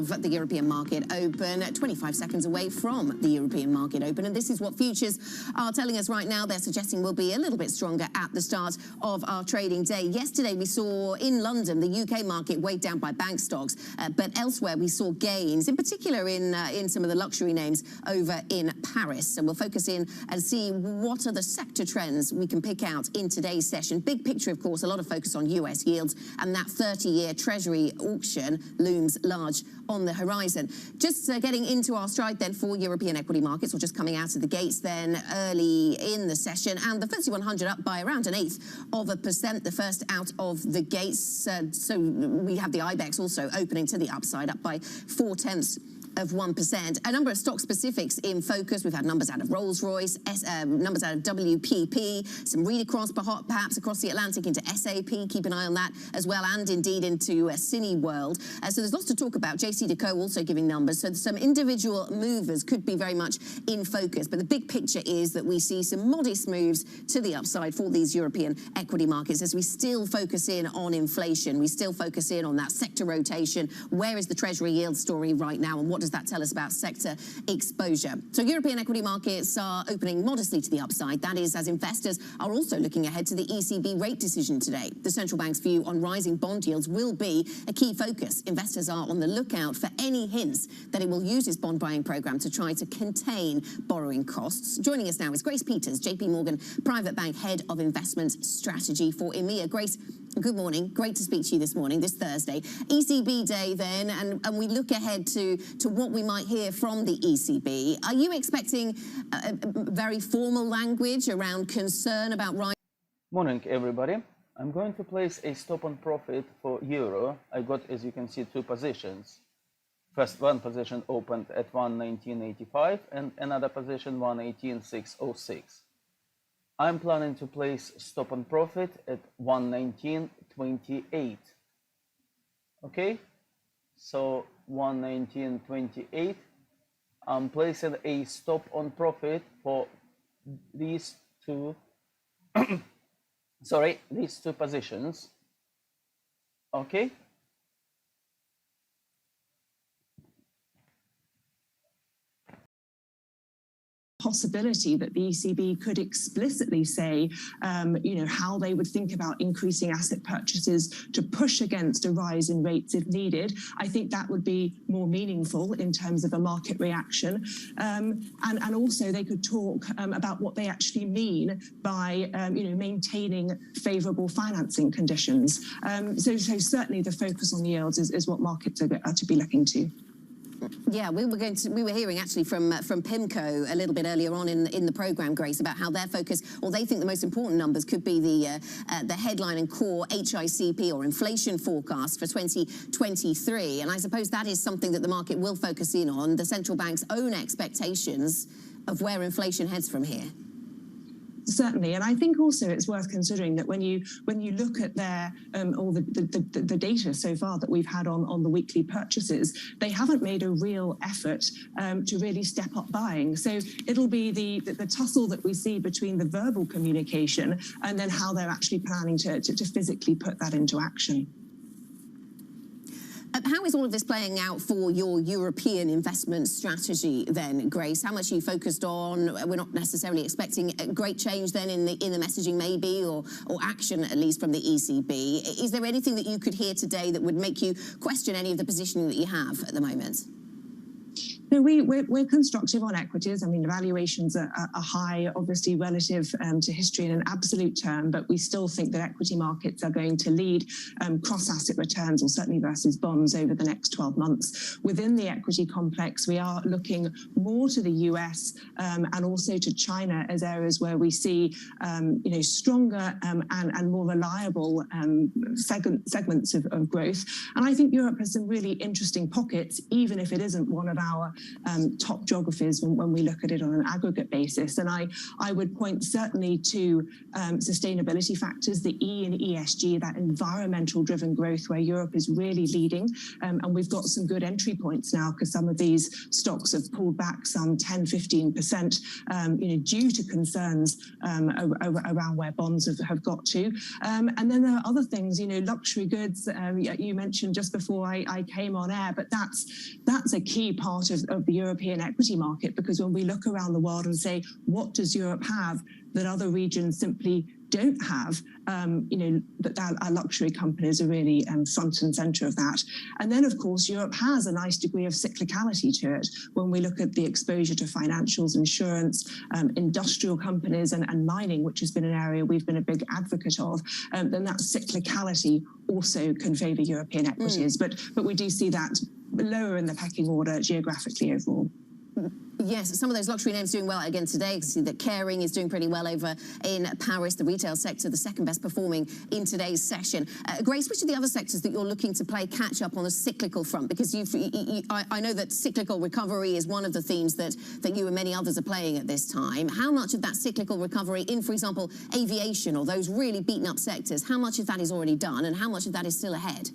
Of the European market open, 25 seconds away from the European market open. And this is what futures are telling us right now. They're suggesting we'll be a little bit stronger at the start of our trading day. Yesterday, we saw in London, the UK market weighed down by bank stocks, but elsewhere we saw gains, in particular in some of the luxury names over in Paris. So we'll focus in and see what are the sector trends we can pick out in today's session. Big picture, of course, a lot of focus on US yields, and that 30-year Treasury auction looms large on the horizon. Just getting into our stride then for European equity markets, or just coming out of the gates then early in the session, and the FTSE 100 up by around 0.1%, the first out of the gates. So we have the IBEX also opening to the upside, up by 0.4%. A number of stock specifics in focus. We've had numbers out of Rolls-Royce, numbers out of WPP, some read across perhaps across the Atlantic into SAP. Keep an eye on that as well, and indeed into Cineworld. So there's lots to talk about. JCDecaux also giving numbers. So some individual movers could be very much in focus. But the big picture is that we see some modest moves to the upside for these European equity markets as we still focus in on inflation. We still focus in on that sector rotation. Where is the Treasury yield story right now, and what does that tell us about sector exposure? So European equity markets are opening modestly to the upside. That is as investors are also looking ahead to the ECB rate decision today. The central bank's view on rising bond yields will be a key focus. Investors are on the lookout for any hints that it will use its bond buying program to try to contain borrowing costs. Joining us now is Grace Peters, JP Morgan Private Bank Head of Investment Strategy for EMEA. Grace, good morning. Great to speak to you this morning, this Thursday. ECB day then, and we look ahead to what we might hear from the ECB. Are you expecting a very formal language around concern about rising? Morning, everybody. I'm going to place a stop on profit for euro. I got, as you can see, two positions. First one position opened at 119.85 and another position 118.606. I'm planning to place stop on profit at 119.28. Okay, so 119.28. I'm placing a stop on profit for these two these two positions. Okay, possibility that the ECB could explicitly say, how they would think about increasing asset purchases to push against a rise in rates if needed. I think that would be more meaningful in terms of a market reaction. And also they could talk about what they actually mean by, maintaining favourable financing conditions. So certainly the focus on yields is what markets are to be looking to. Yeah, we were hearing actually from PIMCO a little bit earlier on in the programme, Grace, about how their focus, or they think the most important numbers could be the headline and core HICP or inflation forecast for 2023. And I suppose that is something that the market will focus in on, the central bank's own expectations of where inflation heads from here. Certainly, and I think also it's worth considering that when you look at their all the data so far that we've had on the weekly purchases, they haven't made a real effort to really step up buying. So it'll be the tussle that we see between the verbal communication and then how they're actually planning to physically put that into action. How is all of this playing out for your European investment strategy then, Grace? How much are you focused on? We're not necessarily expecting a great change then in the messaging maybe, or action at least from the ECB. Is there anything that you could hear today that would make you question any of the positioning that you have at the moment? No, we're constructive on equities. I mean, the valuations are high, obviously relative to history in an absolute term, but we still think that equity markets are going to lead cross-asset returns, or certainly versus bonds, over the next 12 months. Within the equity complex, we are looking more to the US and also to China as areas where we see stronger and more reliable segments of growth. And I think Europe has some really interesting pockets, even if it isn't one of our top geographies when we look at it on an aggregate basis. And I would point certainly to sustainability factors, the E in ESG, that environmental driven growth where Europe is really leading. And we've got some good entry points now, because some of these stocks have pulled back some 10-15%, due to concerns around where bonds have got to. And then there are other things, luxury goods, you mentioned just before I came on air, but that's a key part of the European equity market, because when we look around the world and say, what does Europe have that other regions simply don't have, that our luxury companies are really front and center of that. And then, of course, Europe has a nice degree of cyclicality to it. When we look at the exposure to financials, insurance, industrial companies and mining, which has been an area we've been a big advocate of, then that cyclicality also can favor European equities. But we do see that lower in the pecking order geographically overall. Yes, some of those luxury names doing well again today. You can see that Kering is doing pretty well over in Paris, the retail sector, the second best performing in today's session. Grace, which are the other sectors that you're looking to play catch up on the cyclical front? Because I know that cyclical recovery is one of the themes that you and many others are playing at this time. How much of that cyclical recovery in, for example, aviation or those really beaten up sectors, how much of that is already done and how much of that is still ahead?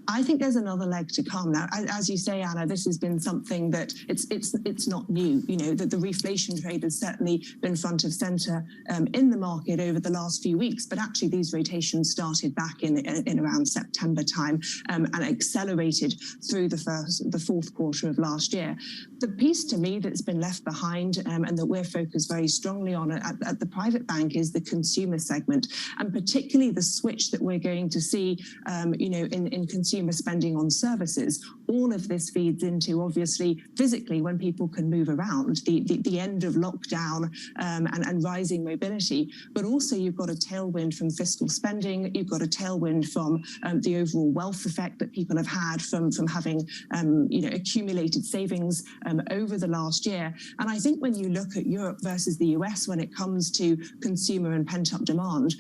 I think there's another leg to come. Now, as you say, Anna, this has been something that it's not new. That the reflation trade has certainly been front of center in the market over the last few weeks. But actually, these rotations started back in around September time and accelerated through the fourth quarter of last year. The piece to me that's been left behind and that we're focused very strongly on at the private bank is the consumer segment, and particularly the switch that we're going to see, in consumer spending on services. All of this feeds into, obviously, physically, when people can move around, the end of lockdown and rising mobility. But also you've got a tailwind from fiscal spending. You've got a tailwind from the overall wealth effect that people have had from having accumulated savings over the last year. And I think when you look at Europe versus the US when it comes to consumer and pent-up demand,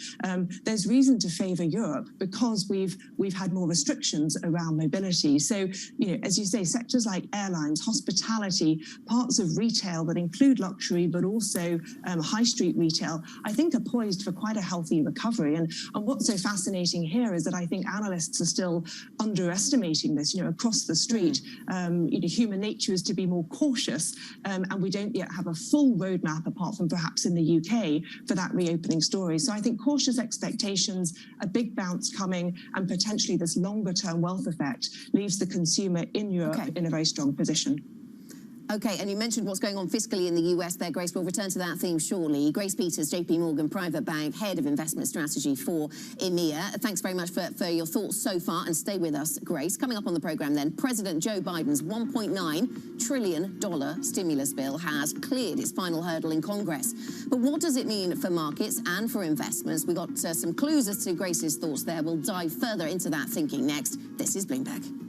there's reason to favor Europe because we've had more restrictions around mobility. So, as you say, sectors like airlines, hospitality, parts of retail that include luxury, but also high street retail, I think are poised for quite a healthy recovery. And what's so fascinating here is that I think analysts are still underestimating this. Across the street, human nature is to be more cautious, and we don't yet have a full roadmap, apart from perhaps in the UK, for that reopening story. So I think cautious expectations, a big bounce coming, and potentially this longer-term wealth effect leaves the consumer in Europe in a very strong position. Okay, and you mentioned what's going on fiscally in the US there, Grace. We'll return to that theme shortly. Grace Peters, JP Morgan Private Bank, Head of Investment Strategy for EMEA. Thanks very much for your thoughts so far, and stay with us, Grace. Coming up on the programme then, President Joe Biden's $1.9 trillion stimulus bill has cleared its final hurdle in Congress. But what does it mean for markets and for investments? We got some clues as to Grace's thoughts there. We'll dive further into that thinking next. This is Bloomberg.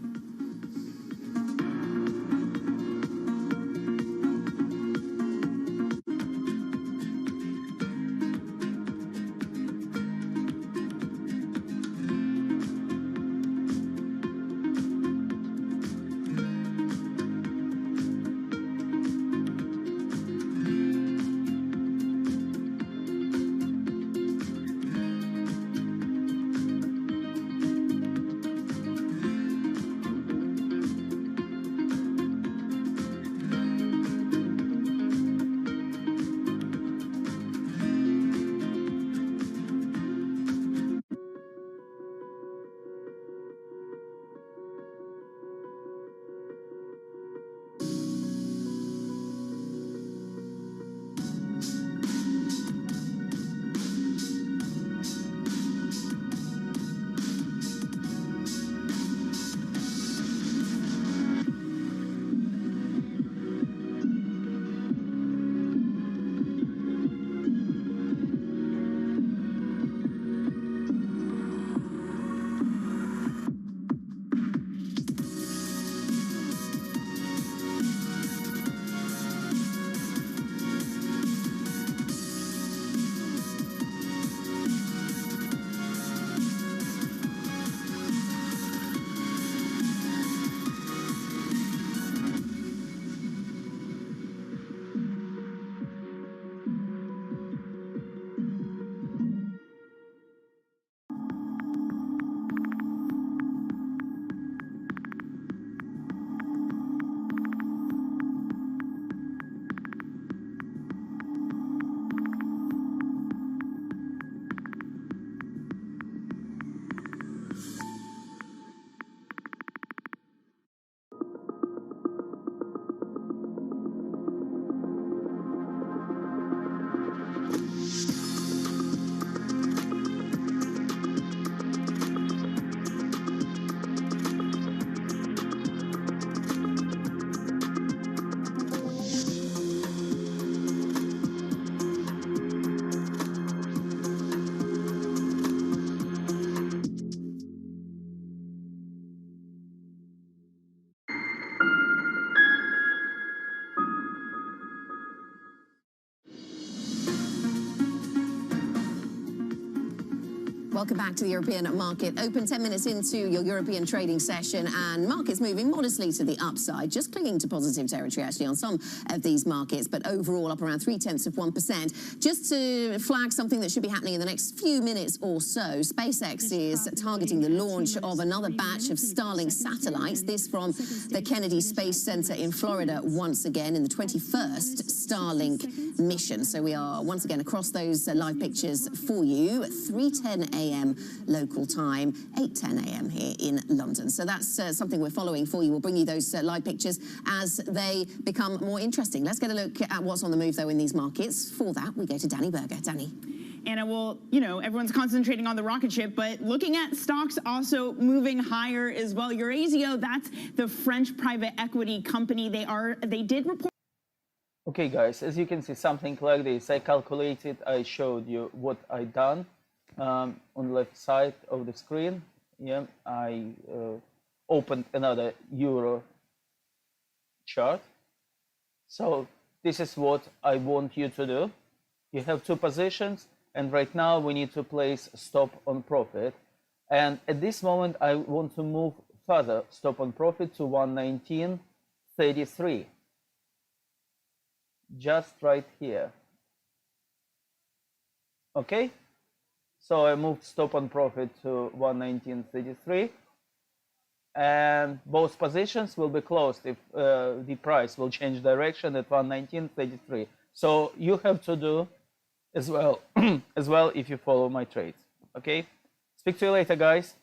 Welcome back to the European market open. 10 minutes into your European trading session, and markets moving modestly to the upside, just clinging to positive territory actually on some of these markets, but overall up around 0.3%. Just to flag something that should be happening in the next few minutes or so, SpaceX is targeting the launch of another batch of Starlink satellites, this from the Kennedy Space Center in Florida, once again in the 21st Starlink mission. So we are once again across those live pictures for you, 3:10 a.m. local time, 8:10 a.m. here in London. So that's something we're following for you. We'll bring you those live pictures as they become more interesting. Let's get a look at what's on the move, though, in these markets. For that, we go to Danny Berger. Danny. Anna, well, you know, everyone's concentrating on the rocket ship, but looking at stocks also moving higher as well. Eurazeo, that's the French private equity company. They did report. Okay, guys, as you can see, something like this. I calculated, I showed you what I done on the left side of the screen. Yeah, I opened another euro chart. So this is what I want you to do. You have two positions, and right now we need to place stop on profit. And at this moment, I want to move further stop on profit to 119.33. Just right here. Okay, so I moved stop on profit to 119.33, and both positions will be closed if the price will change direction at 119.33. So you have to do as well if you follow my trades. Okay, speak to you later, guys.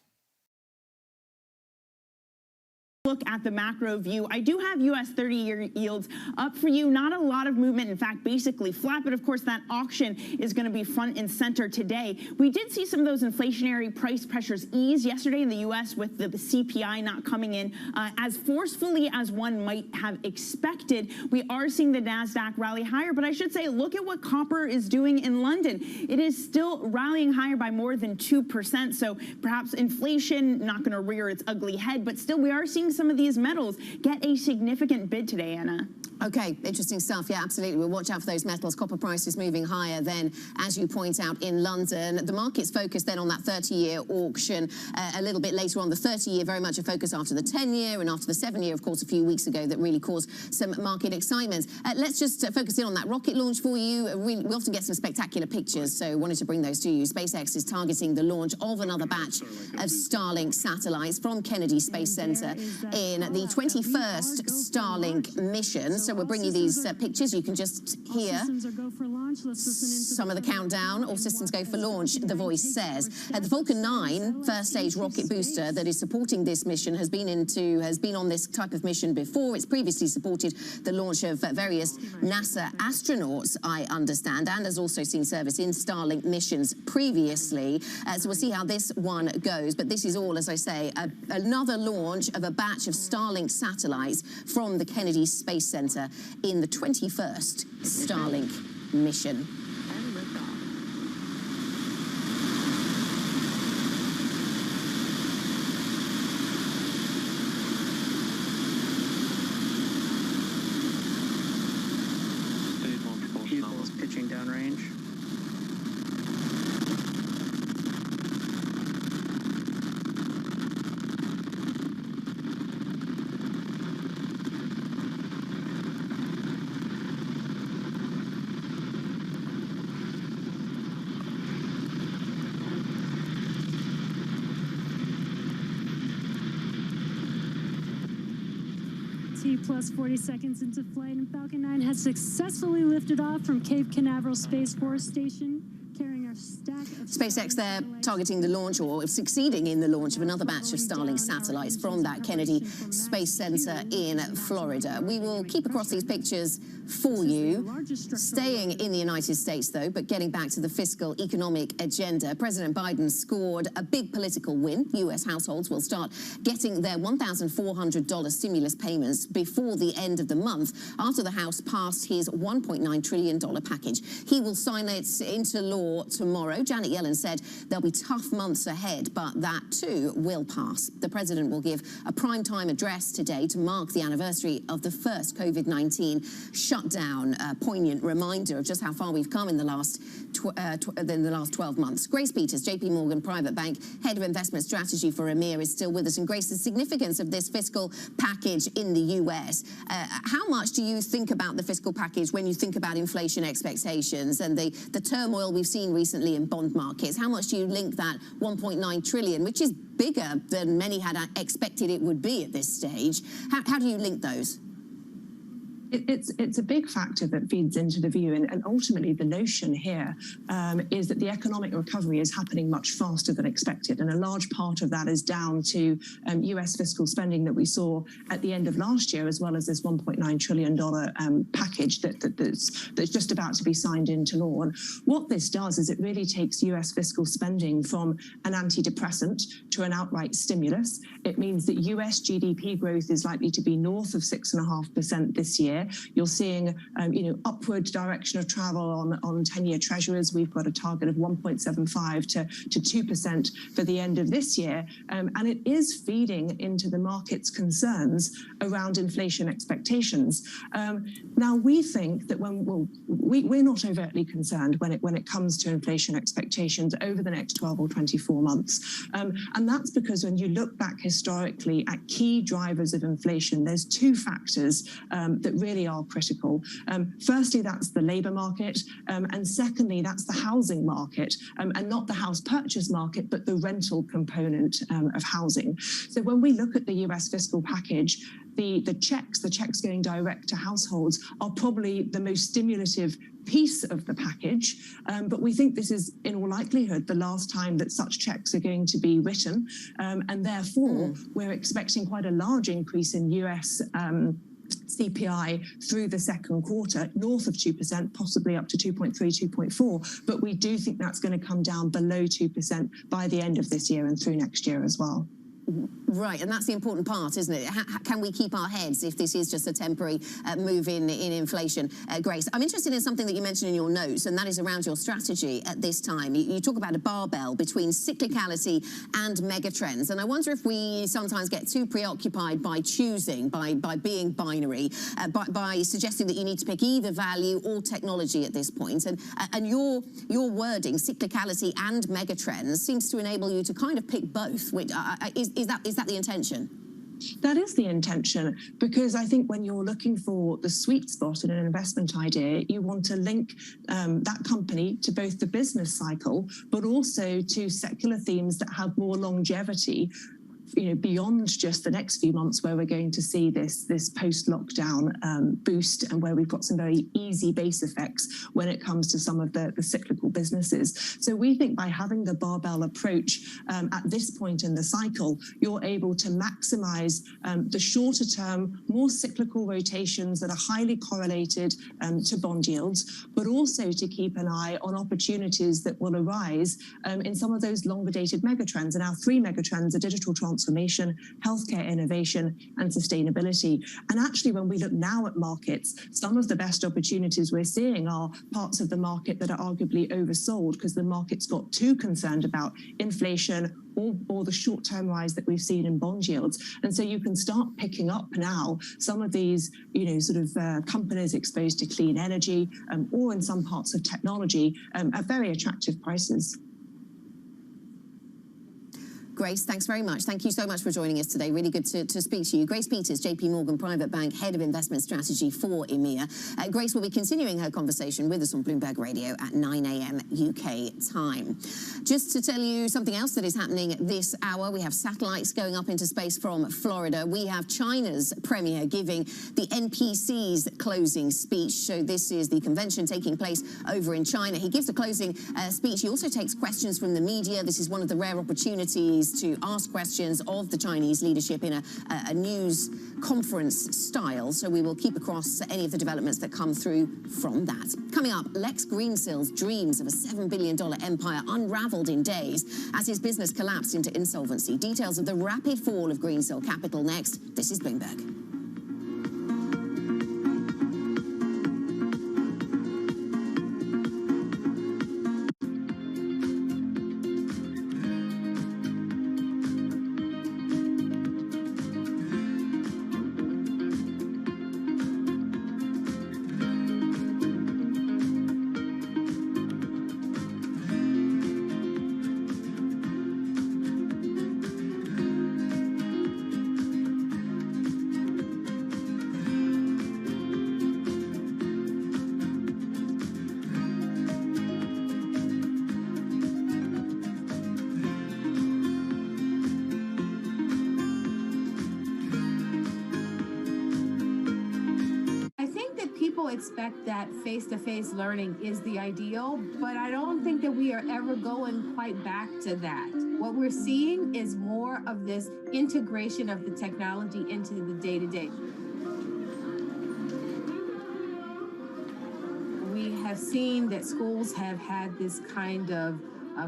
Look at the macro view. I do have US 30-year yields up for you. Not a lot of movement, in fact, basically flat, but of course that auction is going to be front and center today. We did see some of those inflationary price pressures ease yesterday in the US with the CPI not coming in as forcefully as one might have expected. We are seeing the NASDAQ rally higher, but I should say, look at what copper is doing in London. It is still rallying higher by more than 2%. So perhaps inflation not going to rear its ugly head, but still we are seeing some of these metals get a significant bid today, Anna. Okay, interesting stuff. Yeah, absolutely. We'll watch out for those metals. Copper prices moving higher then, as you point out, in London. The market's focused then on that 30-year auction a little bit later on. The 30-year very much a focus after the 10-year and after the 7-year, of course, a few weeks ago that really caused some market excitement. Let's just focus in on that rocket launch for you. We often get some spectacular pictures, so wanted to bring those to you. SpaceX is targeting the launch of another batch of Starlink satellites from Kennedy Space Center in the 21st Starlink mission. So we'll bring you these pictures. You can just hear some of the countdown. All systems go for launch, the voice says. The Falcon 9 first stage rocket booster that is supporting this mission has been on this type of mission before. It's previously supported the launch of various NASA astronauts, I understand, and has also seen service in Starlink missions previously. So we'll see how this one goes. But this is all, as I say, another launch of a batch of Starlink satellites from the Kennedy Space Center in the 21st Starlink mission. Vehicles pitching downrange. Plus 40 seconds into flight, and Falcon 9 has successfully lifted off from Cape Canaveral Space Force Station, carrying our stack of SpaceX there targeting the launch, or succeeding in the launch of another batch of Starlink satellites from that Kennedy Space Center in Florida. We will keep across these pictures for you. Staying in the United States, though, but getting back to the fiscal economic agenda, President Biden scored a big political win. U.S. households will start getting their $1,400 stimulus payments before the end of the month after the House passed his $1.9 trillion package. He will sign it into law tomorrow. Janet Yellen Yellen said there'll be tough months ahead, but that too will pass. The president will give a primetime address today to mark the anniversary of the first COVID-19 shutdown, a poignant reminder of just how far we've come in the last 12 months. Grace Peters, JP Morgan Private Bank, Head of Investment Strategy for EMEA, is still with us. And Grace, the significance of this fiscal package in the US. How much do you think about the fiscal package when you think about inflation expectations and the turmoil we've seen recently in bond markets? How much do you link that 1.9 trillion, which is bigger than many had expected it would be at this stage? How do you link those? It's a big factor that feeds into the view, and ultimately the notion here is that the economic recovery is happening much faster than expected, and a large part of that is down to US fiscal spending that we saw at the end of last year, as well as this $1.9 trillion package that's just about to be signed into law. And what this does is it really takes US fiscal spending from an antidepressant to an outright stimulus. It means that US GDP growth is likely to be north of 6.5% this year. You're seeing, upward direction of travel on 10-year treasuries. We've got a target of 1.75 to 2% for the end of this year, and it is feeding into the market's concerns around inflation expectations. Now, we think that we're not overtly concerned when it comes to inflation expectations over the next 12 or 24 months, and that's because when you look back historically at key drivers of inflation, there's two factors that really are critical. Firstly, that's the labour market, and secondly, that's the housing market, and not the house purchase market, but the rental component of housing. So when we look at the US fiscal package, the checks going direct to households are probably the most stimulative piece of the package, but we think this is in all likelihood the last time that such checks are going to be written, and therefore we're expecting quite a large increase in US CPI through the second quarter, north of 2%, possibly up to 2.3, 2.4. But we do think that's going to come down below 2% by the end of this year and through next year as well. Right, and that's the important part, isn't it? Can we keep our heads if this is just a temporary move in inflation? Grace, I'm interested in something that you mentioned in your notes, and that is around your strategy at this time. You talk about a barbell between cyclicality and megatrends, and I wonder if we sometimes get too preoccupied by choosing, by being binary, by suggesting that you need to pick either value or technology at this point. And your wording, cyclicality and megatrends, seems to enable you to kind of pick both. Which is that the intention? That is the intention, because I think when you're looking for the sweet spot in an investment idea, you want to link that company to both the business cycle, but also to secular themes that have more longevity, beyond just the next few months, where we're going to see this post-lockdown boost, and where we've got some very easy base effects when it comes to some of the cyclical businesses. So we think by having the barbell approach at this point in the cycle, you're able to maximize the shorter term, more cyclical rotations that are highly correlated to bond yields, but also to keep an eye on opportunities that will arise in some of those longer dated megatrends. And our three megatrends are digital transformation, healthcare innovation, and sustainability. And actually, when we look now at markets, some of the best opportunities we're seeing are parts of the market that are arguably oversold because the market's got too concerned about inflation or the short-term rise that we've seen in bond yields. And so you can start picking up now some of these, companies exposed to clean energy or in some parts of technology at very attractive prices. Grace, thanks very much. Thank you so much for joining us today. Really good to speak to you. Grace Peters, JP Morgan Private Bank, Head of Investment Strategy for EMEA. Grace will be continuing her conversation with us on Bloomberg Radio at 9 a.m. UK time. Just to tell you something else that is happening this hour, we have satellites going up into space from Florida. We have China's premier giving the NPC's closing speech. So this is the convention taking place over in China. He gives a closing speech. He also takes questions from the media. This is one of the rare opportunities to ask questions of the Chinese leadership in a news conference style. So we will keep across any of the developments that come through from that. Coming up, Lex Greensil's dreams of a $7 billion empire unraveled in days as his business collapsed into insolvency. Details of the rapid fall of Greensill Capital next. This is Bloomberg. people expect that face-to-face learning is the ideal, but I don't think that we are ever going quite back to that. What we're seeing is more of this integration of the technology into the day-to-day. We have seen that schools have had this kind of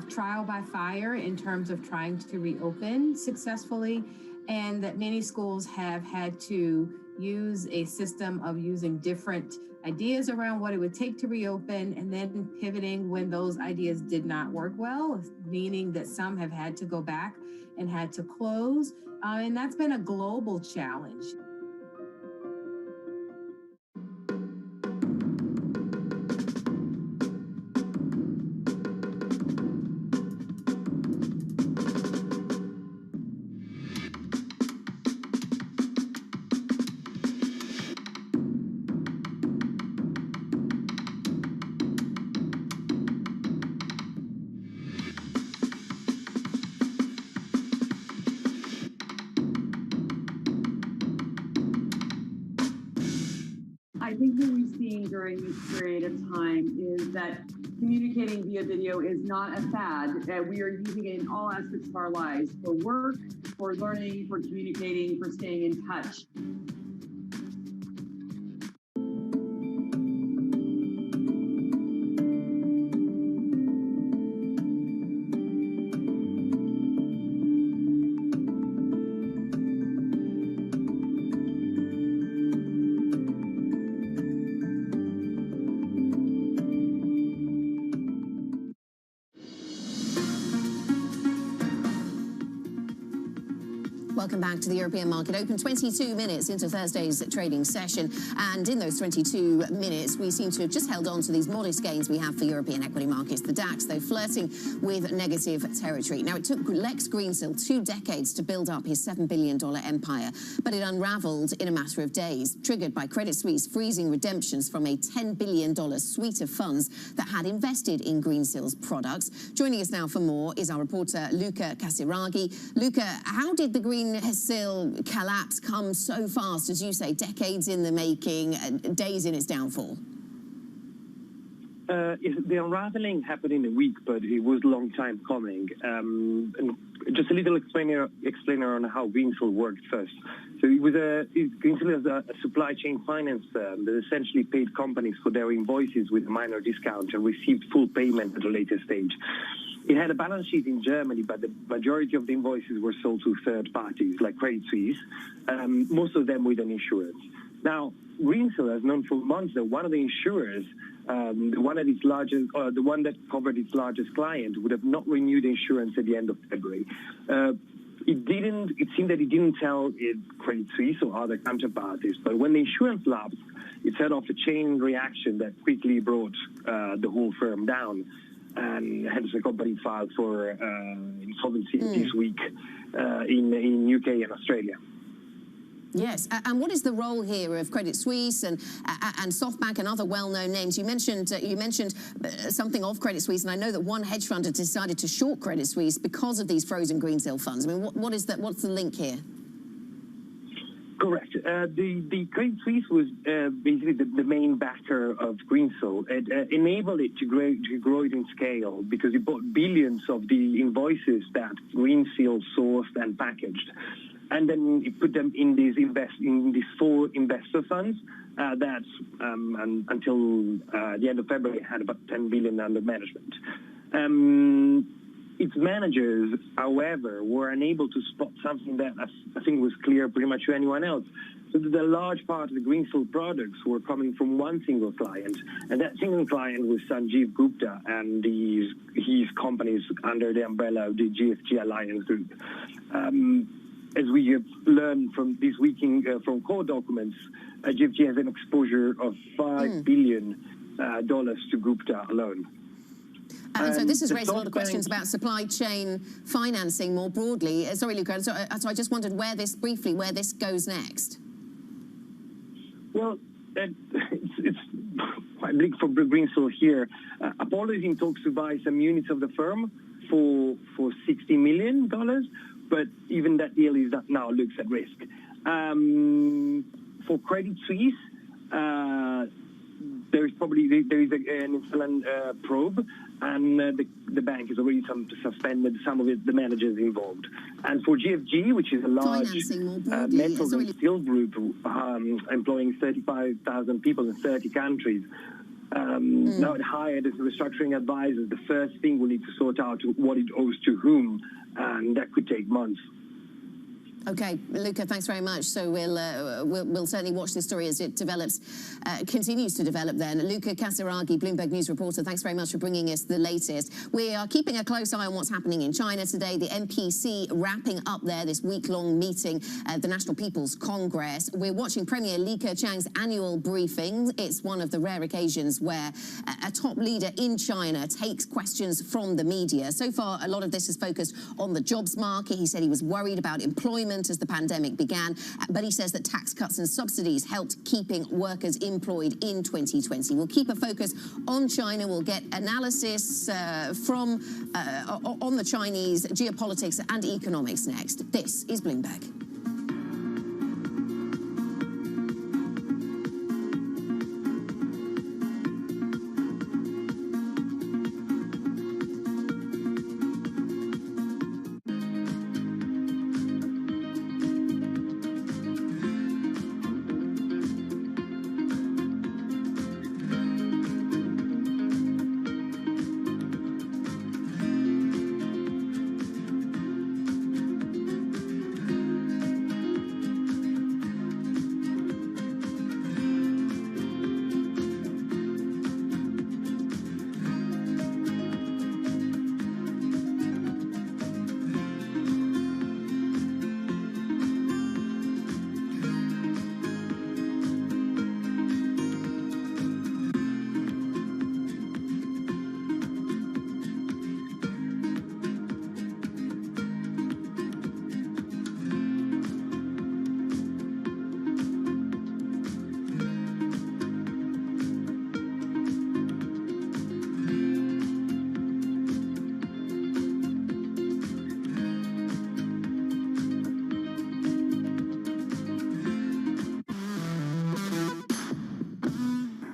trial by fire in terms of trying to reopen successfully, and that many schools have had to use a system of using different ideas around what it would take to reopen and then pivoting when those ideas did not work well, meaning that some have had to go back and had to close. And that's been a global challenge. I think what we're seeing during this period of time is that communicating via video is not a fad. We are using it in all aspects of our lives, for work, for learning, for communicating, for staying in touch. Welcome back to the European Market Open, 22 minutes into Thursday's trading session. And in those 22 minutes, we seem to have just held on to these modest gains we have for European equity markets. The DAX, though, flirting with negative territory. Now, it took Lex Greensill 2 decades to build up his $7 billion empire, but it unraveled in a matter of days, triggered by Credit Suisse freezing redemptions from a $10 billion suite of funds that had invested in Greensill's products. Joining us now for more is our reporter, Luca Casiraghi. Luca, how did the Greensill collapse come so fast, as you say, decades in the making, days in its downfall? The unraveling happened in a week, but it was a long time coming. And just a little explainer on how Greensill worked first. So Greensill is a supply chain finance firm that essentially paid companies for their invoices with a minor discount and received full payment at a later stage. It had a balance sheet in Germany, but the majority of the invoices were sold to third parties like Credit Suisse, most of them with an insurance. Now, Greensill has known for months that one of the insurers, the one that covered its largest client, would have not renewed the insurance at the end of February. It seemed that it didn't tell Credit Suisse or other counterparties, but when the insurance lapsed, it set off a chain reaction that quickly brought the whole firm down. And hence the company filed for insolvency this week in UK and Australia. Yes, and what is the role here of Credit Suisse and SoftBank and other well-known names? You mentioned something of Credit Suisse, and I know that one hedge fund had decided to short Credit Suisse because of these frozen Greensill funds. I mean, what's the link here? Correct. The Credit Suisse was basically the main backer of Greensill. It enabled it to grow it in scale because it bought billions of the invoices that Greensill sourced and packaged, and then it put them in these 4 investor funds that until the end of February had about $10 billion under management. Its managers, however, were unable to spot something that I think was clear pretty much to anyone else. So the large part of the Greensill products were coming from one single client, and that single client was Sanjeev Gupta and his companies under the umbrella of the GFG Alliance Group. As we have learned from this week from court documents, GFG has an exposure of $5 billion to Gupta alone. And so this has raised a lot of questions about supply chain financing more broadly. Sorry, Luca. So I just wondered where this goes next. Well, it's quite big for Greensill here. Apollo is in talks to buy some units of the firm for $60 million, but even that deal now looks at risk. For Credit Suisse, probably there is an Israeli probe, and the bank has already suspended some of the managers involved. And for GFG, which is a large metals and steel group employing 35,000 people in 30 countries, now it hired as restructuring advisors. The first thing we need to sort out what it owes to whom, and that could take months. Okay, Luca, thanks very much. So we'll certainly watch this story as it develops, continues to develop then. Luca Casiraghi, Bloomberg News reporter, thanks very much for bringing us the latest. We are keeping a close eye on what's happening in China today. The NPC wrapping up there this week-long meeting at the National People's Congress. We're watching Premier Li Keqiang's annual briefing. It's one of the rare occasions where a top leader in China takes questions from the media. So far, a lot of this is focused on the jobs market. He said he was worried about employment as the pandemic began, but he says that tax cuts and subsidies helped keeping workers employed in 2020. We'll keep a focus on China. We'll get analysis on the Chinese geopolitics and economics next. This is Bloomberg.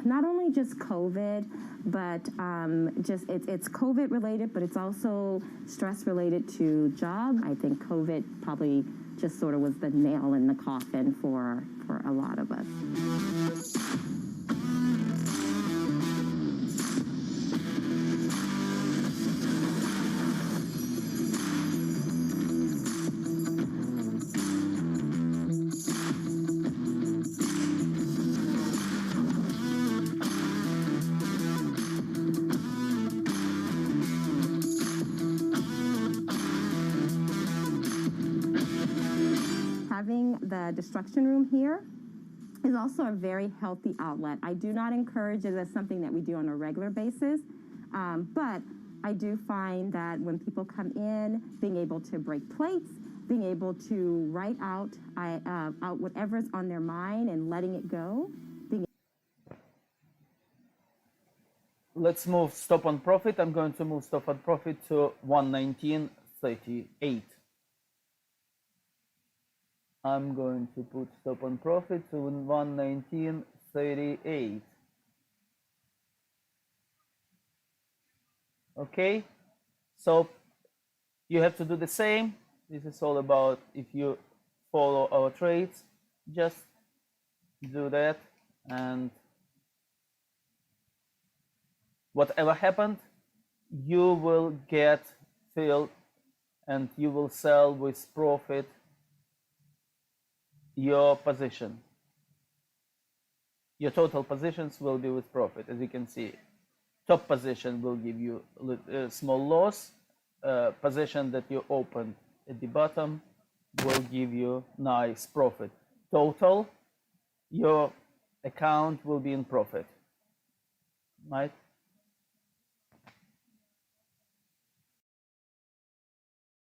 Not only just COVID, but it's COVID related, but it's also stress related to job. I think COVID probably just sort of was the nail in the coffin for a lot of us. Having the destruction room here is also a very healthy outlet. I do not encourage it as something that we do on a regular basis, but I do find that when people come in, being able to break plates, being able to write out whatever's on their mind and letting it go. Let's move stop on profit. I'm going to move stop on profit to 119.38. I'm going to put stop on profit to 119.38. Okay, so you have to do the same. This is all about, if you follow our trades, just do that, and whatever happened, you will get filled and you will sell with profit your position. Your total positions will be with profit. As you can see, top position will give you a small loss. Position that you opened at the bottom will give you nice profit. Total, your account will be in profit, right?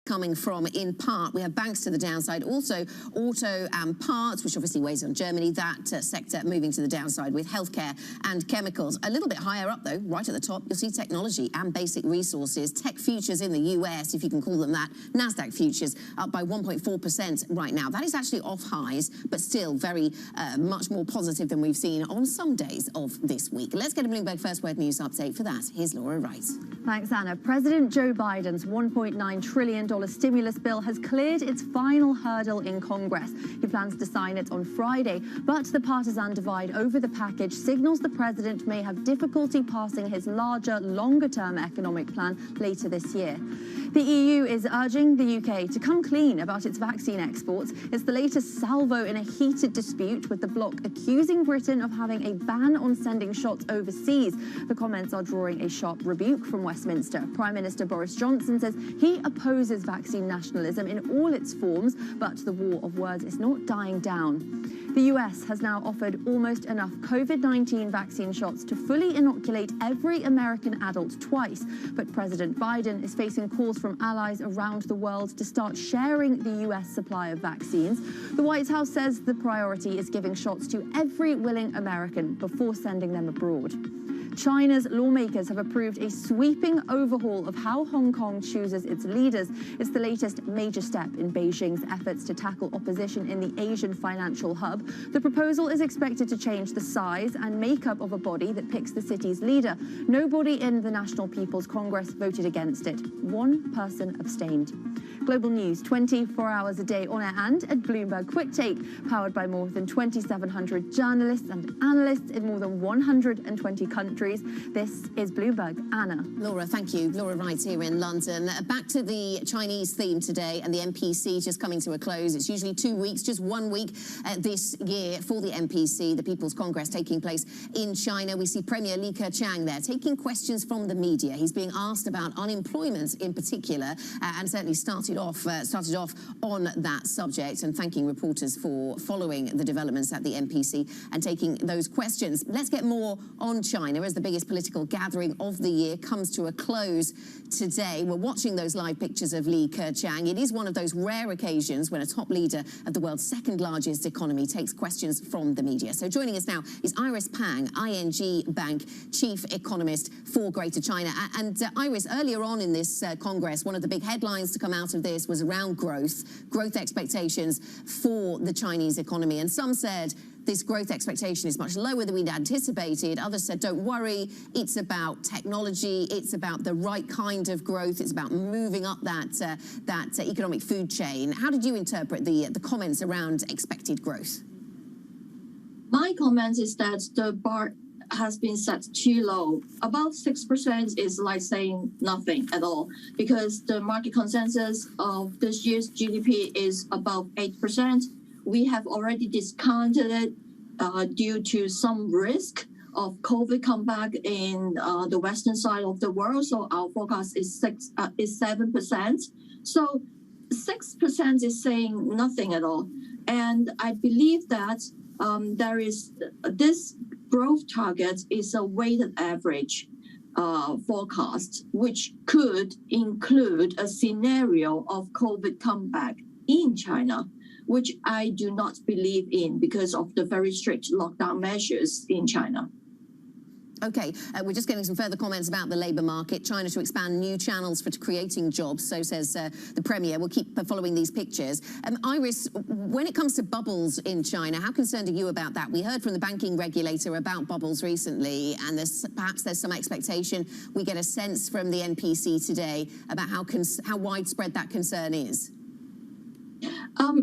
coming from? In part, we have banks to the downside, also auto and parts, which obviously weighs on Germany. That sector moving to the downside with healthcare and chemicals. A little bit higher up, though, right at the top, you'll see technology and basic resources. Tech futures in the US, if you can call them that. NASDAQ futures up by 1.4% right now. That is actually off highs, but still very much more positive than we've seen on some days of this week. Let's get a Bloomberg First Word News update. For that, here's Laura Wright. Thanks, Anna. President Joe Biden's $1.9 trillion stimulus bill has cleared its final hurdle in Congress. He plans to sign it on Friday, but the partisan divide over the package signals the president may have difficulty passing his larger, longer-term economic plan later this year. The EU is urging the UK to come clean about its vaccine exports. It's the latest salvo in a heated dispute, with the bloc accusing Britain of having a ban on sending shots overseas. The comments are drawing a sharp rebuke from Westminster. Prime Minister Boris Johnson says he opposes vaccine nationalism in all its forms, but the war of words is not dying down. The US has now offered almost enough COVID-19 vaccine shots to fully inoculate every American adult twice, but President Biden is facing calls from allies around the world to start sharing the US supply of vaccines. The White House says the priority is giving shots to every willing American before sending them abroad. China's lawmakers have approved a sweeping overhaul of how Hong Kong chooses its leaders. It's the latest major step in Beijing's efforts to tackle opposition in the Asian financial hub. The proposal is expected to change the size and makeup of a body that picks the city's leader. Nobody in the National People's Congress voted against it. One person abstained. Global news 24 hours a day on air and at Bloomberg Quick Take, powered by more than 2,700 journalists and analysts in more than 120 countries. This is Bloomberg. Anna. Laura, thank you. Laura Wright here in London. Back to the Chinese theme today and the MPC just coming to a close. It's usually 2 weeks, just 1 week this year for the MPC, the People's Congress, taking place in China. We see Premier Li Keqiang there taking questions from the media. He's being asked about unemployment in particular and certainly started off on that subject and thanking reporters for following the developments at the MPC and taking those questions. Let's get more on China as the biggest political gathering of the year comes to a close today. We're watching those live pictures of Li Keqiang. It is one of those rare occasions when a top leader of the world's second largest economy takes questions from the media. So joining us now is Iris Pang, ING Bank Chief Economist for Greater China. And Iris, earlier on in this Congress, one of the big headlines to come out of this was around growth expectations for the Chinese economy. And some said this growth expectation is much lower than we'd anticipated. Others said, don't worry, it's about technology, it's about the right kind of growth, it's about moving up that economic food chain. How did you interpret the comments around expected growth? My comment is that the bar has been set too low. About 6% is like saying nothing at all, because the market consensus of this year's GDP is about 8%. We have already discounted it due to some risk of COVID comeback in the western side of the world. So our forecast is 7%. So 6% is saying nothing at all. And I believe that there is this growth target is a weighted average forecast, which could include a scenario of COVID comeback in China, which I do not believe in because of the very strict lockdown measures in China. Okay, we're just getting some further comments about the labour market. China to expand new channels for creating jobs, so says the Premier. We'll keep following these pictures. Iris, when it comes to bubbles in China, how concerned are you about that? We heard from the banking regulator about bubbles recently, and perhaps there's some expectation we get a sense from the NPC today about how widespread that concern is.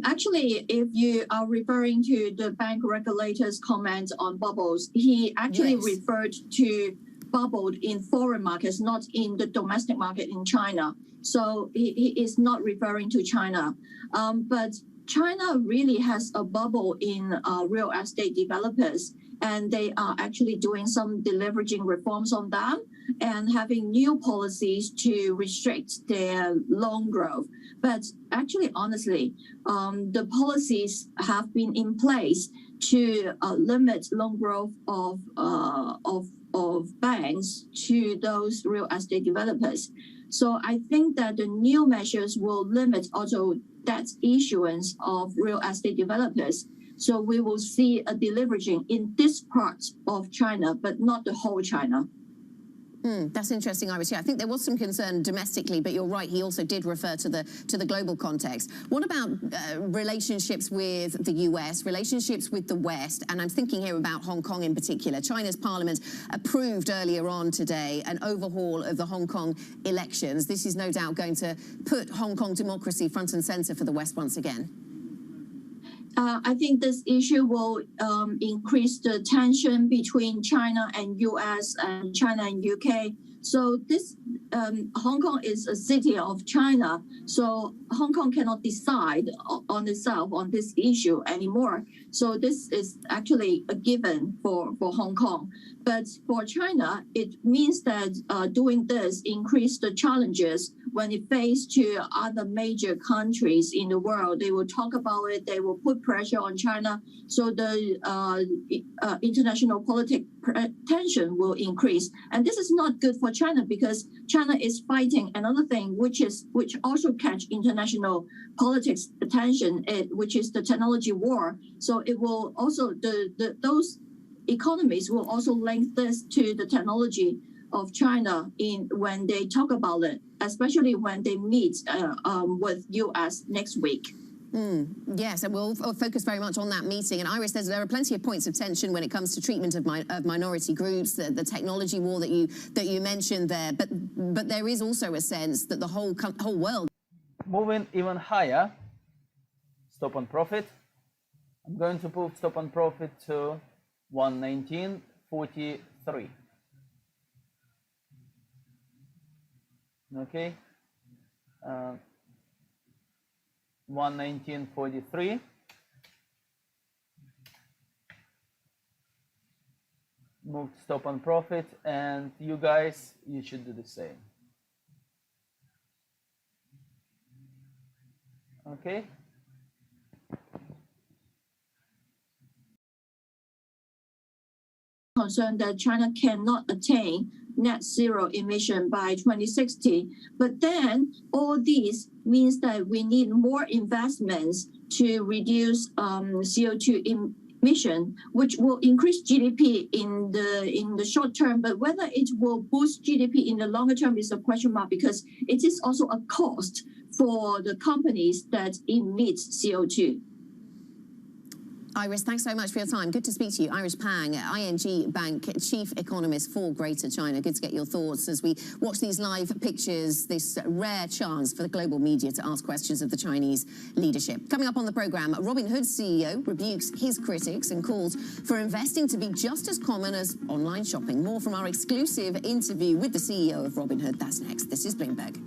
Actually, if you are referring to the bank regulator's comment on bubbles, he actually referred to bubbled in foreign markets, not in the domestic market in China. So he is not referring to China. But China really has a bubble in real estate developers, and they are actually doing some deleveraging reforms on them and having new policies to restrict their loan growth. But actually, honestly, the policies have been in place to limit loan growth of banks to those real estate developers. So I think that the new measures will limit also debt issuance of real estate developers. So we will see a deleveraging in this part of China, but not the whole China. That's interesting, Iris. Yeah, I think there was some concern domestically, but you're right. He also did refer to the global context. What about relationships with the US, relationships with the West? And I'm thinking here about Hong Kong in particular. China's parliament approved earlier on today an overhaul of the Hong Kong elections. This is no doubt going to put Hong Kong democracy front and center for the West once again. I think this issue will increase the tension between China and US and China and UK. So this Hong Kong is a city of China. So Hong Kong cannot decide on itself on this issue anymore. So this is actually a given for Hong Kong. But for China, it means that doing this increase the challenges when it faces to other major countries in the world. They will talk about it. They will put pressure on China. So the international political tension will increase. And this is not good for China because China is fighting another thing, which also catch international politics attention, which is the technology war. So it will also those economies will also link this to the technology of China when they talk about it, especially when they meet with US next week. Yes, and we'll focus very much on that meeting. And Iris, there are plenty of points of tension when it comes to treatment of minority groups, the technology war that you mentioned there. But there is also a sense that the whole world moving even higher. Stop on profit. I'm going to put stop on profit to 119.43. Okay. 119.43. Move to stop on profit, and you guys, you should do the same. Okay. Concerned that China cannot attain net zero emission by 2060. But then all this means that we need more investments to reduce CO2 emission, which will increase GDP in the short term. But whether it will boost GDP in the longer term is a question mark, because it is also a cost for the companies that emit CO2. Iris, thanks so much for your time. Good to speak to you. Iris Pang, ING Bank Chief Economist for Greater China. Good to get your thoughts as we watch these live pictures, this rare chance for the global media to ask questions of the Chinese leadership. Coming up on the programme, Robinhood's CEO rebukes his critics and calls for investing to be just as common as online shopping. More from our exclusive interview with the CEO of Robinhood. That's next. This is Bloomberg.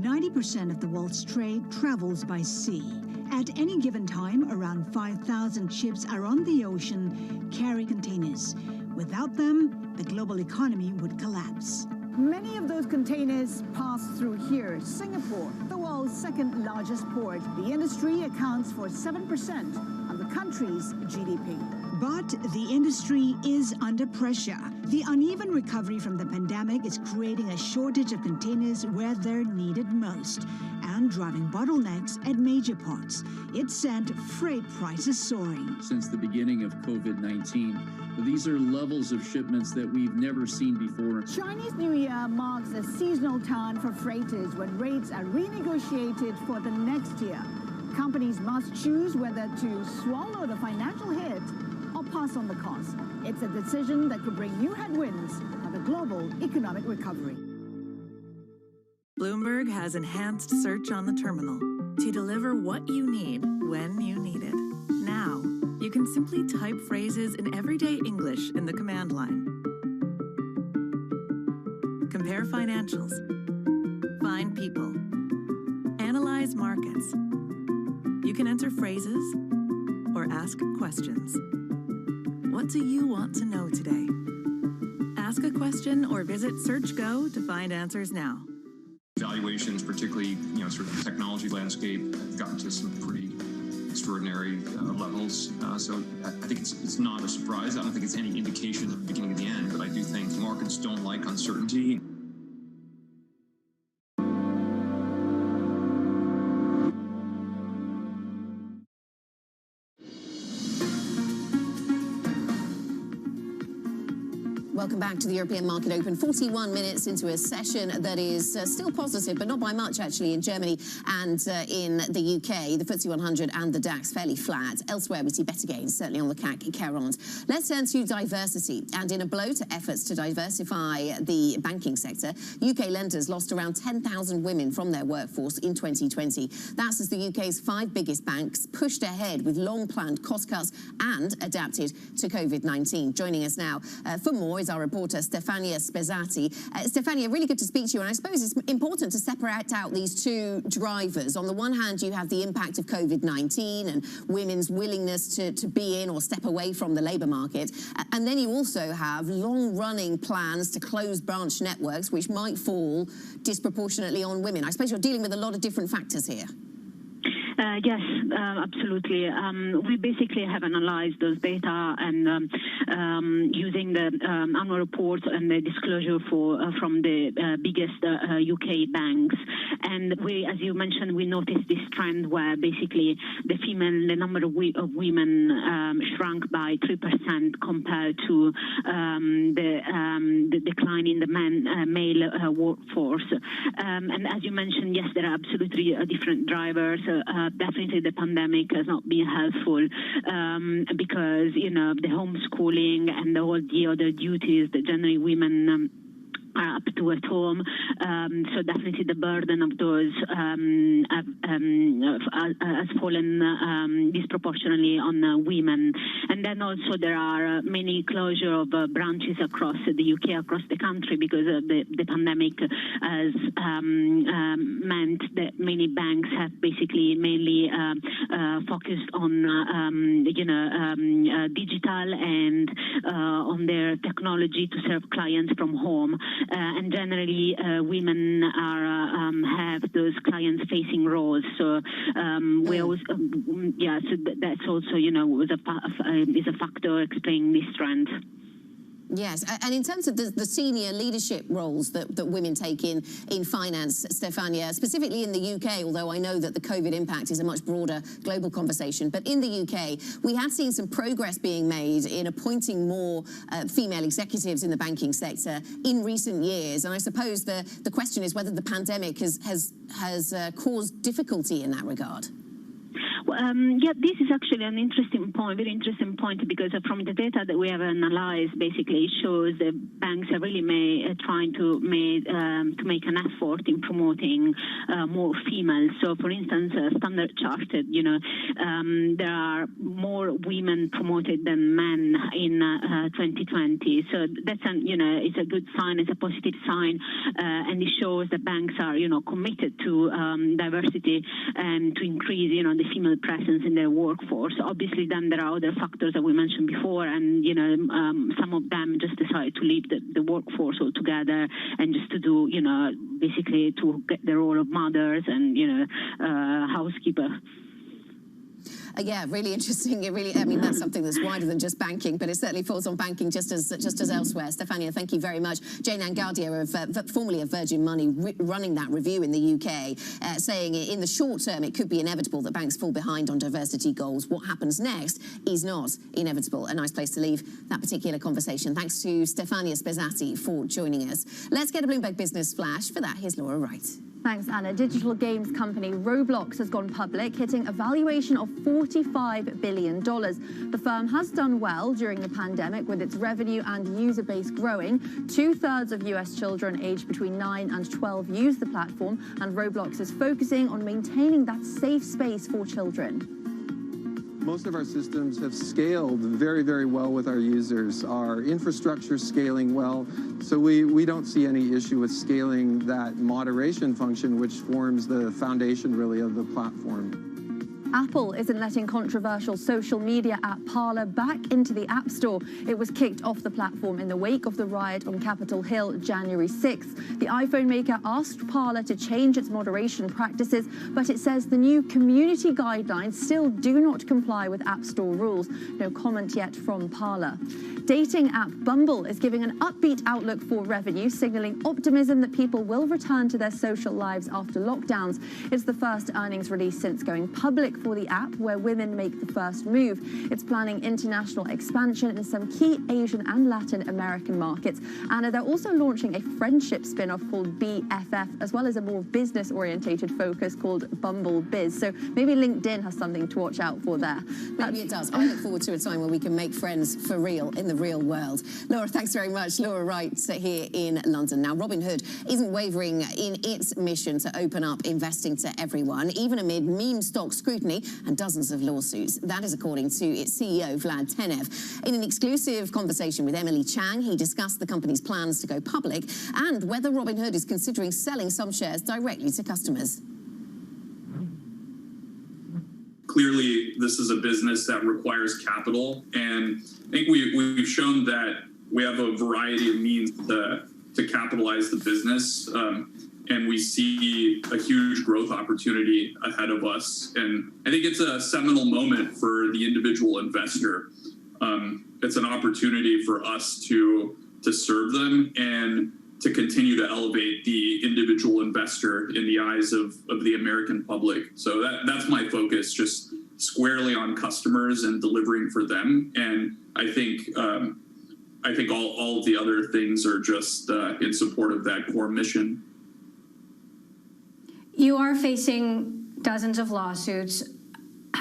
90% of the world's trade travels by sea. At any given time, around 5,000 ships are on the ocean carrying containers. Without them, the global economy would collapse. Many of those containers pass through here, Singapore, the world's second largest port. The industry accounts for 7% of the country's GDP. But the industry is under pressure. The uneven recovery from the pandemic is creating a shortage of containers where they're needed most and driving bottlenecks at major ports. It sent freight prices soaring. Since the beginning of COVID-19, these are levels of shipments that we've never seen before. Chinese New Year marks a seasonal turn for freighters when rates are renegotiated for the next year. Companies must choose whether to swallow the financial hit or pass on the cost. It's a decision that could bring new headwinds for the global economic recovery. Bloomberg has enhanced search on the terminal to deliver what you need when you need it. Now, you can simply type phrases in everyday English in the command line. Compare financials, find people, analyze markets. You can enter phrases or ask questions. What do you want to know today? Ask a question or visit SearchGo to find answers now. Valuations, particularly, sort of the technology landscape, have gotten to some pretty extraordinary levels. So I think it's not a surprise. I don't think it's any indication of the beginning of the end, but I do think markets don't like uncertainty. Welcome back to the European Market Open. 41 minutes into a session that is still positive, but not by much, actually, in Germany and in the UK. The FTSE 100 and the DAX fairly flat. Elsewhere, we see better gains, certainly on the CAC 40. Let's turn to diversity. And in a blow to efforts to diversify the banking sector, UK lenders lost around 10,000 women from their workforce in 2020. That's as the UK's 5 biggest banks pushed ahead with long-planned cost cuts and adapted to COVID-19. Joining us now for more is our reporter Stefania Spezzati. Stefania, really good to speak to you, and I suppose it's important to separate out these two drivers. On the one hand, you have the impact of COVID-19 and women's willingness to be in or step away from the labour market, and then you also have long-running plans to close branch networks, which might fall disproportionately on women. I suppose you're dealing with a lot of different factors here. Yes, absolutely. We basically have analyzed those data and using the annual report and the disclosure from the biggest UK banks. And we, as you mentioned, we noticed this trend where basically the number of women shrunk by 3% compared to the decline in the male workforce. And as you mentioned, yes, there are absolutely different drivers. Definitely the pandemic has not been helpful because, the homeschooling and all the other duties that generally women are up to at home. So definitely the burden of those has fallen disproportionately on women. And then also there are many closure of branches across the UK, across the country, because the pandemic has meant that many banks have basically mainly focused on digital and on their technology to serve clients from home. And generally, women have those client-facing roles. So we always, so that's also, is a factor explaining this trend. Yes, and in terms of the senior leadership roles that women take in finance, Stefania, specifically in the UK, although I know that the COVID impact is a much broader global conversation, but in the UK, we have seen some progress being made in appointing more female executives in the banking sector in recent years. And I suppose the question is whether the pandemic has caused difficulty in that regard. This is actually an interesting point, very interesting point, because from the data that we have analyzed, basically it shows that banks are really trying to make an effort in promoting more females. So, for instance, Standard Chartered, there are more women promoted than men in 2020. So that's it's a good sign, it's a positive sign, and it shows that banks are committed to diversity and to increase the female presence in their workforce. Obviously, then there are other factors that we mentioned before, and some of them just decide to leave the workforce altogether and just to do basically to get the role of mothers and housekeeper. Yeah, really interesting. That's something that's wider than just banking, but it certainly falls on banking just as elsewhere. Stefania, thank you very much. Jane Angardia, formerly of Virgin Money, running that review in the UK, saying in the short term it could be inevitable that banks fall behind on diversity goals. What happens next is not inevitable. A nice place to leave that particular conversation. Thanks to Stefania Spezzati for joining us. Let's get a Bloomberg Business Flash. For that, here's Laura Wright. Thanks, Anna. Digital games company Roblox has gone public, hitting a valuation of $45 billion. The firm has done well during the pandemic, with its revenue and user base growing. 2/3 of US children aged between 9 and 12 use the platform, and Roblox is focusing on maintaining that safe space for children. Most of our systems have scaled very, very well with our users. Our infrastructure is scaling well, so we don't see any issue with scaling that moderation function, which forms the foundation, really, of the platform. Apple isn't letting controversial social media app Parler back into the App Store. It was kicked off the platform in the wake of the riot on Capitol Hill January 6th. The iPhone maker asked Parler to change its moderation practices, but it says the new community guidelines still do not comply with App Store rules. No comment yet from Parler. Dating app Bumble is giving an upbeat outlook for revenue, signaling optimism that people will return to their social lives after lockdowns. It's the first earnings release since going public for the app, where women make the first move. It's planning international expansion in some key Asian and Latin American markets. And they're also launching a friendship spin-off called BFF, as well as a more business-orientated focus called Bumble Biz. So maybe LinkedIn has something to watch out for there. Maybe it does. I look forward to a time where we can make friends for real in the real world. Laura, thanks very much. Laura Wright here in London. Now, Robinhood isn't wavering in its mission to open up investing to everyone, even amid meme stock scrutiny and dozens of lawsuits. That is according to its CEO, Vlad Tenev. In an exclusive conversation with Emily Chang, he discussed the company's plans to go public and whether Robinhood is considering selling some shares directly to customers. Clearly, this is a business that requires capital, and I think we've shown that we have a variety of means to capitalize the business. And we see a huge growth opportunity ahead of us. And I think it's a seminal moment for the individual investor. It's an opportunity for us to serve them and to continue to elevate the individual investor in the eyes of the American public. So that's my focus, just squarely on customers and delivering for them. And I think all of the other things are just in support of that core mission. You are facing dozens of lawsuits.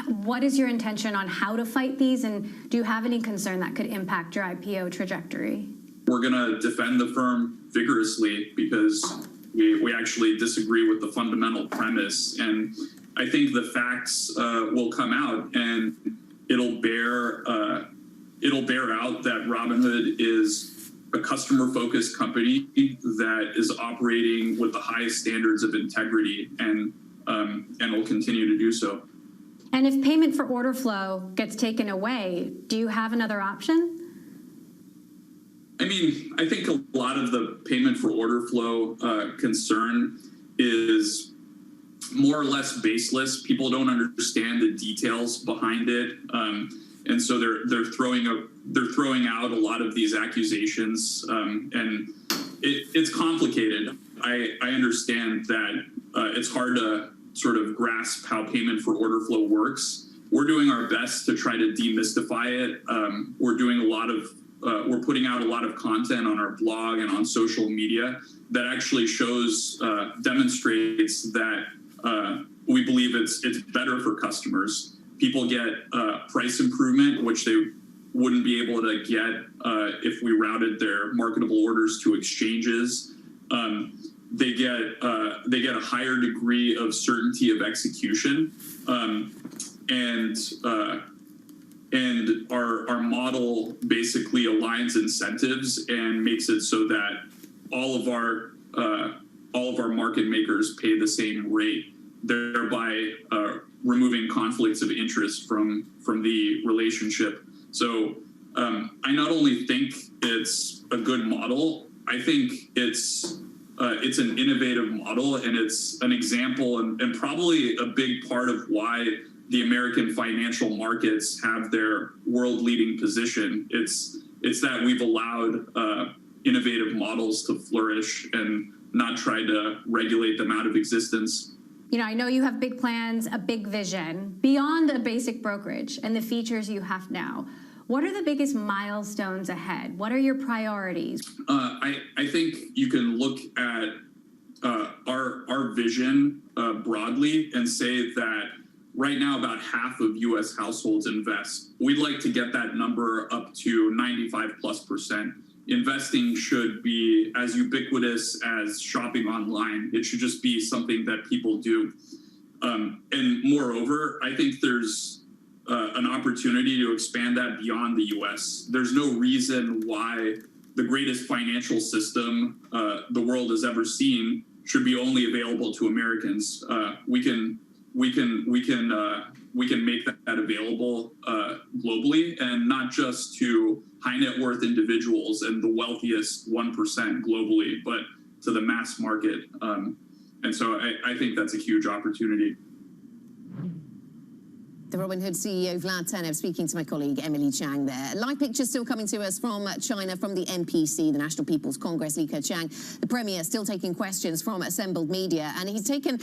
What is your intention on how to fight these, and do you have any concern that could impact your IPO trajectory? We're going to defend the firm vigorously because we actually disagree with the fundamental premise, and I think the facts will come out, and it'll bear out that Robinhood is a customer-focused company that is operating with the highest standards of integrity, and will continue to do so. And if payment for order flow gets taken away, do you have another option? I mean, I think a lot of the payment for order flow concern is more or less baseless. People don't understand the details behind it, and so they're throwing out a lot of these accusations, and it's complicated. I understand that it's hard to sort of grasp how payment for order flow works. We're doing our best to try to demystify it. We're putting out a lot of content on our blog and on social media that actually demonstrates that we believe it's better for customers. People get price improvement, which they wouldn't be able to get if we routed their marketable orders to exchanges. They get a higher degree of certainty of execution, and our model basically aligns incentives and makes it so that all of our market makers pay the same rate, thereby removing conflicts of interest from the relationship. So I not only think it's a good model, I think it's an innovative model, and it's an example and probably a big part of why the American financial markets have their world-leading position. It's that we've allowed innovative models to flourish and not tried to regulate them out of existence. You know, I know you have big plans, a big vision, beyond a basic brokerage and the features you have now. What are the biggest milestones ahead? What are your priorities? I think you can look at our vision broadly and say that right now about half of U.S. households invest. We'd like to get that number up to 95+%. Investing should be as ubiquitous as shopping online. It should just be something that people do. And moreover, I think there's an opportunity to expand that beyond the U.S. There's no reason why the greatest financial system the world has ever seen should be only available to Americans. We can make that available globally, and not just to high net worth individuals and the wealthiest 1% globally, but to the mass market. And so I think that's a huge opportunity. The Robinhood CEO Vlad Tenev speaking to my colleague Emily Chang there. Live pictures still coming to us from China, from the NPC, the National People's Congress. Li Keqiang, the Premier, still taking questions from assembled media. And he's taken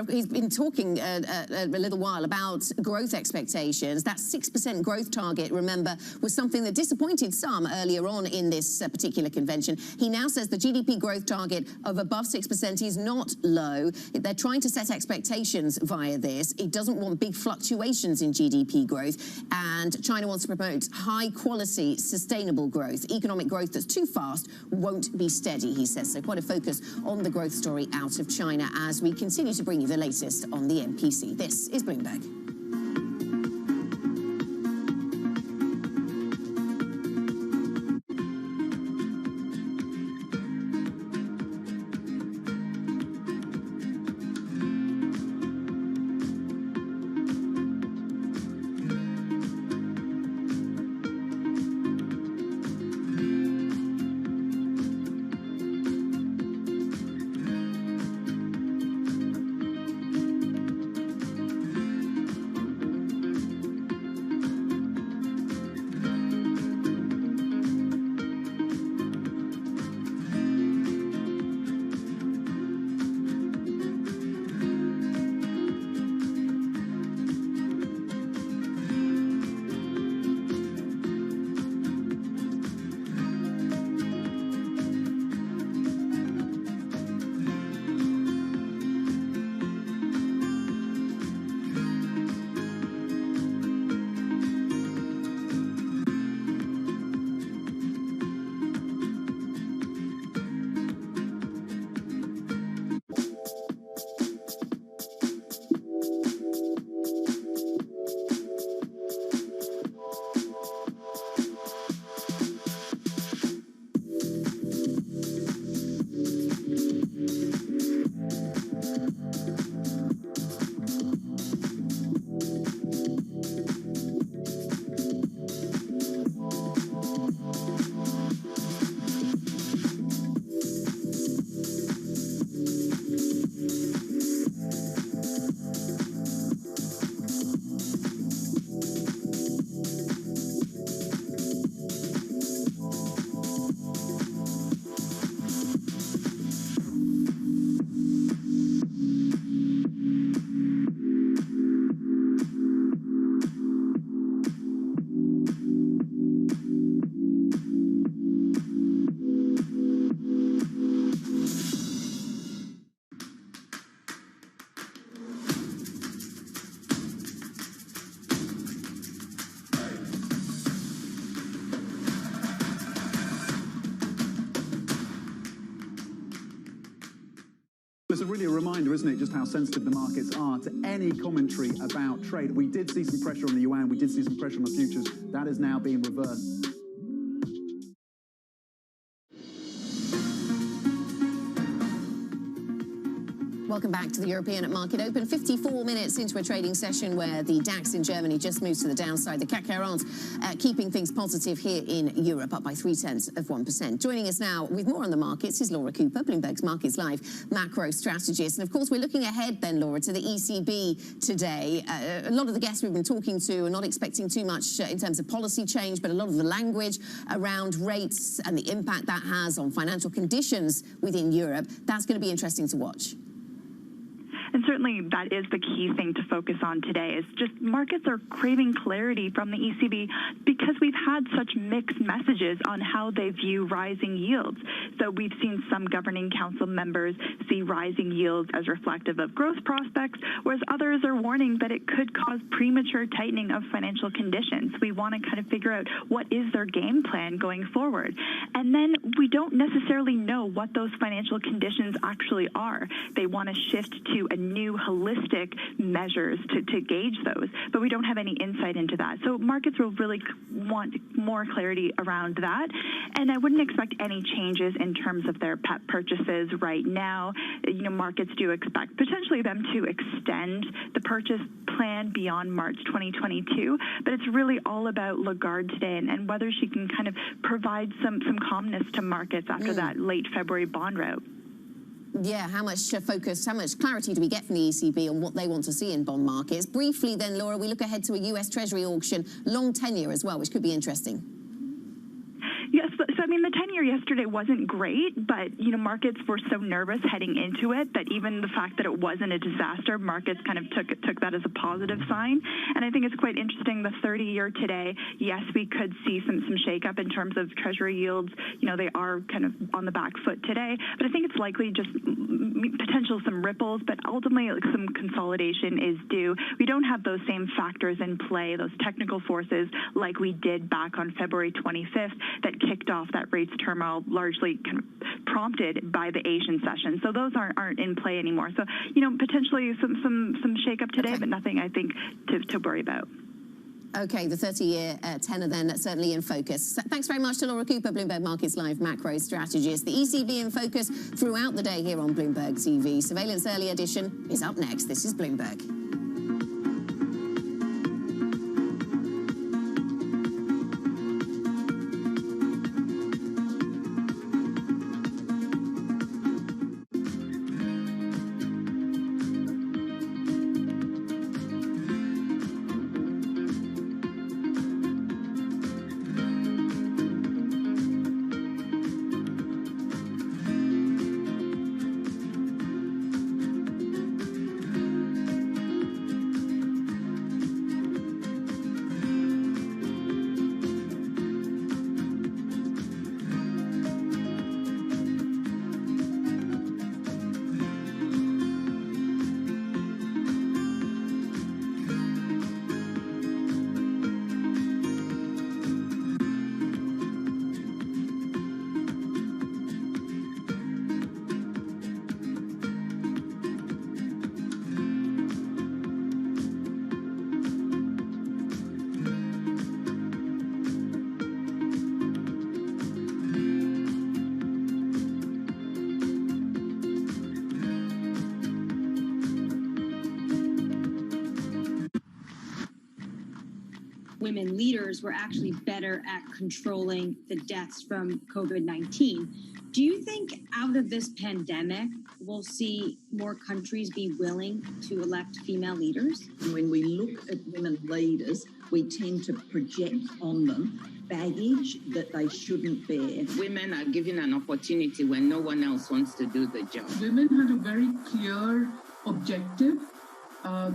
he's been talking a little while about growth expectations. That 6% growth target, remember, was something that disappointed some earlier on in this particular convention. He now says the GDP growth target of above 6% is not low. They're trying to set expectations via this. He doesn't want big fluctuations in GDP growth, and China wants to promote high-quality, sustainable growth. Economic growth that's too fast won't be steady, he says. So quite a focus on the growth story out of China as we continue to bring you the latest on the NPC. This is Bloomberg. It's really a reminder, isn't it, just how sensitive the markets are to any commentary about trade. We did see some pressure on the yuan, we did see some pressure on the futures. That is now being reversed. Welcome back to the European market open. 54 minutes into a trading session where the DAX in Germany just moves to the downside. The CAC 40 keeping things positive here in Europe, up by 0.3%. Joining us now with more on the markets is Laura Cooper, Bloomberg's Markets Live macro strategist. And of course, we're looking ahead then, Laura, to the ECB today. A lot of the guests we've been talking to are not expecting too much in terms of policy change, but a lot of the language around rates and the impact that has on financial conditions within Europe, that's going to be interesting to watch. That's certainly that is the key thing to focus on today, is just markets are craving clarity from the ECB because we've had such mixed messages on how they view rising yields. So we've seen some governing council members see rising yields as reflective of growth prospects, whereas others are warning that it could cause premature tightening of financial conditions. We want to kind of figure out what is their game plan going forward. And then we don't necessarily know what those financial conditions actually are. They want to shift to a new holistic measures to gauge those, but we don't have any insight into that. So markets will really want more clarity around that. And I wouldn't expect any changes in terms of their PEP purchases right now. You know, markets do expect potentially them to extend the purchase plan beyond March 2022, but it's really all about Lagarde today and whether she can kind of provide some calmness to markets after that late February bond rout. Yeah, how much focus, how much clarity do we get from the ECB on what they want to see in bond markets? Briefly then, Laura, we look ahead to a US Treasury auction, long tenure as well, which could be interesting. Yes, so I mean, the 10-year yesterday wasn't great, but, you know, markets were so nervous heading into it that even the fact that it wasn't a disaster, markets kind of took that as a positive sign. And I think it's quite interesting, the 30-year today, yes, we could see some shakeup in terms of Treasury yields. You know, they are kind of on the back foot today, but I think it's likely just potential some ripples, but ultimately like some consolidation is due. We don't have those same factors in play, those technical forces like we did back on February 25th that kicked off that rates turmoil, largely kind of prompted by the Asian session. So those aren't in play anymore. So, you know, potentially some shakeup today, but nothing I think to worry about. Okay, the 30-year tenor then certainly in focus. Thanks very much to Laura Cooper, Bloomberg Markets Live macro strategist. The ECB in focus throughout the day here on Bloomberg TV. Surveillance Early Edition is up next. This is Bloomberg. Women leaders were actually better at controlling the deaths from COVID-19. Do you think out of this pandemic, we'll see more countries be willing to elect female leaders? When we look at women leaders, we tend to project on them baggage that they shouldn't bear. Women are given an opportunity when no one else wants to do the job. Women had a very clear objective.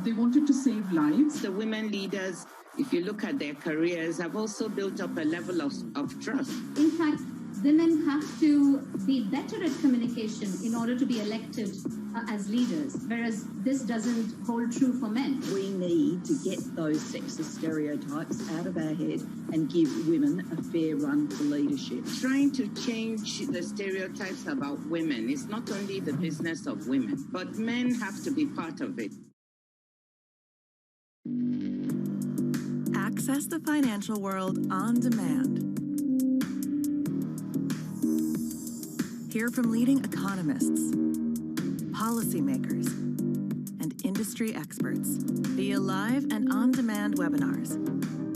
They wanted to save lives. The women leaders, if you look at their careers, have also built up a level of trust. In fact, women have to be better at communication in order to be elected as leaders, whereas this doesn't hold true for men. We need to get those sexist stereotypes out of our head and give women a fair run for leadership. Trying to change the stereotypes about women is not only the business of women, but men have to be part of it. Access the financial world on demand. Hear from leading economists, policymakers, and industry experts via live and on-demand webinars,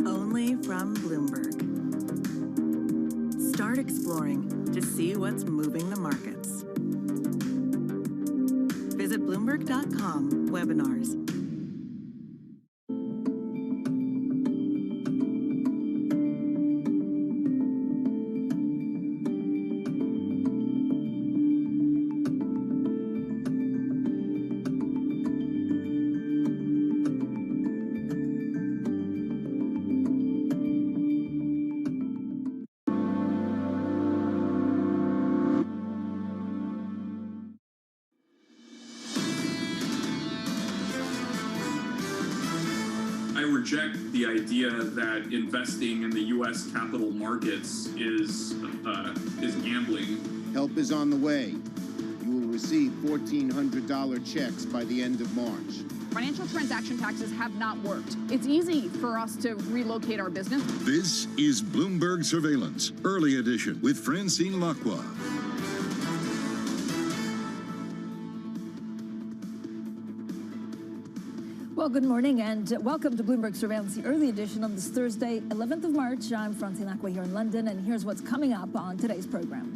only from Bloomberg. Start exploring to see what's moving the markets. Visit Bloomberg.com/webinars. reject the idea that investing in the U.S. capital markets is gambling. Help is on the way. You will receive $1,400 checks by the end of March. Financial transaction taxes have not worked. It's easy for us to relocate our business. This is Bloomberg Surveillance, Early Edition with Francine Lacqua. Well, good morning and welcome to Bloomberg Surveillance, the Early Edition on this Thursday, 11th of March. I'm Francine Lacqua here in London, and here's what's coming up on today's program.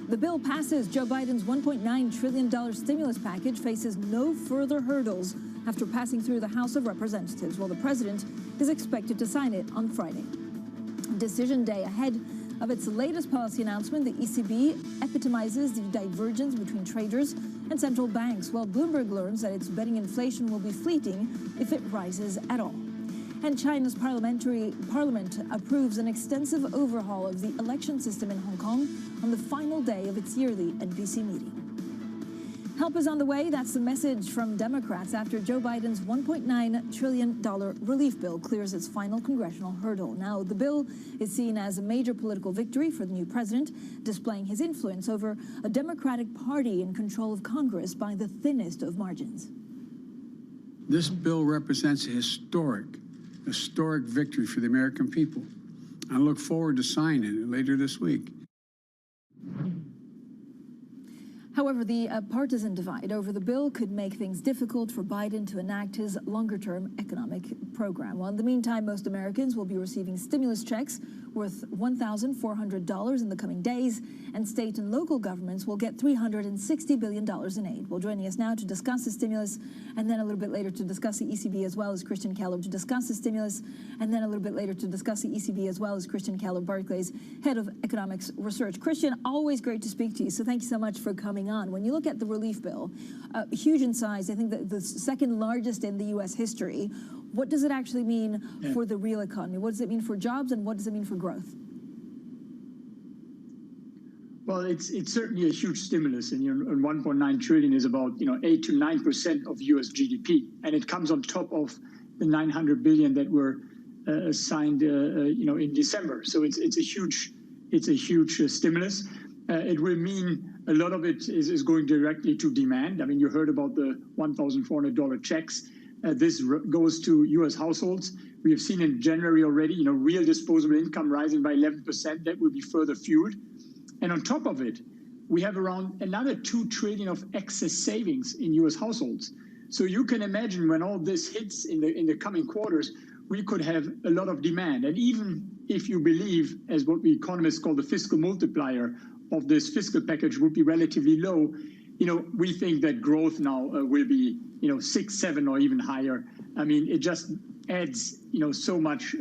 The bill passes. Joe Biden's $1.9 trillion stimulus package faces no further hurdles after passing through the House of Representatives, while the president is expected to sign it on Friday. Decision day ahead of its latest policy announcement, the ECB epitomizes the divergence between traders and central banks, while Bloomberg learns that it's betting inflation will be fleeting if it rises at all. And China's parliament approves an extensive overhaul of the election system in Hong Kong on the final day of its yearly NPC meeting. Help is on the way. That's the message from Democrats after Joe Biden's $1.9 trillion relief bill clears its final congressional hurdle. Now, the bill is seen as a major political victory for the new president, displaying his influence over a Democratic Party in control of Congress by the thinnest of margins. This bill represents a historic victory for the American people. I look forward to signing it later this week. However, the partisan divide over the bill could make things difficult for Biden to enact his longer-term economic program. Well, in the meantime, most Americans will be receiving stimulus checks worth $1,400 in the coming days, and state and local governments will get $360 billion in aid. Well, joining us now to discuss the stimulus, and then a little bit later to discuss the ECB as well as Christian Keller, to discuss the stimulus, and then a little bit later to discuss the ECB as well as Christian Keller, Barclays Head of Economics Research. Christian, always great to speak to you, so thank you so much for coming on. When you look at the relief bill, huge in size, I think the second largest in the U.S. history, what does it actually mean for the real economy? What does it mean for jobs, and what does it mean for growth? Well, it's certainly a huge stimulus, and 1.9 trillion is about 8 to 9% of U.S. GDP, and it comes on top of the 900 billion that were signed in December. So it's a huge stimulus. It will mean a lot of it is going directly to demand. I mean, you heard about the $1,400 checks. This goes to U.S. households. We have seen in January already, real disposable income rising by 11%. That will be further fueled. And on top of it, we have around another 2 trillion of excess savings in U.S. households. So you can imagine when all this hits in the coming quarters, we could have a lot of demand. And even if you believe, as what we economists call the fiscal multiplier of this fiscal package would be relatively low, we think that growth now will be 6, 7, or even higher. I mean, it just adds so much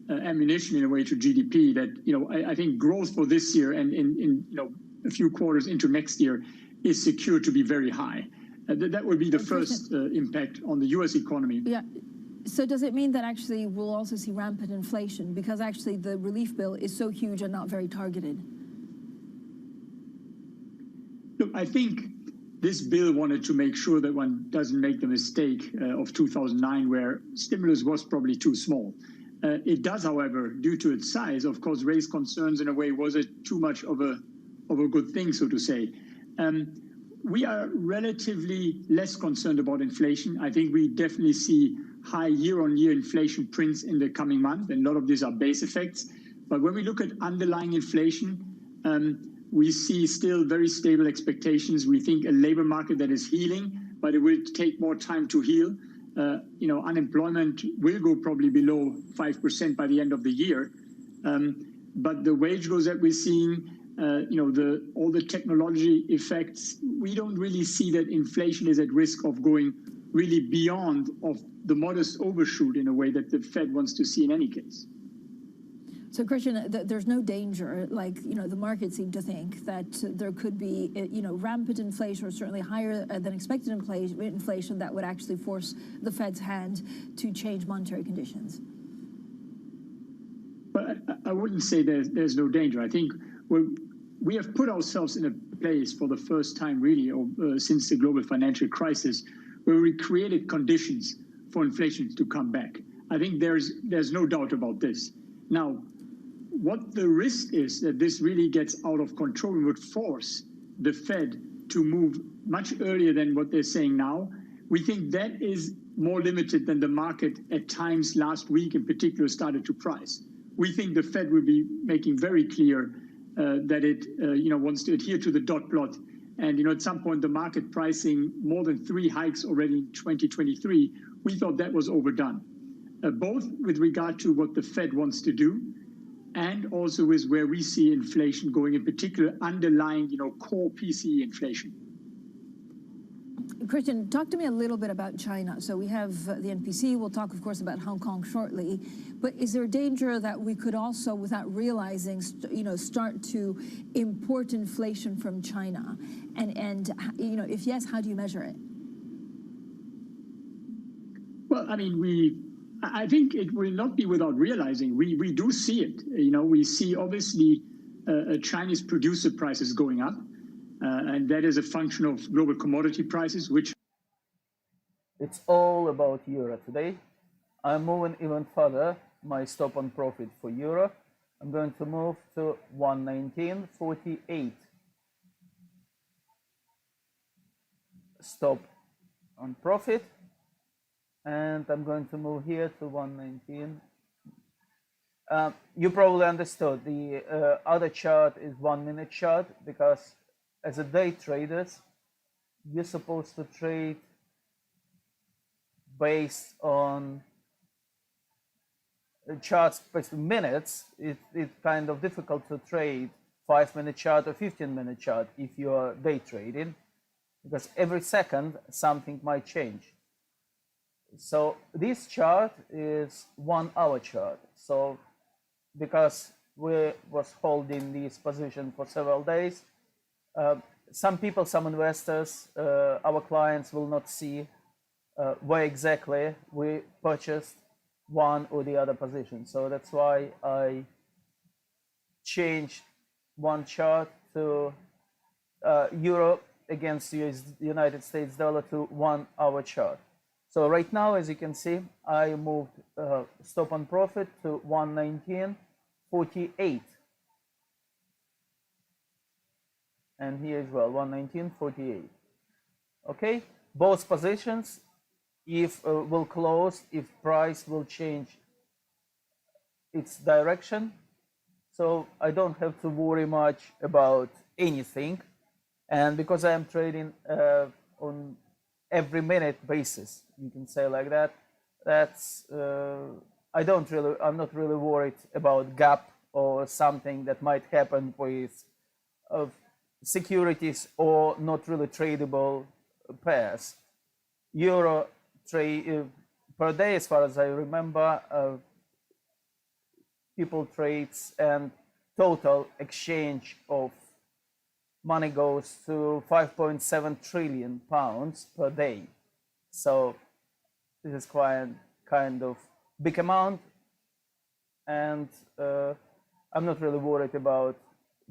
ammunition in a way to GDP that I think growth for this year and in a few quarters into next year is secure to be very high. That would be the first impact on the U.S. economy. Yeah. So does it mean that actually we'll also see rampant inflation because actually the relief bill is so huge and not very targeted? Look, I think this bill wanted to make sure that one doesn't make the mistake of 2009, where stimulus was probably too small. It does, however, due to its size, of course, raise concerns in a way, was it too much of a good thing, so to say? We are relatively less concerned about inflation. I think we definitely see high year-on-year inflation prints in the coming month, and a lot of these are base effects. But when we look at underlying inflation, we see still very stable expectations. We think a labor market that is healing, but it will take more time to heal. Unemployment will go probably below 5% by the end of the year. But the wage growth that we're seeing, all the technology effects, we don't really see that inflation is at risk of going really beyond of the modest overshoot in a way that the Fed wants to see in any case. So, Christian, there's no danger, the markets seem to think, that there could be, rampant inflation or certainly higher than expected inflation that would actually force the Fed's hand to change monetary conditions. But I wouldn't say there's no danger. I think we have put ourselves in a place for the first time, really, since the global financial crisis, where we created conditions for inflation to come back. I think there's no doubt about this. Now, what the risk is that this really gets out of control and would force the Fed to move much earlier than what they're saying now. We think that is more limited than the market at times last week in particular started to price. We think the Fed will be making very clear that it wants to adhere to the dot plot. And at some point the market pricing more than 3 hikes already in 2023, we thought that was overdone, both with regard to what the Fed wants to do and also with where we see inflation going, in particular underlying core PCE inflation. Christian, talk to me a little bit about China. So we have the NPC. We'll talk, of course, about Hong Kong shortly. But is there a danger that we could also, without realizing, start to import inflation from China? And if yes, how do you measure it? Well, I mean, I think it will not be without realizing. We do see it. We see obviously Chinese producer prices going up. And that is a function of global commodity prices, which... It's all about euro today. I'm moving even further. My stop on profit for euro, I'm going to move to 119.48. Stop on profit. And I'm going to move here to 119. You probably understood the other chart is 1 minute chart, because as a day traders, you're supposed to trade based on charts based on minutes. It's kind of difficult to trade 5-minute chart or 15-minute chart if you are day trading, because every second something might change. So this chart is 1 hour chart. So because we was holding this position for several days, some people, some investors, our clients will not see where exactly we purchased one or the other position. So that's why I changed one chart to euro against United States dollar to 1 hour chart. So right now, as you can see, I moved stop on profit to 119.48. And here as well, 119.48. Okay, both positions, if will close, if price will change its direction. So I don't have to worry much about anything. And because I am trading on every minute basis, you can say like that, that's I'm not really worried about gap or something that might happen with securities or not really tradable pairs. Euro trade per day, as far as I remember, people trades and total exchange of money goes to 5.7 trillion pounds per day. So this is quite kind of big amount, and I'm not really worried about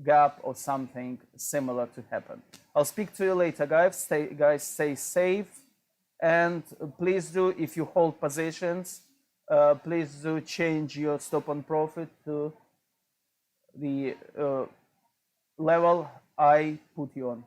gap or something similar to happen. I'll speak to you later, guys. Stay safe, and please do, if you hold positions, please do change your stop on profit to the level I put you on.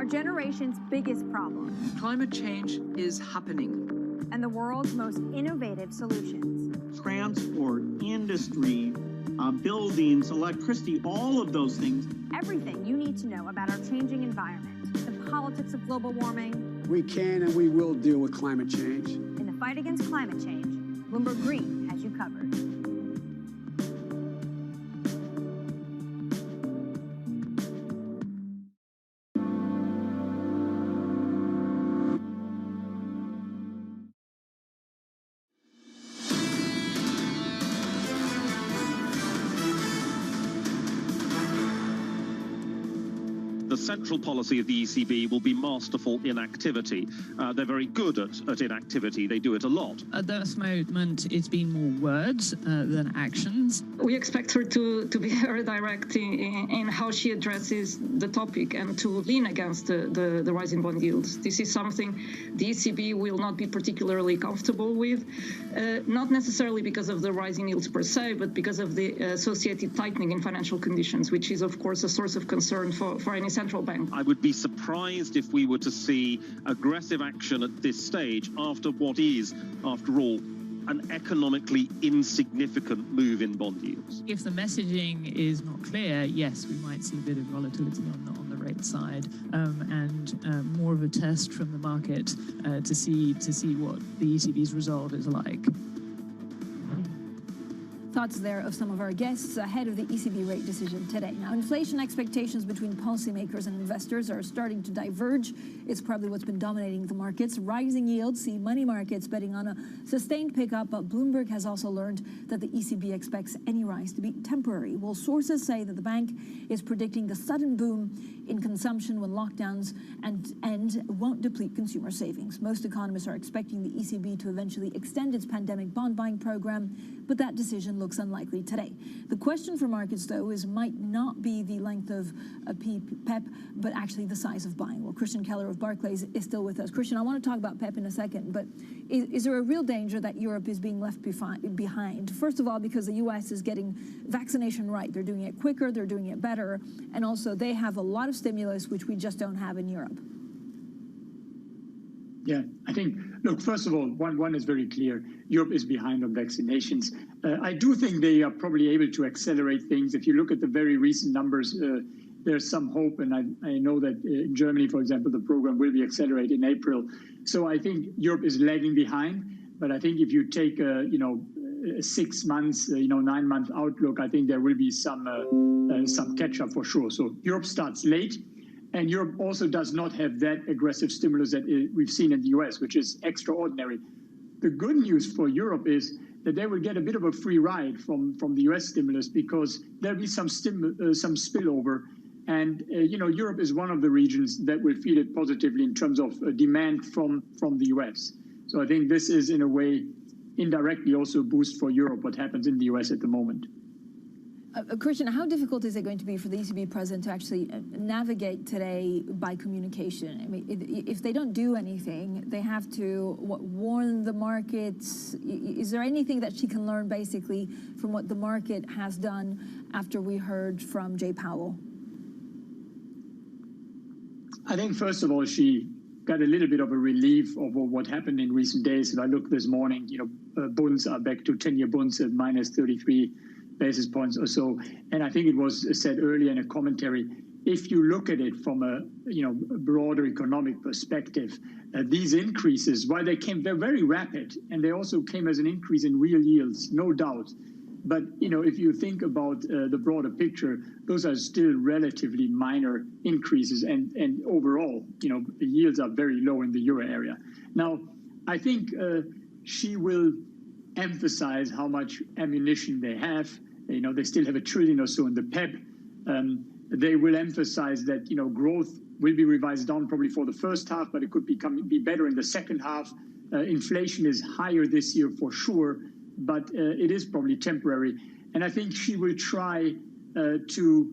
our generation's biggest problem. Climate change is happening. And the world's most innovative solutions. Transport, industry, buildings, electricity, all of those things. Everything you need to know about our changing environment, the politics of global warming. We can and we will deal with climate change. In the fight against climate change, Bloomberg Green has you covered. The central policy of the ECB will be masterful inactivity. They're very good at inactivity. They do it a lot. At this moment, it's been more words than actions. We expect her to be very direct in how she addresses the topic and to lean against the rising bond yields. This is something the ECB will not be particularly comfortable with, not necessarily because of the rising yields per se, but because of the associated tightening in financial conditions, which is, of course, a source of concern for any central bank. I would be surprised if we were to see aggressive action at this stage after what is, after all, an economically insignificant move in bond yields. If the messaging is not clear, yes, we might see a bit of volatility on the rate side and more of a test from the market to see what the ECB's resolve is like. Thoughts there of some of our guests ahead of the ECB rate decision today. Now, inflation expectations between policymakers and investors are starting to diverge. It's probably what's been dominating the markets. Rising yields see money markets betting on a sustained pickup, but Bloomberg has also learned that the ECB expects any rise to be temporary. Well, sources say that the bank is predicting the sudden boom in consumption when lockdowns end won't deplete consumer savings. Most economists are expecting the ECB to eventually extend its pandemic bond buying program, but that decision looks unlikely today. The question for markets, though, might not be the length of a PEP, but actually the size of buying. Well, Christian Keller of Barclays is still with us. Christian, I want to talk about PEP in a second, but is there a real danger that Europe is being left behind? First of all, because the U.S. is getting vaccination right. They're doing it quicker, they're doing it better, and also they have a lot of stimulus, which we just don't have in Europe. Yeah, I think, look, first of all, one is very clear. Europe is behind on vaccinations. I do think they are probably able to accelerate things. If you look at the very recent numbers, there's some hope. And I know that in Germany, for example, the program will be accelerated in April. So I think Europe is lagging behind. But I think if you take, a 6 months, 9 month outlook, I think there will be some catch up for sure. So Europe starts late. And Europe also does not have that aggressive stimulus that we've seen in the US, which is extraordinary. The good news for Europe is that they will get a bit of a free ride from the US stimulus because there'll be some spillover. And, Europe is one of the regions that will feel it positively in terms of demand from the US. So I think this is, in a way, indirectly also a boost for Europe, what happens in the US at the moment. Christian, how difficult is it going to be for the ECB president to actually navigate today by communication? I mean, if they don't do anything, they have to warn the markets. Is there anything that she can learn basically from what the market has done after we heard from Jay Powell? I think, first of all, she got a little bit of a relief of what happened in recent days. If I look this morning, bonds are back to 10-year bonds at minus 33 basis points or so. And I think it was said earlier in a commentary, if you look at it from a broader economic perspective, these increases, while they're very rapid, and they also came as an increase in real yields, no doubt. But if you think about the broader picture, those are still relatively minor increases, and overall, the yields are very low in the euro area. Now, I think she will emphasize how much ammunition they have. They still have $1 trillion or so in the PEP. They will emphasize that growth will be revised down probably for the first half, but it could be better in the second half. Inflation is higher this year for sure, but it is probably temporary. And I think she will try to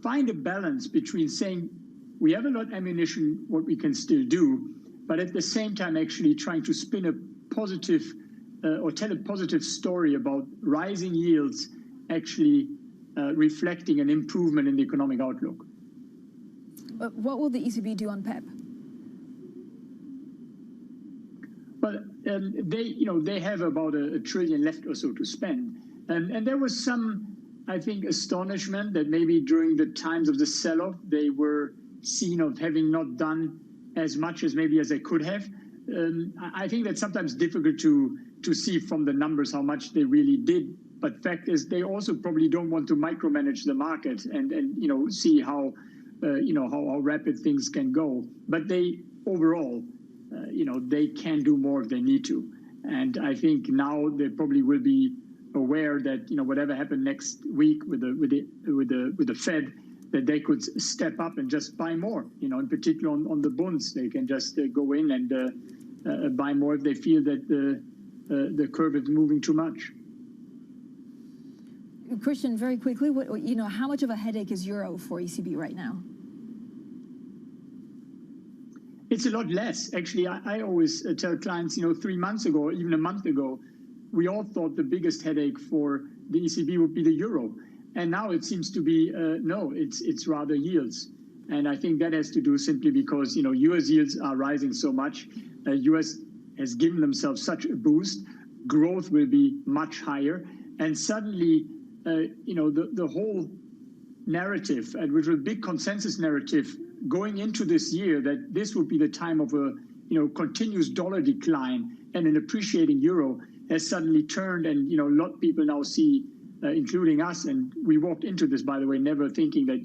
find a balance between saying we have a lot of ammunition, what we can still do, but at the same time actually trying to spin a positive or tell a positive story about rising yields actually reflecting an improvement in the economic outlook. What will the ECB do on PEP? Well, they have about $1 trillion left or so to spend, and there was some, I think, astonishment that maybe during the times of the sell-off they were seen of having not done as much as maybe as they could have. I think that's sometimes difficult to see from the numbers how much they really did. But fact is, they also probably don't want to micromanage the market and see how how rapid things can go. But they overall, they can do more if they need to. And I think now they probably will be aware that whatever happened next week with the Fed, that they could step up and just buy more. In particular on the bonds, they can just go in and buy more if they feel that the curve is moving too much. Christian, very quickly, how much of a headache is euro for ECB right now? It's a lot less. Actually, I always tell clients, 3 months ago, or even a month ago, we all thought the biggest headache for the ECB would be the euro. And now it seems to be, no, it's rather yields. And I think that has to do simply because, US yields are rising so much. US has given themselves such a boost. Growth will be much higher. And suddenly, the whole narrative, which was a big consensus narrative going into this year, that this would be the time of a continuous dollar decline and an appreciating euro, has suddenly turned. And a lot of people now see, including us, and we walked into this, by the way, never thinking that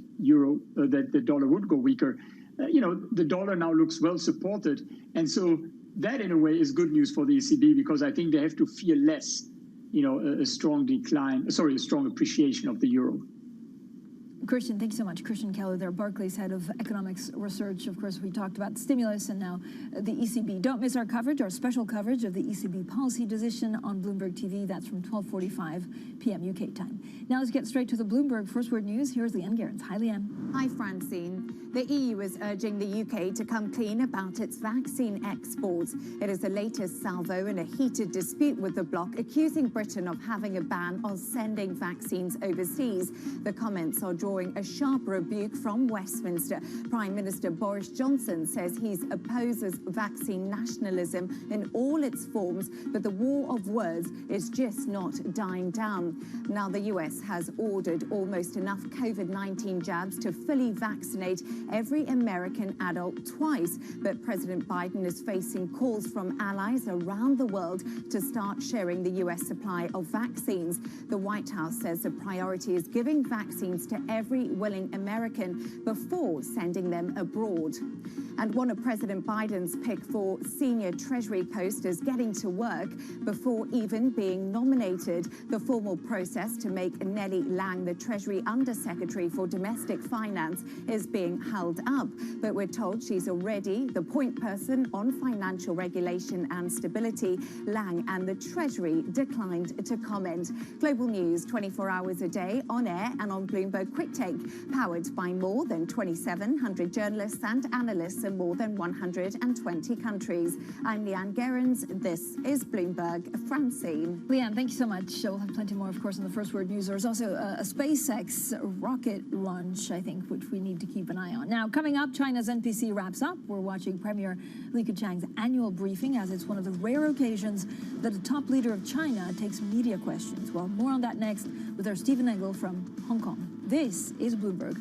that the dollar would go weaker. The dollar now looks well supported, and so that in a way is good news for the ECB, because I think they have to fear less a strong appreciation of the euro. Christian, thank you so much. Christian Keller there, Barclays Head of Economics Research. Of course, we talked about stimulus and now the ECB. Don't miss our coverage, our special coverage of the ECB policy decision on Bloomberg TV. That's from 12:45 p.m. UK time. Now let's get straight to the Bloomberg First Word News. Here's Leanne Gerrans. Hi, Leanne. Hi, Francine. The EU is urging the UK to come clean about its vaccine exports. It is the latest salvo in a heated dispute with the bloc, accusing Britain of having a ban on sending vaccines overseas. The comments are drawing a sharp rebuke from Westminster. Prime Minister Boris Johnson says he opposes vaccine nationalism in all its forms, but the war of words is just not dying down. Now, the US has ordered almost enough COVID-19 jabs to fully vaccinate every American adult twice, but President Biden is facing calls from allies around the world to start sharing the US supply of vaccines. The White House says the priority is giving vaccines to every willing American before sending them abroad. And one of President Biden's pick for senior Treasury post is getting to work before even being nominated. The formal process to make Nellie Lang the Treasury Undersecretary for Domestic Finance is being held up, but we're told she's already the point person on financial regulation and stability. Lang and the Treasury declined to comment. Global news 24 hours a day on air and on Bloomberg Quick Take, powered by more than 2,700 journalists and analysts in more than 120 countries. I'm Leanne Gerrans. This is Bloomberg. Francine. Leanne, thank you so much. We'll have plenty more, of course, in the First Word News. There's also a SpaceX rocket launch, I think, which we need to keep an eye on. Now, coming up, China's NPC wraps up. We're watching Premier Li Keqiang's annual briefing, as it's one of the rare occasions that a top leader of China takes media questions. Well, more on that next with our Stephen Engel from Hong Kong. This is Bloomberg.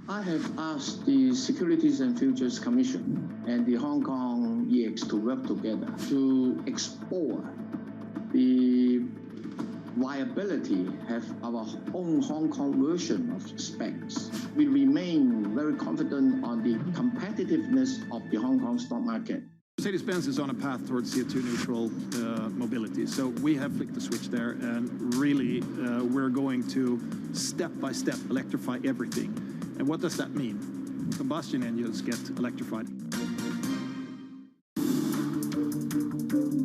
I have asked the Securities and Futures Commission and the Hong Kong EX to work together to explore the viability of our own Hong Kong version of SPACs. We remain very confident on the competitiveness of the Hong Kong stock market. Mercedes-Benz is on a path towards CO2 neutral mobility. So we have flicked the switch there, and really we're going to step by step electrify everything. And what does that mean? Combustion engines get electrified.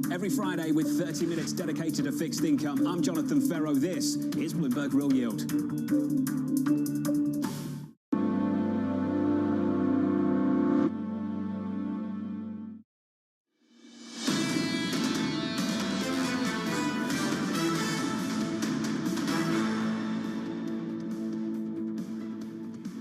Every Friday with 30 minutes dedicated to fixed income, I'm Jonathan Ferro. This is Bloomberg Real Yield.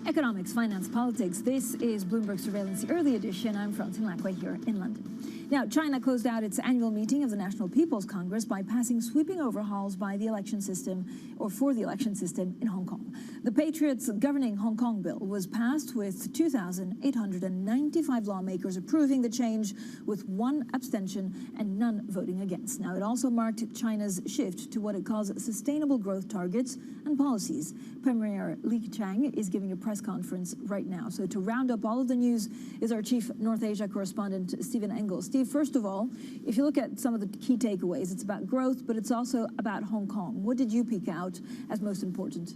Economics, finance, politics. This is Bloomberg Surveillance, the early edition. I'm Francine Lacquet here in London. Now, China closed out its annual meeting of the National People's Congress by passing sweeping overhauls by the election system, or for the election system in Hong Kong. The Patriots Governing Hong Kong Bill was passed with 2,895 lawmakers approving the change, with one abstention and none voting against. Now, it also marked China's shift to what it calls sustainable growth targets and policies. Premier Li Qiang is giving a press conference right now. So to round up all of the news is our chief North Asia correspondent, Stephen Engel. Steve, first of all, if you look at some of the key takeaways, it's about growth, but it's also about Hong Kong. What did you pick out as most important?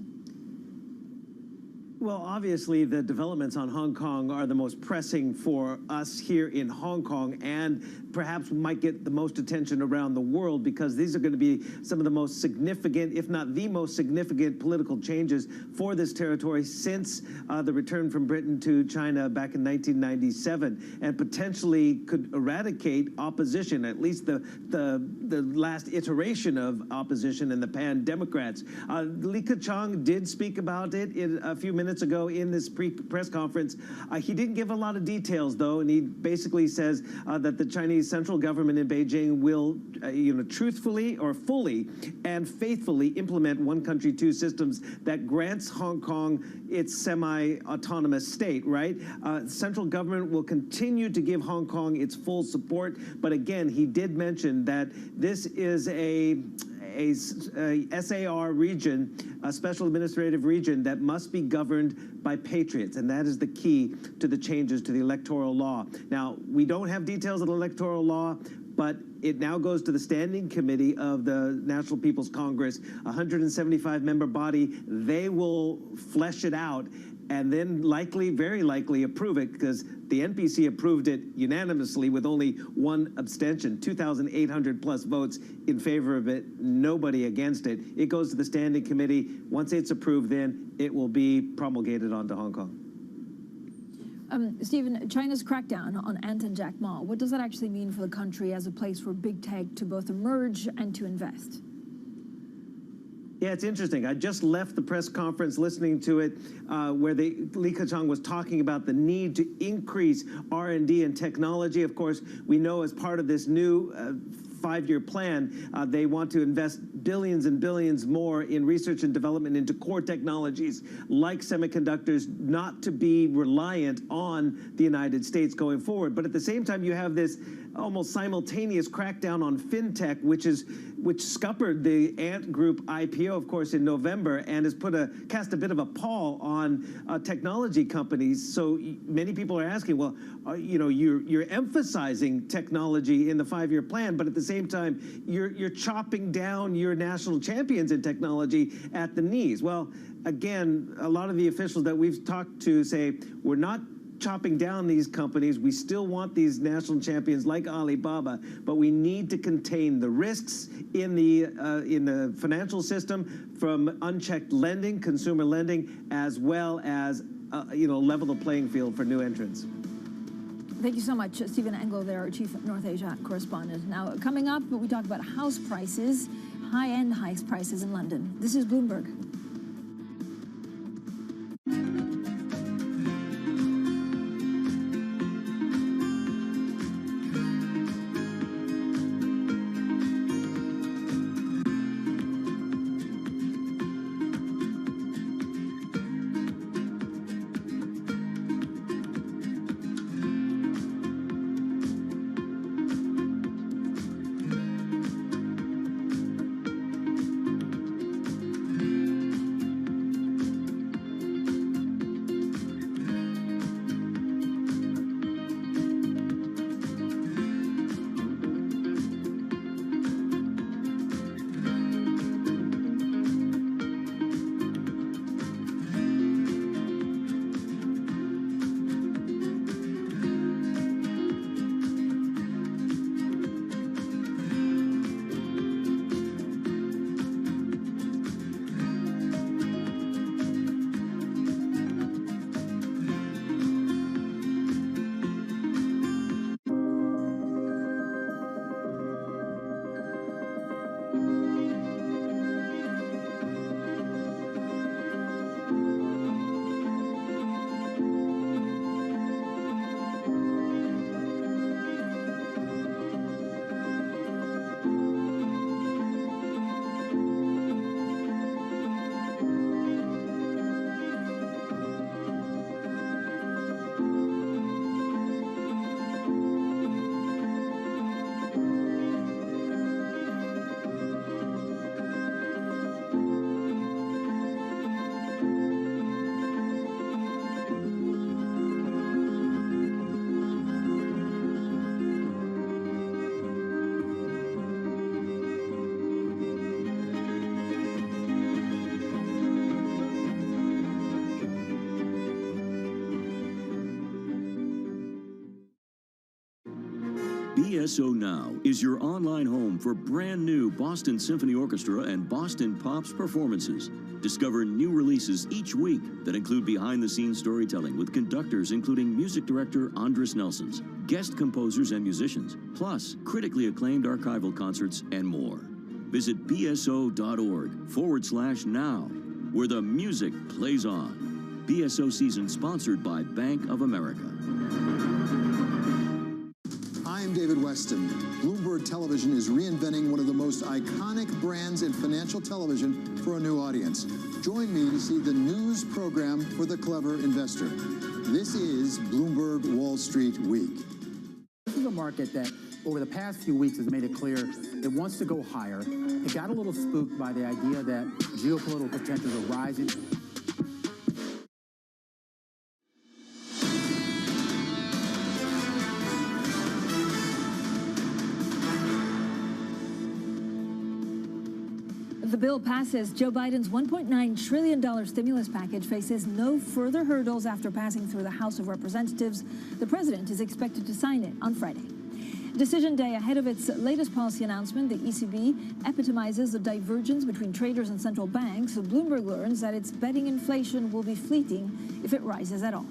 Well, obviously, the developments on Hong Kong are the most pressing for us here in Hong Kong, and perhaps might get the most attention around the world, because these are going to be some of the most significant, if not the most significant, political changes for this territory since the return from Britain to China back in 1997, and potentially could eradicate opposition, at least the last iteration of opposition and the pan-Democrats. Li Keqiang did speak about it in a few minutes ago in this press conference. He didn't give a lot of details, though, and he basically says that the Chinese central government in Beijing will, truthfully or fully and faithfully implement one country, two systems that grants Hong Kong its semi-autonomous state, right? Central government will continue to give Hong Kong its full support, but again, he did mention that this is a SAR region, a special administrative region, that must be governed by patriots, and that is the key to the changes to the electoral law. Now, we don't have details of the electoral law, but it now goes to the Standing Committee of the National People's Congress, a 175-member body. They will flesh it out and then very likely approve it, because the NPC approved it unanimously with only one abstention, 2,800 plus votes in favor of it, nobody against it. It goes to the Standing Committee. Once it's approved, then it will be promulgated onto Hong Kong. Stephen, China's crackdown on Ant and Jack Ma, what does that actually mean for the country as a place for big tech to both emerge and to invest? Yeah, it's interesting. I just left the press conference listening to it, where Li Keqiang was talking about the need to increase R&D and technology. Of course, we know as part of this new five-year plan, they want to invest billions and billions more in research and development into core technologies like semiconductors, not to be reliant on the United States going forward. But at the same time, you have this almost simultaneous crackdown on fintech, which scuppered the Ant Group IPO, of course, in November, and has cast a bit of a pall on technology companies. So many people are asking, well, you're emphasizing technology in the five-year plan, but at the same time, you're chopping down your national champions in technology at the knees. Well, again, a lot of the officials that we've talked to say, we're not chopping down these companies. We still want these national champions like Alibaba, but we need to contain the risks in the financial system from unchecked lending, consumer lending, as well as level the playing field for new entrants. Thank you so much, Stephen Engel, there, our chief North Asia correspondent. Now, coming up, we talk about house prices, high-end house prices in London. This is Bloomberg. BSO Now is your online home for brand new Boston Symphony Orchestra and Boston Pops performances. Discover new releases each week that include behind-the-scenes storytelling with conductors including music director Andres Nelsons, guest composers and musicians, plus critically acclaimed archival concerts and more. Visit bso.org/now, where the music plays on. BSO season sponsored by Bank of America. I'm David Weston. Bloomberg Television is reinventing one of the most iconic brands in financial television for a new audience. Join me to see the news program for the clever investor. This is Bloomberg Wall Street Week. This is a market that over the past few weeks has made it clear it wants to go higher. It got a little spooked by the idea that geopolitical tensions are rising. The bill passes. Joe Biden's $1.9 trillion stimulus package faces no further hurdles after passing through the House of Representatives. The president is expected to sign it on Friday. Decision day ahead of its latest policy announcement, the ECB epitomizes the divergence between traders and central banks. Bloomberg learns that its betting inflation will be fleeting if it rises at all.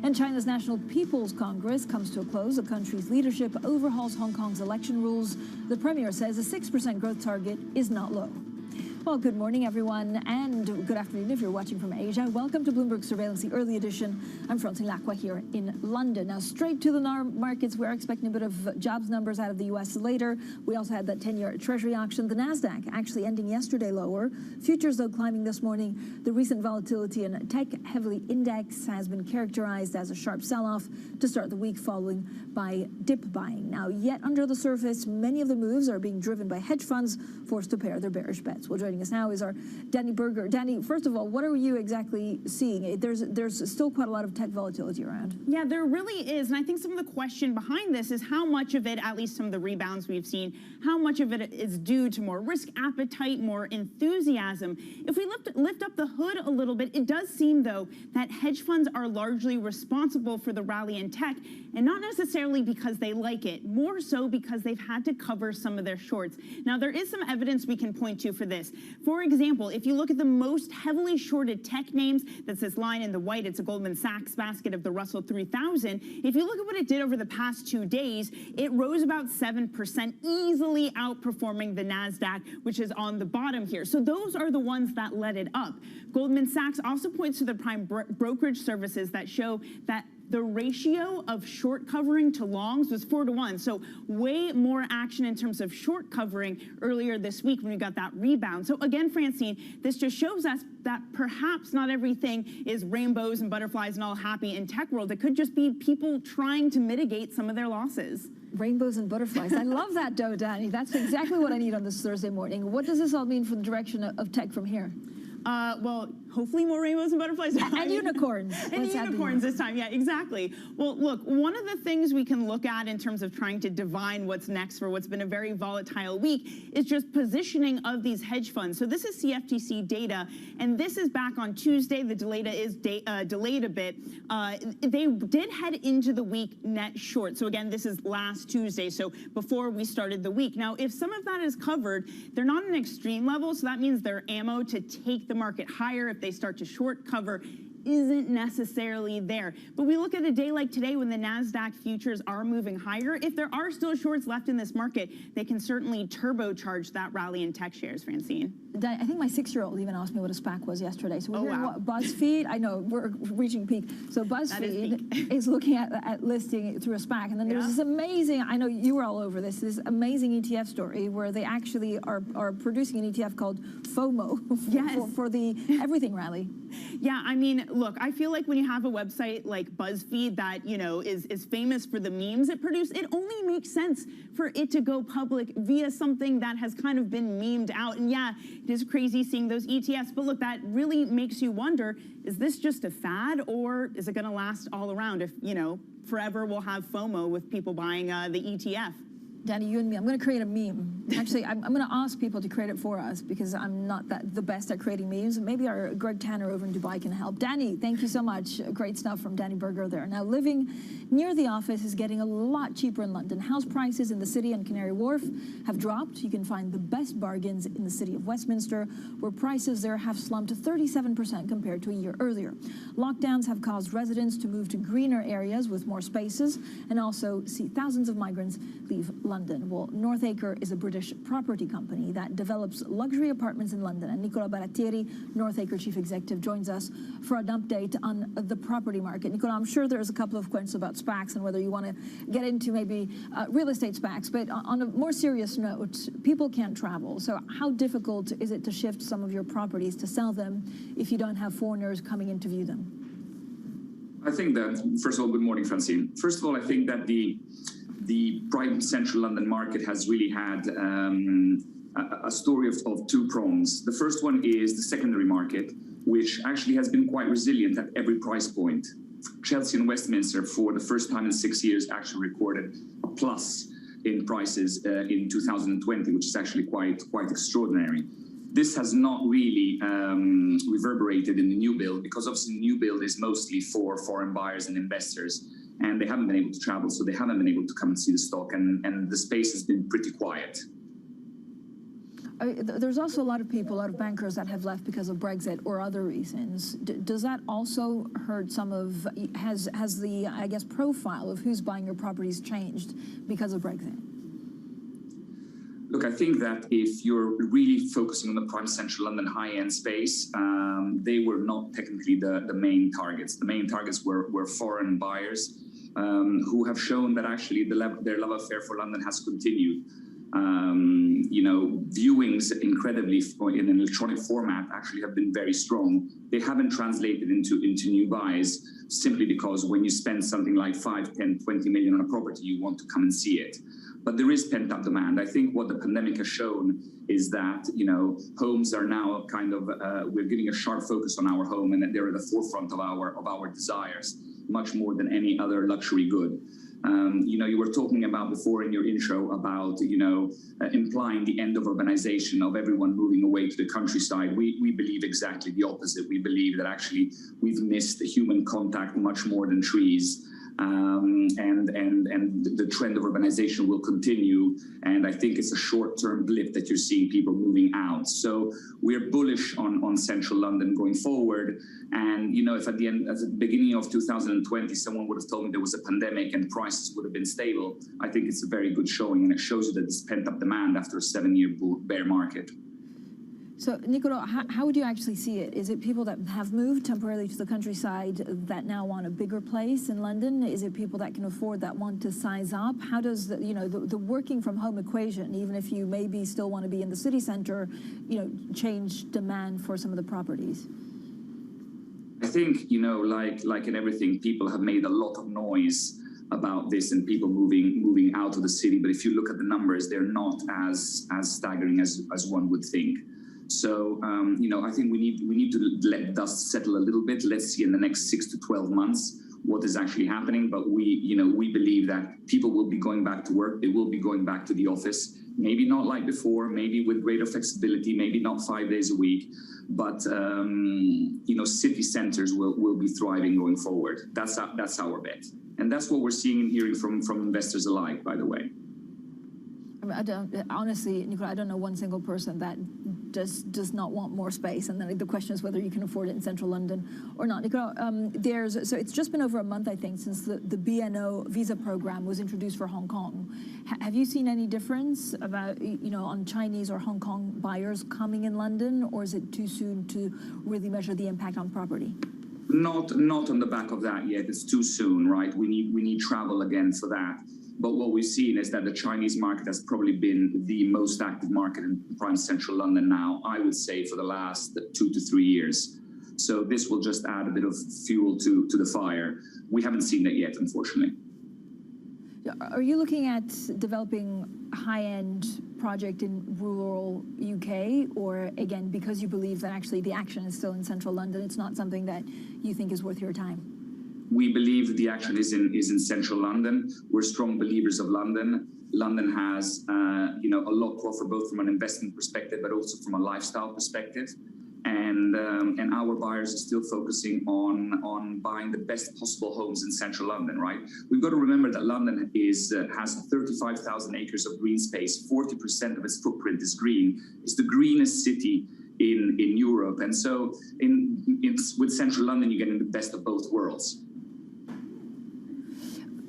And China's National People's Congress comes to a close. The country's leadership overhauls Hong Kong's election rules. The premier says a 6% growth target is not low. Well, good morning, everyone, and good afternoon if you're watching from Asia. Welcome to Bloomberg Surveillance, the early edition. I'm Francine Lacqua here in London. Now, straight to the markets, we're expecting a bit of jobs numbers out of the U.S. later. We also had that 10-year Treasury auction. The NASDAQ actually ending yesterday lower. Futures, though, climbing this morning. The recent volatility in tech-heavily index has been characterized as a sharp sell-off to start the week, following by dip buying. Now, yet under the surface, many of the moves are being driven by hedge funds forced to pair their bearish bets. Well, joining us now is our Danny Berger. Danny, first of all, what are you exactly seeing? There's still quite a lot of tech volatility around. Yeah, there really is. And I think some of the question behind this is how much of it, at least some of the rebounds we've seen, how much of it is due to more risk appetite, more enthusiasm. If we lift up the hood a little bit, it does seem, though, that hedge funds are largely responsible for the rally in tech, and not necessarily because they like it, more so because they've had to cover some of their shorts. Now, there is some evidence we can point to for this. For example, if you look at the most heavily shorted tech names, that's this line in the white, it's a Goldman Sachs basket of the Russell 3000. If you look at what it did over the past 2 days, it rose about 7%, easily outperforming the NASDAQ, which is on the bottom here. So those are the ones that led it up. Goldman Sachs also points to the prime brokerage services that show that the ratio of short covering to longs was 4-to-1. So way more action in terms of short covering earlier this week when we got that rebound. So again, Francine, this just shows us that perhaps not everything is rainbows and butterflies and all happy in tech world. It could just be people trying to mitigate some of their losses. Rainbows and butterflies. I love that, though, Danny. That's exactly what I need on this Thursday morning. What does this all mean for the direction of tech from here? Well, hopefully more rainbows and butterflies. And unicorns. And unicorns this time, yeah, exactly. Well, look, one of the things we can look at in terms of trying to divine what's next for what's been a very volatile week is just positioning of these hedge funds. So this is CFTC data, and this is back on Tuesday. The data is delayed a bit. They did head into the week net short. So again, this is last Tuesday, so before we started the week. Now, if some of that is covered, they're not an extreme level, so that means they're ammo to take the market higher if they start to short cover isn't necessarily there. But we look at a day like today when the NASDAQ futures are moving higher. If there are still shorts left in this market, they can certainly turbocharge that rally in tech shares, Francine. I think my 6-year-old even asked me what a SPAC was yesterday. So we're hearing BuzzFeed. I know we're reaching peak. So BuzzFeed is looking at listing through a SPAC. And then there's this amazing, I know you were all over this amazing ETF story where they actually are producing an ETF called FOMO for the everything rally. Yeah, I mean, look, I feel like when you have a website like BuzzFeed that, you know, is famous for the memes it produces, it only makes sense for it to go public via something that has kind of been memed out. And yeah, it is crazy seeing those ETFs. But look, that really makes you wonder, is this just a fad or is it going to last all around if, you know, forever we'll have FOMO with people buying the ETF? Danny, you and me, I'm going to create a meme Actually, I'm going to ask people to create it for us because I'm not the best at creating memes. Maybe our Greg Tanner over in Dubai can help. Danny, thank you so much. Great stuff from Danny Berger there. Now, living near the office is getting a lot cheaper in London. House prices in the city and Canary Wharf have dropped. You can find the best bargains in the city of Westminster, where prices there have slumped 37% compared to a year earlier. Lockdowns have caused residents to move to greener areas with more spaces and also see thousands of migrants leave London. Well, Northacre is a British property company that develops luxury apartments in London. And Nicola Barattieri, Northacre chief executive, joins us for an update on the property market. Nicola, I'm sure there's a couple of questions about SPACs and whether you want to get into maybe real estate SPACs. But on a more serious note, people can't travel. So how difficult is it to shift some of your properties to sell them if you don't have foreigners coming in to view them? I think that, first of all, good morning, Francine. First of all, I think that the prime central London market has really had a story of two prongs. The first one is the secondary market, which actually has been quite resilient at every price point. Chelsea and Westminster, for the first time in 6 years, actually recorded a plus in prices in 2020, which is actually quite extraordinary. This has not really reverberated in the new build because obviously the new build is mostly for foreign buyers and investors, and they haven't been able to travel, so they haven't been able to come and see the stock, and the space has been pretty quiet. There's also a lot of people, a lot of bankers that have left because of Brexit or other reasons. Does that also hurt some of, has the, I guess, profile of who's buying your properties changed because of Brexit? Look, I think that if you're really focusing on the prime central London high-end space, they were not technically the main targets. The main targets were foreign buyers who have shown that actually their love affair for London has continued. Viewings incredibly in an electronic format actually have been very strong. They haven't translated into new buys simply because when you spend something like 5, 10, 20 million on a property, you want to come and see it. But there is pent-up demand. I think what the pandemic has shown is that, homes are now kind of, we're giving a sharp focus on our home, and that they're at the forefront of our desires, much more than any other luxury good. You were talking about before in your intro about, implying the end of urbanization, of everyone moving away to the countryside. We believe exactly the opposite. We believe that actually we've missed human contact much more than trees. And the trend of urbanization will continue. And I think it's a short-term blip that you're seeing people moving out. So we're bullish on central London going forward. And, if at the beginning of 2020, someone would have told me there was a pandemic and prices would have been stable, I think it's a very good showing. And it shows you that there's pent-up demand after a 7-year bear market. So, Nicola, how would you actually see it? Is it people that have moved temporarily to the countryside that now want a bigger place in London? Is it people that can afford, that want to size up? How does the working from home equation, even if you maybe still want to be in the city centre, change demand for some of the properties? I think, like in everything, people have made a lot of noise about this and people moving out of the city. But if you look at the numbers, they're not as staggering as one would think. So, I think we need to let dust settle a little bit. Let's see in the next 6 to 12 months what is actually happening. But we believe that people will be going back to work. They will be going back to the office. Maybe not like before, maybe with greater flexibility, maybe not 5 days a week. But, city centers will be thriving going forward. That's our bet. And that's what we're seeing and hearing from investors alike, by the way. Honestly, Nicola, I don't know one single person that does not want more space, and then the question is whether you can afford it in central London or not. Nicola, so it's just been over a month, I think, since the BNO visa program was introduced for Hong Kong. Have you seen any difference about on Chinese or Hong Kong buyers coming in London, or is it too soon to really measure the impact on property? Not on the back of that yet. It's too soon, right? We need travel again for that. But what we've seen is that the Chinese market has probably been the most active market in prime central London now, I would say, for the last 2 to 3 years. So this will just add a bit of fuel to the fire. We haven't seen that yet, unfortunately. Are you looking at developing high-end project in rural UK, or again, because you believe that actually the action is still in central London, it's not something that you think is worth your time? We believe that the action is in central London. We're strong believers of London. London has, a lot to offer, both from an investment perspective, but also from a lifestyle perspective. And our buyers are still focusing on buying the best possible homes in central London, right? We've got to remember that London has 35,000 acres of green space. 40% of its footprint is green. It's the greenest city in Europe. And so with central London, you're getting the best of both worlds.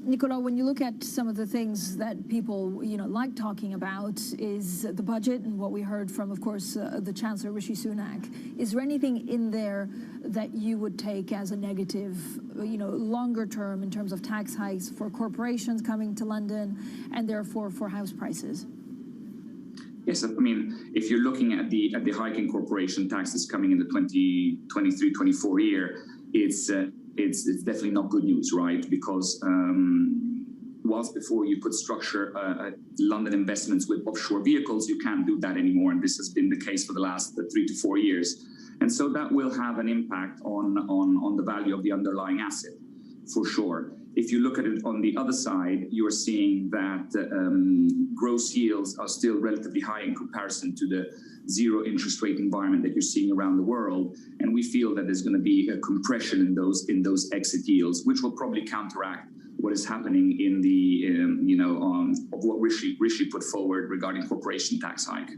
Nicola, when you look at some of the things that people, like talking about is the budget and what we heard from, of course, the Chancellor Rishi Sunak. Is there anything in there that you would take as a negative, longer term in terms of tax hikes for corporations coming to London and therefore for house prices? Yes, I mean, if you're looking at the hike in corporation taxes coming in the 2023-24 year, it's definitely not good news, right? Because whilst before you could structure London investments with offshore vehicles, you can't do that anymore. And this has been the case for the last 3 to 4 years. And so that will have an impact on the value of the underlying asset, for sure. If you look at it on the other side, you are seeing that gross yields are still relatively high in comparison to the zero interest rate environment that you're seeing around the world. And we feel that there's going to be a compression in those exit yields, which will probably counteract what is happening in the, of what Rishi put forward regarding corporation tax hike.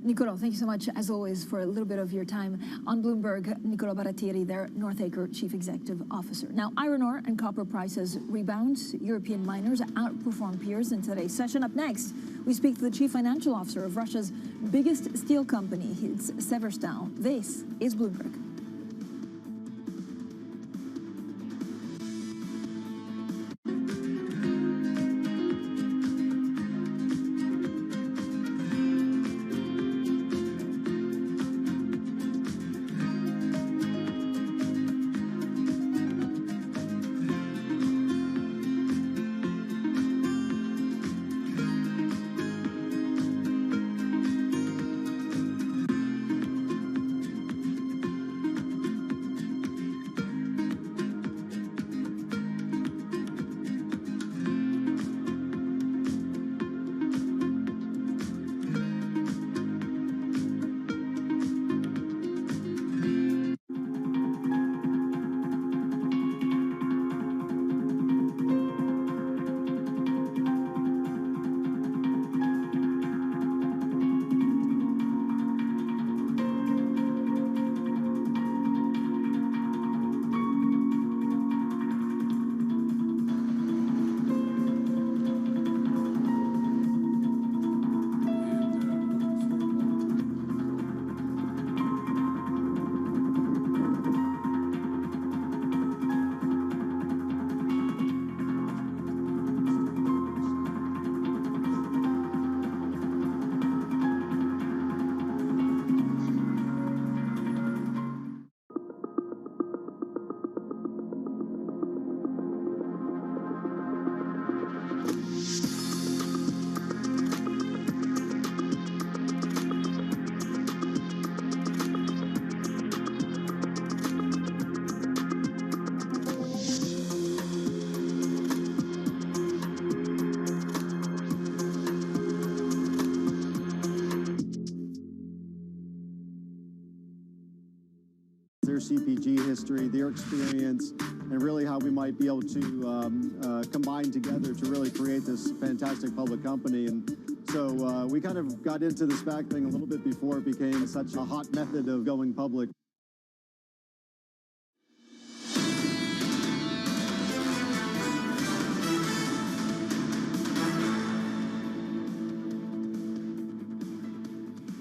Nicola, thank you so much, as always, for a little bit of your time on Bloomberg. Nicola Barattieri, their Northacre Chief Executive Officer. Now, iron ore and copper prices rebound. European miners outperform peers in today's session. Up next, we speak to the Chief Financial Officer of Russia's biggest steel company, it's Severstal. This is Bloomberg. Their CPG history, their experience, and really how we might be able to combine together to really create this fantastic public company. And so we kind of got into the SPAC thing a little bit before it became such a hot method of going public.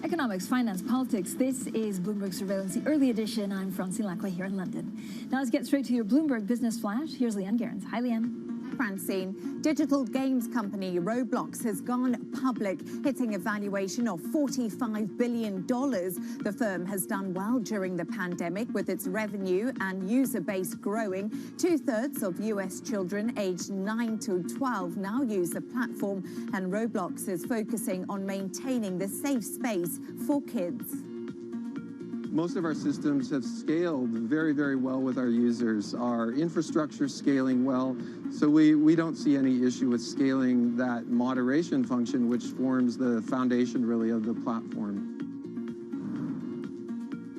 Economics, finance, politics. This is Bloomberg Surveillance, the early edition. I'm Francine Lacqua here in London. Now let's get straight to your Bloomberg Business Flash. Here's Leanne Gerrans. Hi, Leanne. Francine, digital games company Roblox has gone public, hitting a valuation of $45 billion. The firm has done well during the pandemic, with its revenue and user base growing. 2/3 of US children aged 9 to 12 now use the platform, and Roblox is focusing on maintaining the safe space for kids. most of our systems have scaled very, very well with our users. Our infrastructure scaling well, so we don't see any issue with scaling that moderation function, which forms the foundation really of the platform.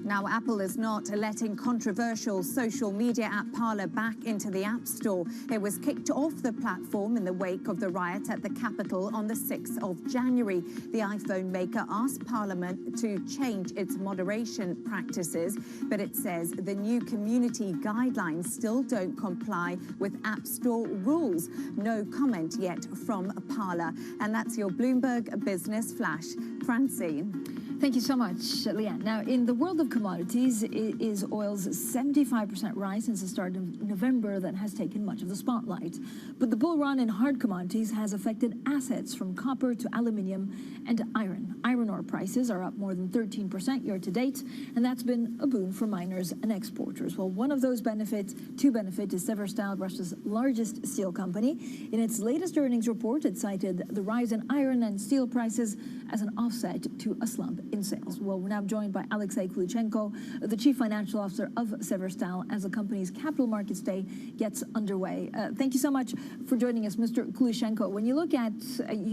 Now, Apple is not letting controversial social media app Parler back into the App Store. It was kicked off the platform in the wake of the riot at the Capitol on the 6th of January. The iPhone maker asked Parliament to change its moderation practices, but it says the new community guidelines still don't comply with App Store rules. No comment yet from Parler. And that's your Bloomberg Business Flash. Francine. Thank you so much, Leanne. Now, in the world of commodities, it is oil's 75% rise since the start of November that has taken much of the spotlight. But the bull run in hard commodities has affected assets from copper to aluminium and iron. Iron ore prices are up more than 13% year to date, and that's been a boon for miners and exporters. Well, one of those benefits is Severstal, Russia's largest steel company. In its latest earnings report, it cited the rise in iron and steel prices as an offset to a slump in sales. Well, we're now joined by Alexei Kulichenko, the Chief Financial Officer of Severstal, as the company's Capital Markets Day gets underway. Thank you so much for joining us, Mr. Kulichenko. When you look at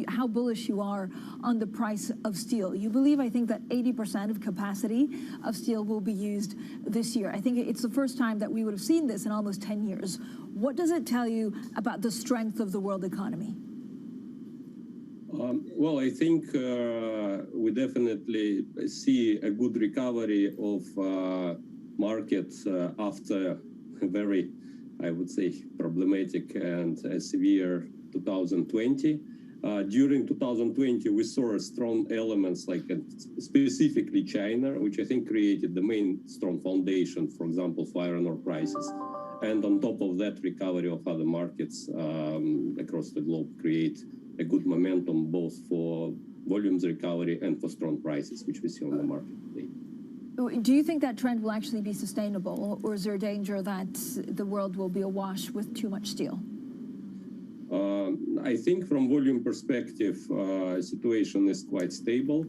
how bullish you are on the price of steel, you believe, I think, that 80% of capacity of steel will be used this year. I think it's the first time that we would have seen this in almost 10 years. What does it tell you about the strength of the world economy? Well, I think we definitely see a good recovery of markets after a very, I would say, problematic and severe 2020. During 2020, we saw strong elements like specifically China, which I think created the main strong foundation, for example, for iron ore prices. And on top of that, recovery of other markets across the globe create a good momentum both for volumes recovery and for strong prices, which we see on the market today. Do you think that trend will actually be sustainable, or is there a danger that the world will be awash with too much steel? I think from volume perspective, situation is quite stable.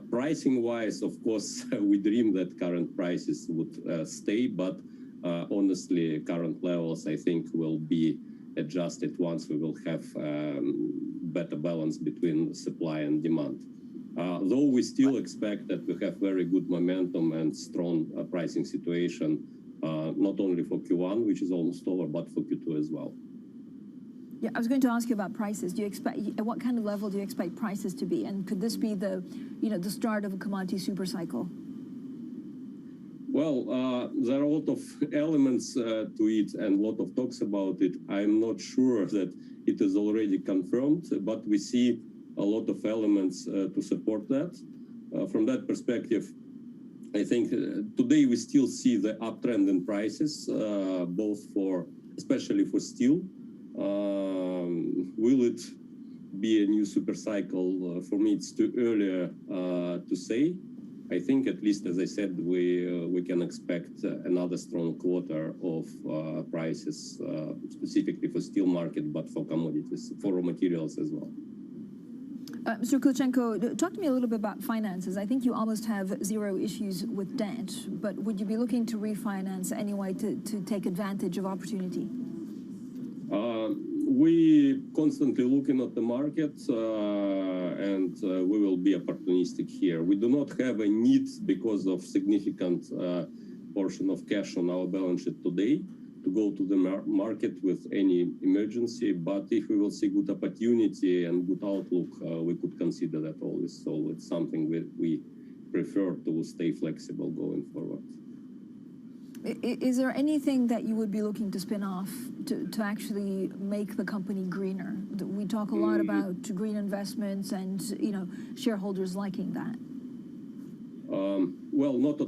Pricing-wise, of course, we dream that current prices would stay, but honestly, current levels, I think, will be adjusted once we will have better balance between supply and demand. Though we still expect that we have very good momentum and strong pricing situation, not only for Q1, which is almost over, but for Q2 as well. Yeah, I was going to ask you about prices. Do you expect, at what kind of level do you expect prices to be? And could this be the, the start of a commodity super cycle? Well, there are a lot of elements to it and a lot of talks about it. I'm not sure that it is already confirmed, but we see a lot of elements to support that. From that perspective, I think today we still see the uptrend in prices, especially for steel. Will it be a new super cycle? For me, it's too early to say. I think, at least as I said, we can expect another strong quarter of prices, specifically for steel market, but for commodities, for raw materials as well. Mr. Kulichenko, talk to me a little bit about finances. I think you almost have zero issues with debt, but would you be looking to refinance anyway to take advantage of opportunity? We constantly looking at the market, and we will be opportunistic here. We do not have a need because of significant portion of cash on our balance sheet today to go to the market with any emergency. But if we will see good opportunity and good outlook, we could consider that always. So it's something we prefer to stay flexible going forward. Is there anything that you would be looking to spin off to actually make the company greener? We talk a lot about green investments and shareholders liking that. Well, not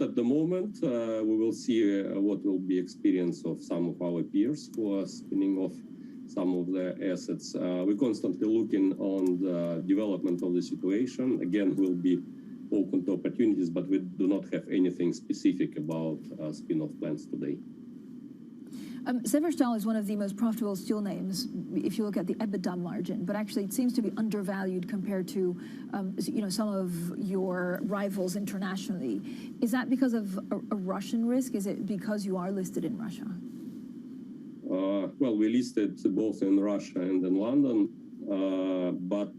at the moment. We will see what will be experience of some of our peers who are spinning off some of their assets. We're constantly looking on the development of the situation. Again, we'll be open to opportunities, but we do not have anything specific about spin-off plans today. Severstal is one of the most profitable steel names if you look at the EBITDA margin, but actually it seems to be undervalued compared to some of your rivals internationally. Is that because of a Russian risk? Is it because you are listed in Russia? Well, we listed both in Russia and in London, but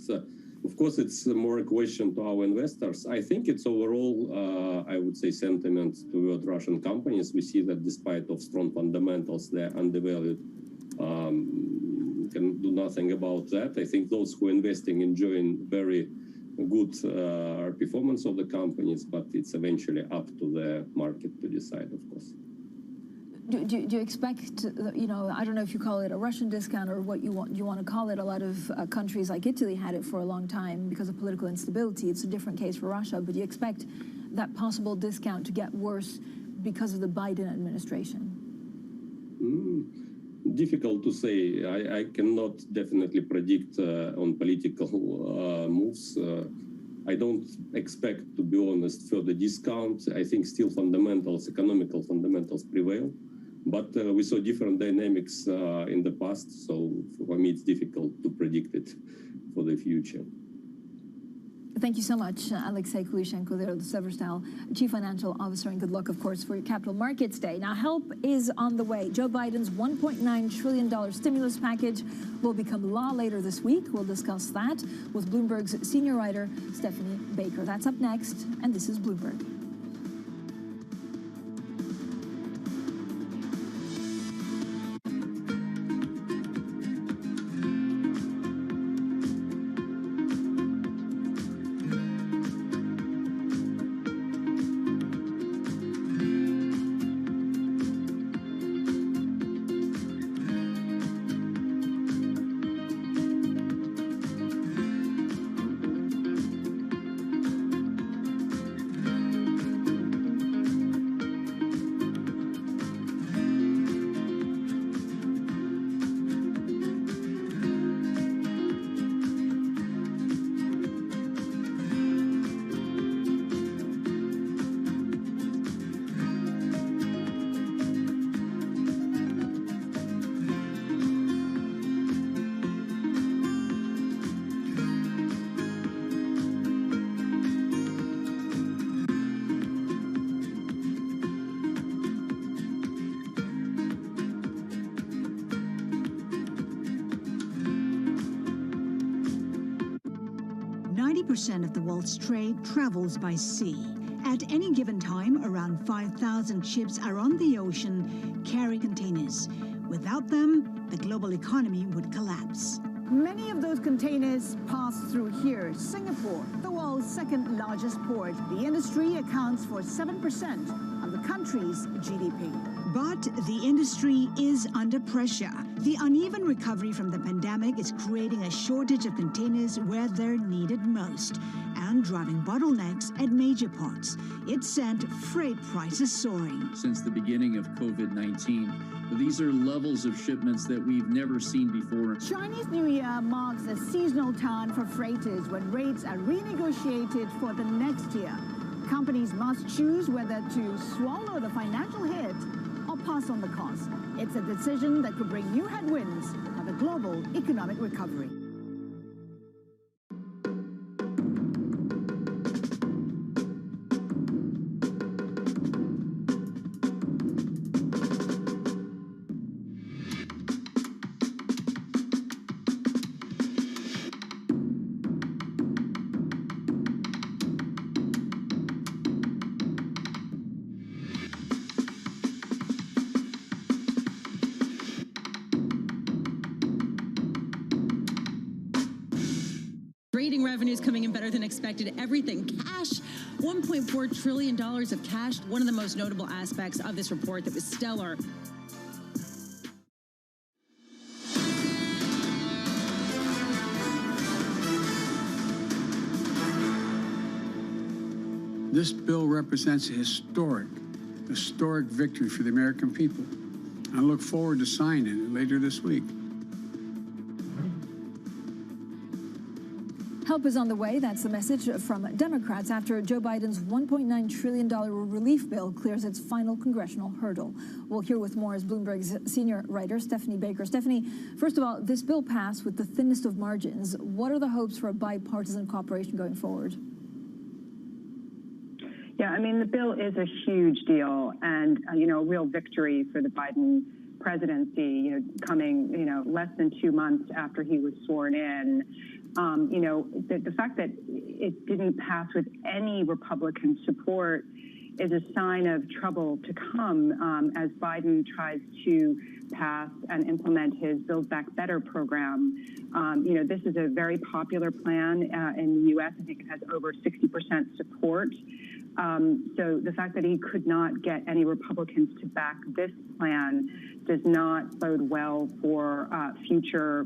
of course it's more a question to our investors. I think it's overall, I would say, sentiment toward Russian companies. We see that despite of strong fundamentals, they're undervalued. Can do nothing about that. I think those who are investing enjoying very good performance of the companies, but it's eventually up to the market to decide, of course. Do you expect, I don't know if you call it a Russian discount or what you want to call it. A lot of countries like Italy had it for a long time because of political instability. It's a different case for Russia, but do you expect that possible discount to get worse because of the Biden administration? Difficult to say. I cannot definitely predict on political moves. I don't expect, to be honest, further discount. I think still fundamentals, economical fundamentals prevail. But we saw different dynamics in the past, so for me it's difficult to predict it for the future. Thank you so much, Alexei Kulishenko, the Severstal Chief Financial Officer, and good luck, of course, for your Capital Markets Day. Now, help is on the way. Joe Biden's $1.9 trillion stimulus package will become law later this week. We'll discuss that with Bloomberg's senior writer, Stephanie Baker. That's up next, and this is Bloomberg. Of the world's trade travels by sea. At any given time, around 5,000 ships are on the ocean carrying containers. Without them, the global economy would collapse. Many of those containers pass through here, Singapore, the world's second largest port. The industry accounts for 7% of the country's GDP. But the industry is under pressure. The uneven recovery from the pandemic is creating a shortage of containers where they're needed most and driving bottlenecks at major ports. It sent freight prices soaring. Since the beginning of COVID-19, these are levels of shipments that we've never seen before. Chinese New Year marks a seasonal time for freighters when rates are renegotiated for the next year. Companies must choose whether to swallow the financial hit or pass on the cost. It's a decision that could bring new headwinds for the global economic recovery. Trading revenues coming in better than expected. Everything cash, $1.4 trillion of cash. One of the most notable aspects of this report that was stellar. This bill represents a historic victory for the American people. I look forward to signing it later this week. Help is on the way. That's the message from Democrats after Joe Biden's $1.9 trillion relief bill clears its final congressional hurdle. We'll hear with more as Bloomberg's senior writer, Stephanie Baker. Stephanie, first of all, this bill passed with the thinnest of margins. What are the hopes for a bipartisan cooperation going forward? Yeah, I mean, the bill is a huge deal and, a real victory for the Biden presidency, coming, less than 2 months after he was sworn in. The fact that it didn't pass with any Republican support is a sign of trouble to come as Biden tries to pass and implement his Build Back Better program. This is a very popular plan in the U.S. I think it has over 60% support. So the fact that he could not get any Republicans to back this plan does not bode well for future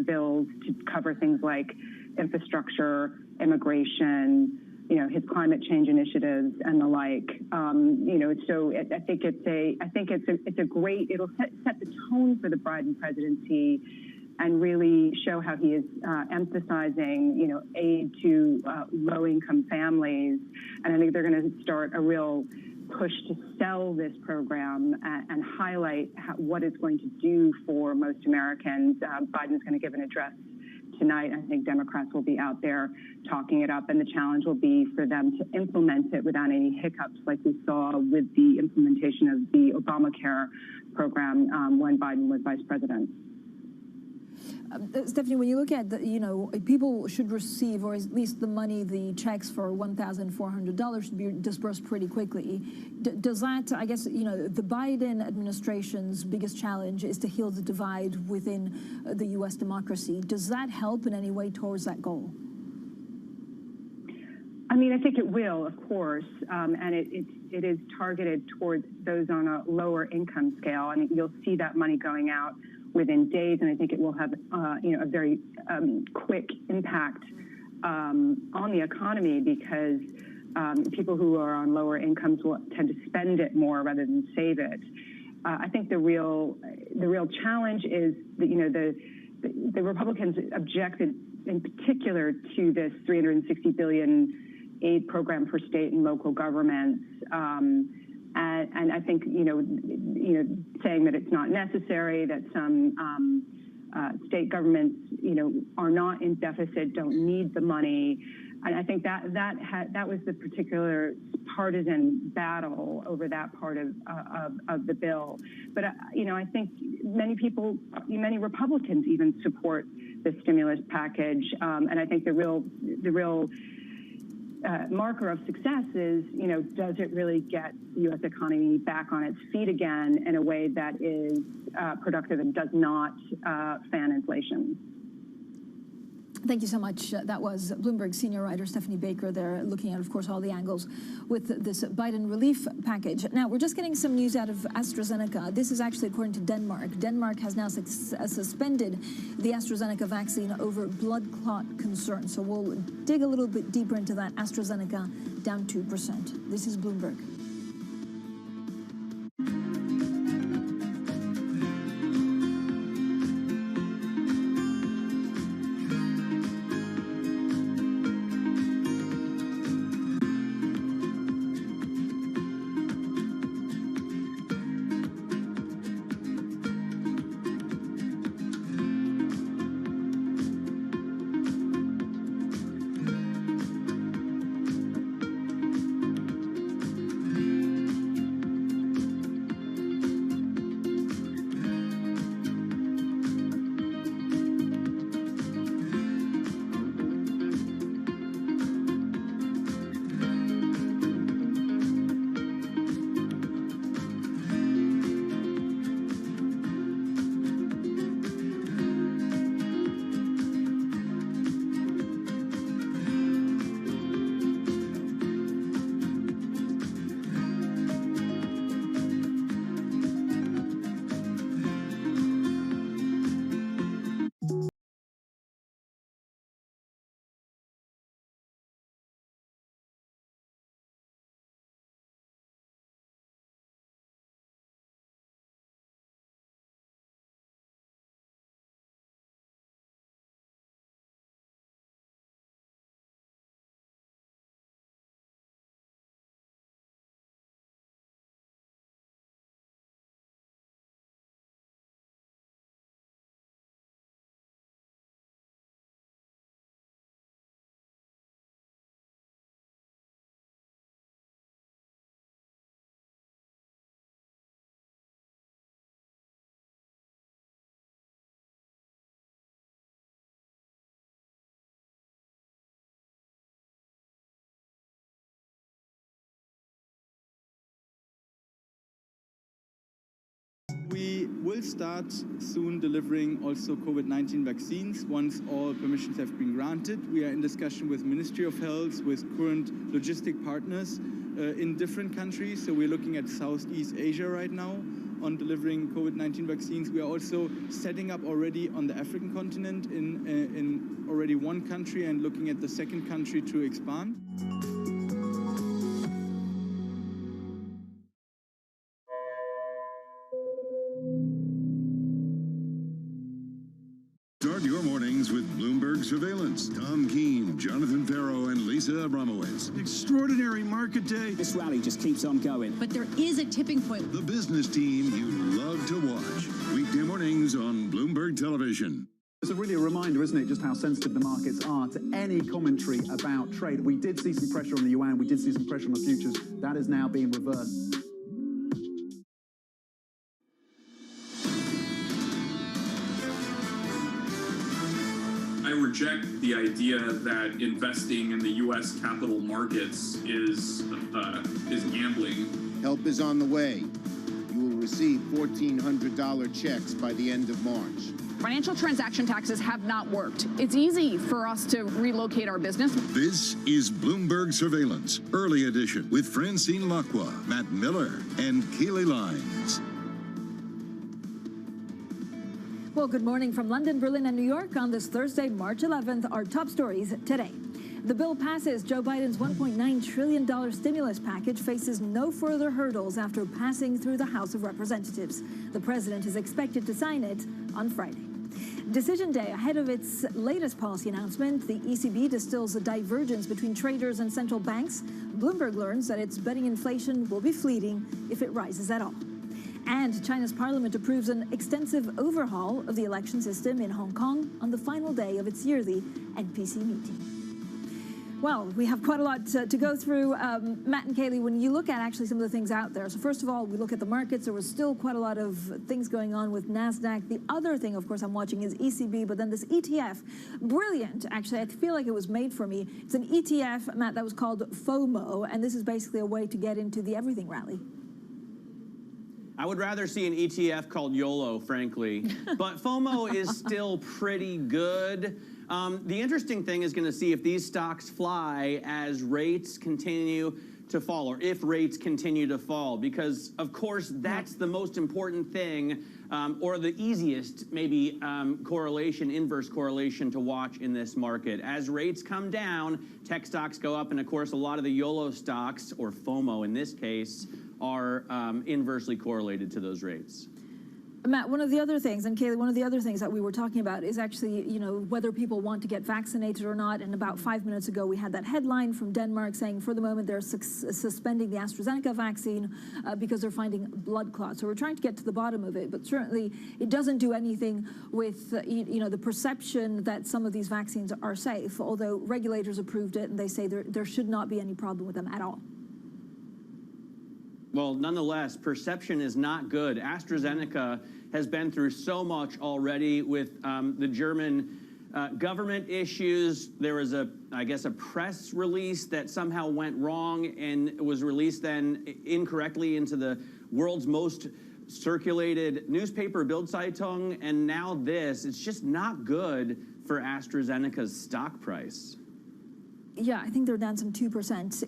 bills to cover things like infrastructure, immigration, his climate change initiatives and the like. So I think it's a great. It'll set the tone for the Biden presidency, and really show how he is emphasizing, aid to low-income families. And I think they're going to start a real push to sell this program and highlight what it's going to do for most Americans. Biden's going to give an address tonight. I think Democrats will be out there talking it up, and the challenge will be for them to implement it without any hiccups like we saw with the implementation of the Obamacare program when Biden was vice president. Stephanie, when you look at people should receive, or at least the money, the checks for $1,400 should be disbursed pretty quickly. Does that, I guess, the Biden administration's biggest challenge is to heal the divide within the U.S. democracy. Does that help in any way towards that goal? I mean, I think it will, of course, and it is targeted towards those on a lower income scale. I mean, you'll see that money going out within days, and I think it will have, a very quick impact on the economy because people who are on lower incomes will tend to spend it more rather than save it. I think the real challenge is that, the Republicans objected in particular to this $360 billion aid program for state and local governments. And I think, saying that it's not necessary, that some state governments, are not in deficit, don't need the money. And I think that was the particular partisan battle over that part of the bill. But, I think many Republicans even support the stimulus package. And I think the real marker of success is, does it really get the U.S. economy back on its feet again in a way that is productive and does not fan inflation? Thank you so much. That was Bloomberg senior writer Stephanie Baker there, looking at, of course, all the angles with this Biden relief package. Now, we're just getting some news out of AstraZeneca. This is actually according to Denmark. Denmark has now suspended the AstraZeneca vaccine over blood clot concerns. So we'll dig a little bit deeper into that. AstraZeneca down 2%. This is Bloomberg. we will start soon delivering also COVID-19 vaccines once all permissions have been granted. We are in discussion with Ministry of Health, with current logistic partners in different countries. So we're looking at Southeast Asia right now on delivering COVID-19 vaccines. We are also setting up already on the African continent in already one country and looking at the second country to expand. Start your mornings with Bloomberg Surveillance. Tom Keene, Jonathan Ferro, and Lisa Abramowitz. Extraordinary market day. This rally just keeps on going. But there is a tipping point. The business team you love to watch. Weekday mornings on Bloomberg Television. It's really a reminder, isn't it, just how sensitive the markets are to any commentary about trade. We did see some pressure on the yuan. We did see some pressure on the futures. That is now being reversed. I reject the idea that investing in the U.S. capital markets is gambling. Help is on the way. You will receive $1,400 checks by the end of March. Financial transaction taxes have not worked. It's easy for us to relocate our business. This is Bloomberg Surveillance, early edition, with Francine Lacqua, Matt Miller, and Keely Lines. Well, good morning from London, Berlin, and New York on this Thursday, March 11th. Our top stories today. The bill passes. Joe Biden's $1.9 trillion stimulus package faces no further hurdles after passing through the House of Representatives. The president is expected to sign it on Friday. Decision day ahead of its latest policy announcement, the ECB distills a divergence between traders and central banks. Bloomberg learns that its betting inflation will be fleeting if it rises at all. And China's parliament approves an extensive overhaul of the election system in Hong Kong on the final day of its yearly NPC meeting. Well, we have quite a lot to go through. Matt and Kaylee, when you look at actually some of the things out there, so first of all, we look at the markets. There was still quite a lot of things going on with NASDAQ. The other thing, of course, I'm watching is ECB, but then this ETF, brilliant, actually. I feel like it was made for me. It's an ETF, Matt, that was called FOMO, and this is basically a way to get into the everything rally. I would rather see an ETF called YOLO, frankly, but FOMO is still pretty good. The interesting thing is going to see if these stocks fly as rates continue to fall, or if rates continue to fall, because, of course, that's the most important thing, or the easiest, maybe, correlation, inverse correlation to watch in this market. As rates come down, tech stocks go up, and, of course, a lot of the YOLO stocks, or FOMO in this case, are inversely correlated to those rates. Matt, one of the other things, and Kaylee, one of the other things that we were talking about is actually, you know, whether people want to get vaccinated or not. And about 5 minutes ago, we had that headline from Denmark saying for the moment they're suspending the AstraZeneca vaccine because they're finding blood clots. So we're trying to get to the bottom of it, but certainly it doesn't do anything with, you know, the perception that some of these vaccines are safe, although regulators approved it and they say there should not be any problem with them at all. Well, nonetheless, perception is not good. AstraZeneca has been through so much already with the German government issues. There was I guess, a press release that somehow went wrong and was released then incorrectly into the world's most circulated newspaper, Bild Zeitung, and now this. It's just not good for AstraZeneca's stock price. Yeah, I think they're down some 2%.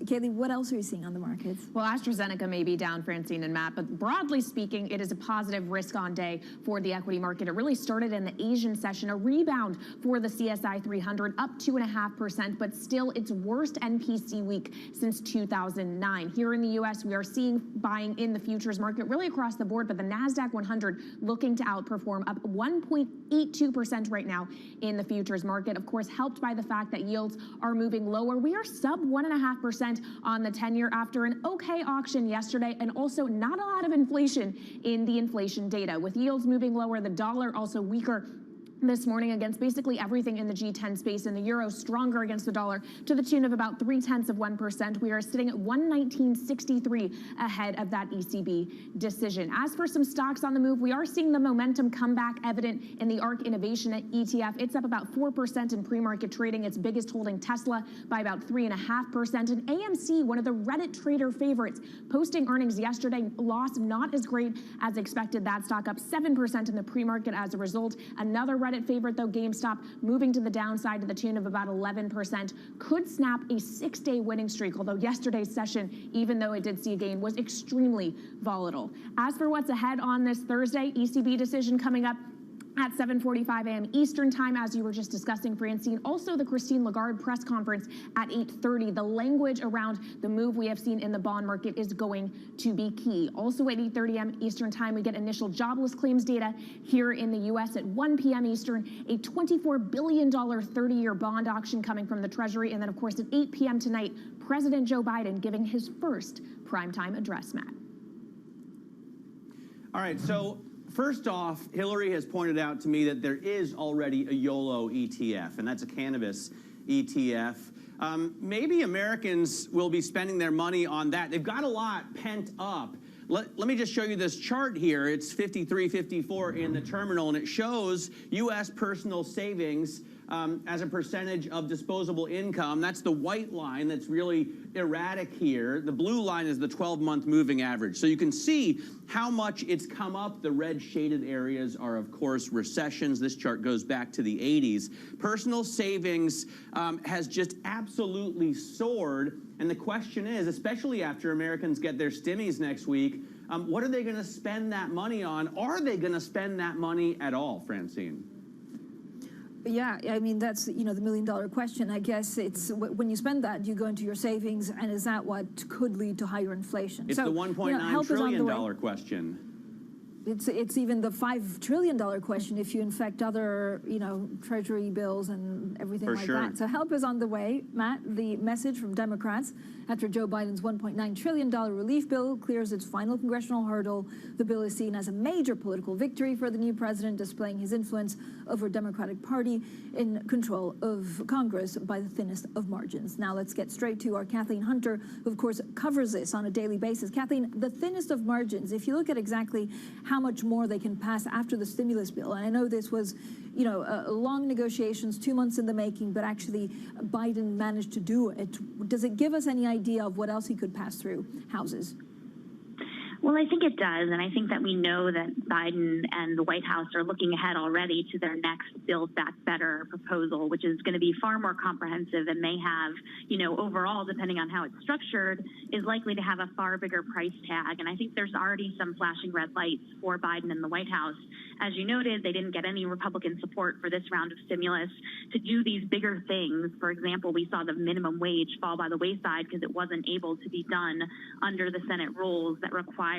Kaylee, what else are you seeing on the markets? Well, AstraZeneca may be down, Francine and Matt, but broadly speaking, it is a positive risk-on day for the equity market. It really started in the Asian session, a rebound for the CSI 300, up 2.5%, but still its worst NPC week since 2009. Here in the U.S., we are seeing buying in the futures market really across the board, but the NASDAQ 100 looking to outperform, up 1.82% right now in the futures market, of course, helped by the fact that yields are moving lower. We are sub 1.5% on the 10-year after an okay auction yesterday, and also not a lot of inflation in the inflation data. With yields moving lower, the dollar also weaker this morning against basically everything in the G10 space, and the euro stronger against the dollar to the tune of about 0.3%. We are sitting at 119.63 ahead of that ECB decision. As for some stocks on the move, we are seeing the momentum come back evident in the ARK Innovation ETF. It's up about 4% in pre-market trading, its biggest holding Tesla by about 3.5%. And AMC, one of the Reddit trader favorites, posting earnings yesterday, loss not as great as expected. That stock up 7% in the pre-market as a result. Another Reddit favorite, though, GameStop, moving to the downside to the tune of about 11%, could snap a 6-day winning streak, although yesterday's session, even though it did see a gain, was extremely volatile. As for what's ahead on this Thursday, ECB decision coming up at 7:45 a.m. Eastern time, as you were just discussing, Francine. Also, the Christine Lagarde press conference at 8:30. The language around the move we have seen in the bond market is going to be key. Also at 8:30 a.m. Eastern time, we get initial jobless claims data here in the U.S. At 1 p.m. Eastern, a $24 billion 30-year bond auction coming from the Treasury. And then, of course, at 8 p.m. tonight, President Joe Biden giving his first primetime address, Matt. All right, so first off, Hillary has pointed out to me that there is already a YOLO ETF, and that's a cannabis ETF. Maybe Americans will be spending their money on that. They've got a lot pent up. Let me just show you this chart here. It's 53.54 in the terminal, and it shows U.S. personal savings as a percentage of disposable income. That's the white line that's really erratic here. The blue line is the 12-month moving average. So you can see how much it's come up. The red shaded areas are, of course, recessions. This chart goes back to the 80s. Personal savings has just absolutely soared. And the question is, especially after Americans get their stimmies next week, what are they going to spend that money on? Are they going to spend that money at all, Francine? Yeah, I mean, that's, the million-dollar question. I guess it's when you spend that, you go into your savings, and is that what could lead to higher inflation? It's the $1.9 trillion question. It's even the $5 trillion question if you infect other, treasury bills and everything like that. So help is on the way, Matt. The message from Democrats after Joe Biden's $1.9 trillion relief bill clears its final congressional hurdle. The bill is seen as a major political victory for the new president, displaying his influence over Democratic Party in control of Congress by the thinnest of margins. Now let's get straight to our Kathleen Hunter, who of course covers this on a daily basis. Kathleen, the thinnest of margins, if you look at exactly how much more they can pass after the stimulus bill. And I know this was, long negotiations, 2 months in the making, but actually Biden managed to do it. Does it give us any idea of what else he could pass through houses? Well, I think it does, and I think that we know that Biden and the White House are looking ahead already to their next Build Back Better proposal, which is going to be far more comprehensive and may have, overall, depending on how it's structured, is likely to have a far bigger price tag. And I think there's already some flashing red lights for Biden and the White House. As you noted, they didn't get any Republican support for this round of stimulus to do these bigger things. For example, we saw the minimum wage fall by the wayside because it wasn't able to be done under the Senate rules that require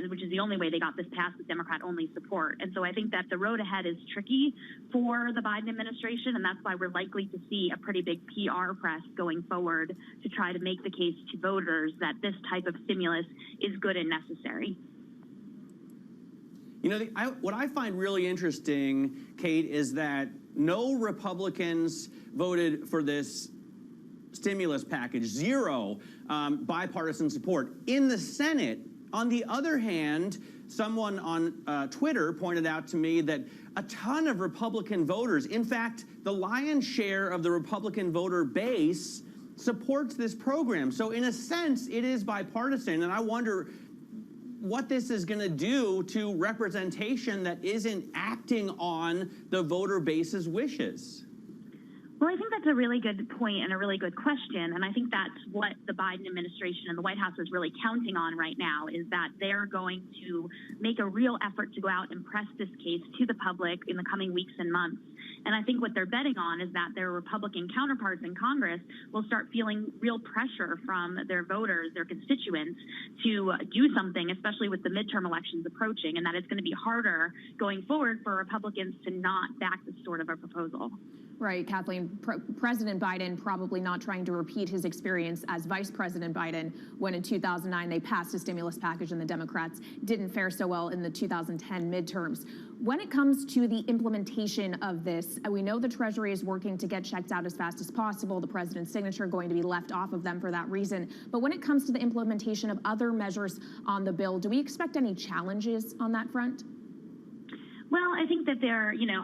which is the only way they got this passed with Democrat-only support. And so I think that the road ahead is tricky for the Biden administration, and that's why we're likely to see a pretty big PR press going forward to try to make the case to voters that this type of stimulus is good and necessary. What I find really interesting, Kate, is that no Republicans voted for this stimulus package, zero bipartisan support. In the Senate, on the other hand, someone on Twitter pointed out to me that a ton of Republican voters, in fact, the lion's share of the Republican voter base, supports this program. So in a sense, it is bipartisan, and I wonder what this is going to do to representation that isn't acting on the voter base's wishes. Well, I think that's a really good point and a really good question. And I think that's what the Biden administration and the White House is really counting on right now, is that they're going to make a real effort to go out and press this case to the public in the coming weeks and months. And I think what they're betting on is that their Republican counterparts in Congress will start feeling real pressure from their voters, their constituents, to do something, especially with the midterm elections approaching, and that it's going to be harder going forward for Republicans to not back this sort of a proposal. Right, Kathleen. President Biden probably not trying to repeat his experience as Vice President Biden when in 2009 they passed a stimulus package and the Democrats didn't fare so well in the 2010 midterms. When it comes to the implementation of this, we know the Treasury is working to get checks out as fast as possible. The president's signature going to be left off of them for that reason. But when it comes to the implementation of other measures on the bill, do we expect any challenges on that front? Well, I think that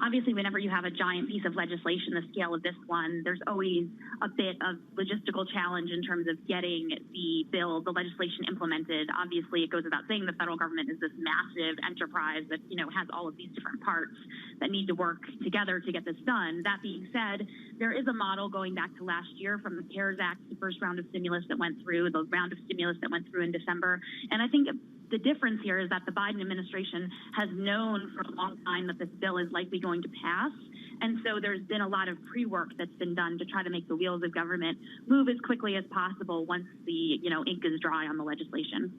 obviously whenever you have a giant piece of legislation the scale of this one, there's always a bit of logistical challenge in terms of getting the legislation implemented. Obviously, it goes without saying the federal government is this massive enterprise that, has all of these different parts that need to work together to get this done. That being said, there is a model going back to last year from the CARES Act, the first round of stimulus that went through, the round of stimulus that went through in December. And I think the difference here is that the Biden administration has known for a long time that this bill is likely going to pass. And so there's been a lot of pre-work that's been done to try to make the wheels of government move as quickly as possible once the ink is dry on the legislation.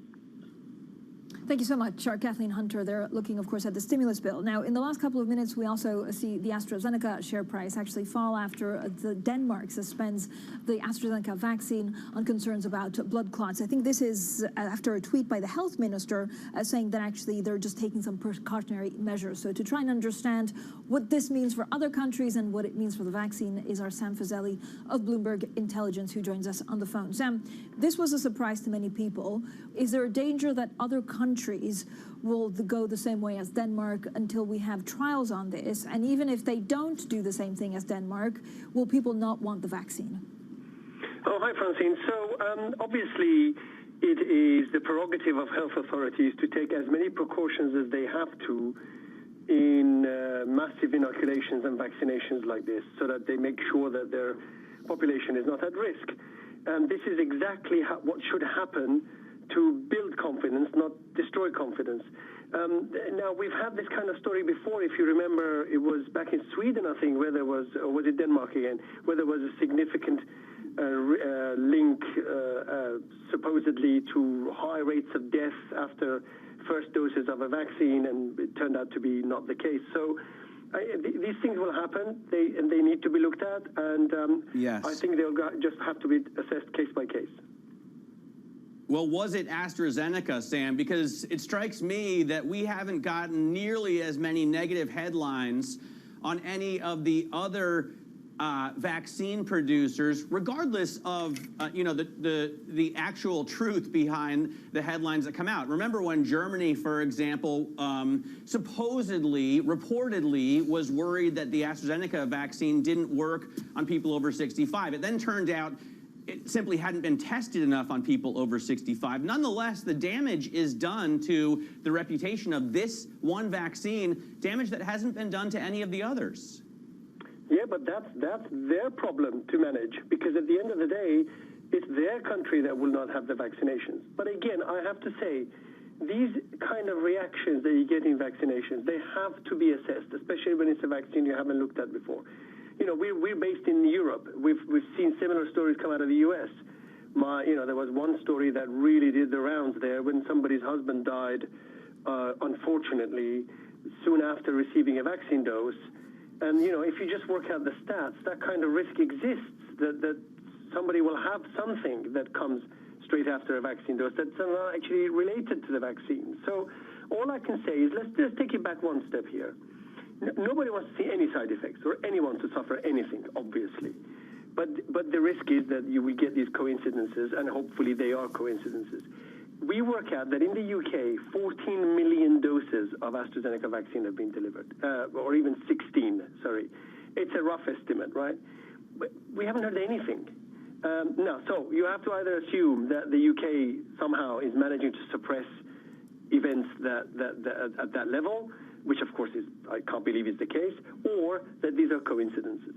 Thank you so much. Our Kathleen Hunter there, looking, of course, at the stimulus bill. Now, in the last couple of minutes, we also see the AstraZeneca share price actually fall after Denmark suspends the AstraZeneca vaccine on concerns about blood clots. I think this is after a tweet by the health minister saying that actually they're just taking some precautionary measures. So to try and understand what this means for other countries and what it means for the vaccine is our Sam Fazeli of Bloomberg Intelligence, who joins us on the phone. Sam, this was a surprise to many people. Is there a danger that other countries will go the same way as Denmark until we have trials on this? And even if they don't do the same thing as Denmark, will people not want the vaccine? Oh, hi, Francine. So obviously, it is the prerogative of health authorities to take as many precautions as they have to in massive inoculations and vaccinations like this, so that they make sure that their population is not at risk. And this is exactly what should happen to build confidence, not destroy confidence. Now, we've had this kind of story before. If you remember, it was back in Sweden, I think, where there was, or was it Denmark again, where there was a significant link, supposedly, to high rates of death after first doses of a vaccine, and it turned out to be not the case. So these things will happen, and they need to be looked at, and yes. I think they'll just have to be assessed case by case. Well, was it AstraZeneca, Sam? Because it strikes me that we haven't gotten nearly as many negative headlines on any of the other vaccine producers, regardless of the actual truth behind the headlines that come out. Remember when Germany, for example, reportedly was worried that the AstraZeneca vaccine didn't work on people over 65. It then turned out it simply hadn't been tested enough on people over 65. Nonetheless, the damage is done to the reputation of this one vaccine, damage that hasn't been done to any of the others. Yeah, but that's their problem to manage, because at the end of the day, it's their country that will not have the vaccinations. But again, I have to say, these kind of reactions that you get in vaccinations, they have to be assessed, especially when it's a vaccine you haven't looked at before. We're based in Europe. We've seen similar stories come out of the U.S. There was one story that really did the rounds there when somebody's husband died, unfortunately, soon after receiving a vaccine dose. And, if you just work out the stats, that kind of risk exists, that somebody will have something that comes straight after a vaccine dose that's not actually related to the vaccine. So all I can say is let's just take it back one step here. Nobody wants to see any side effects or anyone to suffer anything, obviously. But the risk is that you will get these coincidences, and hopefully they are coincidences. We work out that in the UK, 14 million doses of AstraZeneca vaccine have been delivered, or even 16, sorry. It's a rough estimate, right? But we haven't heard anything. No, so you have to either assume that the UK somehow is managing to suppress events at that level, which of course I can't believe is the case, or that these are coincidences.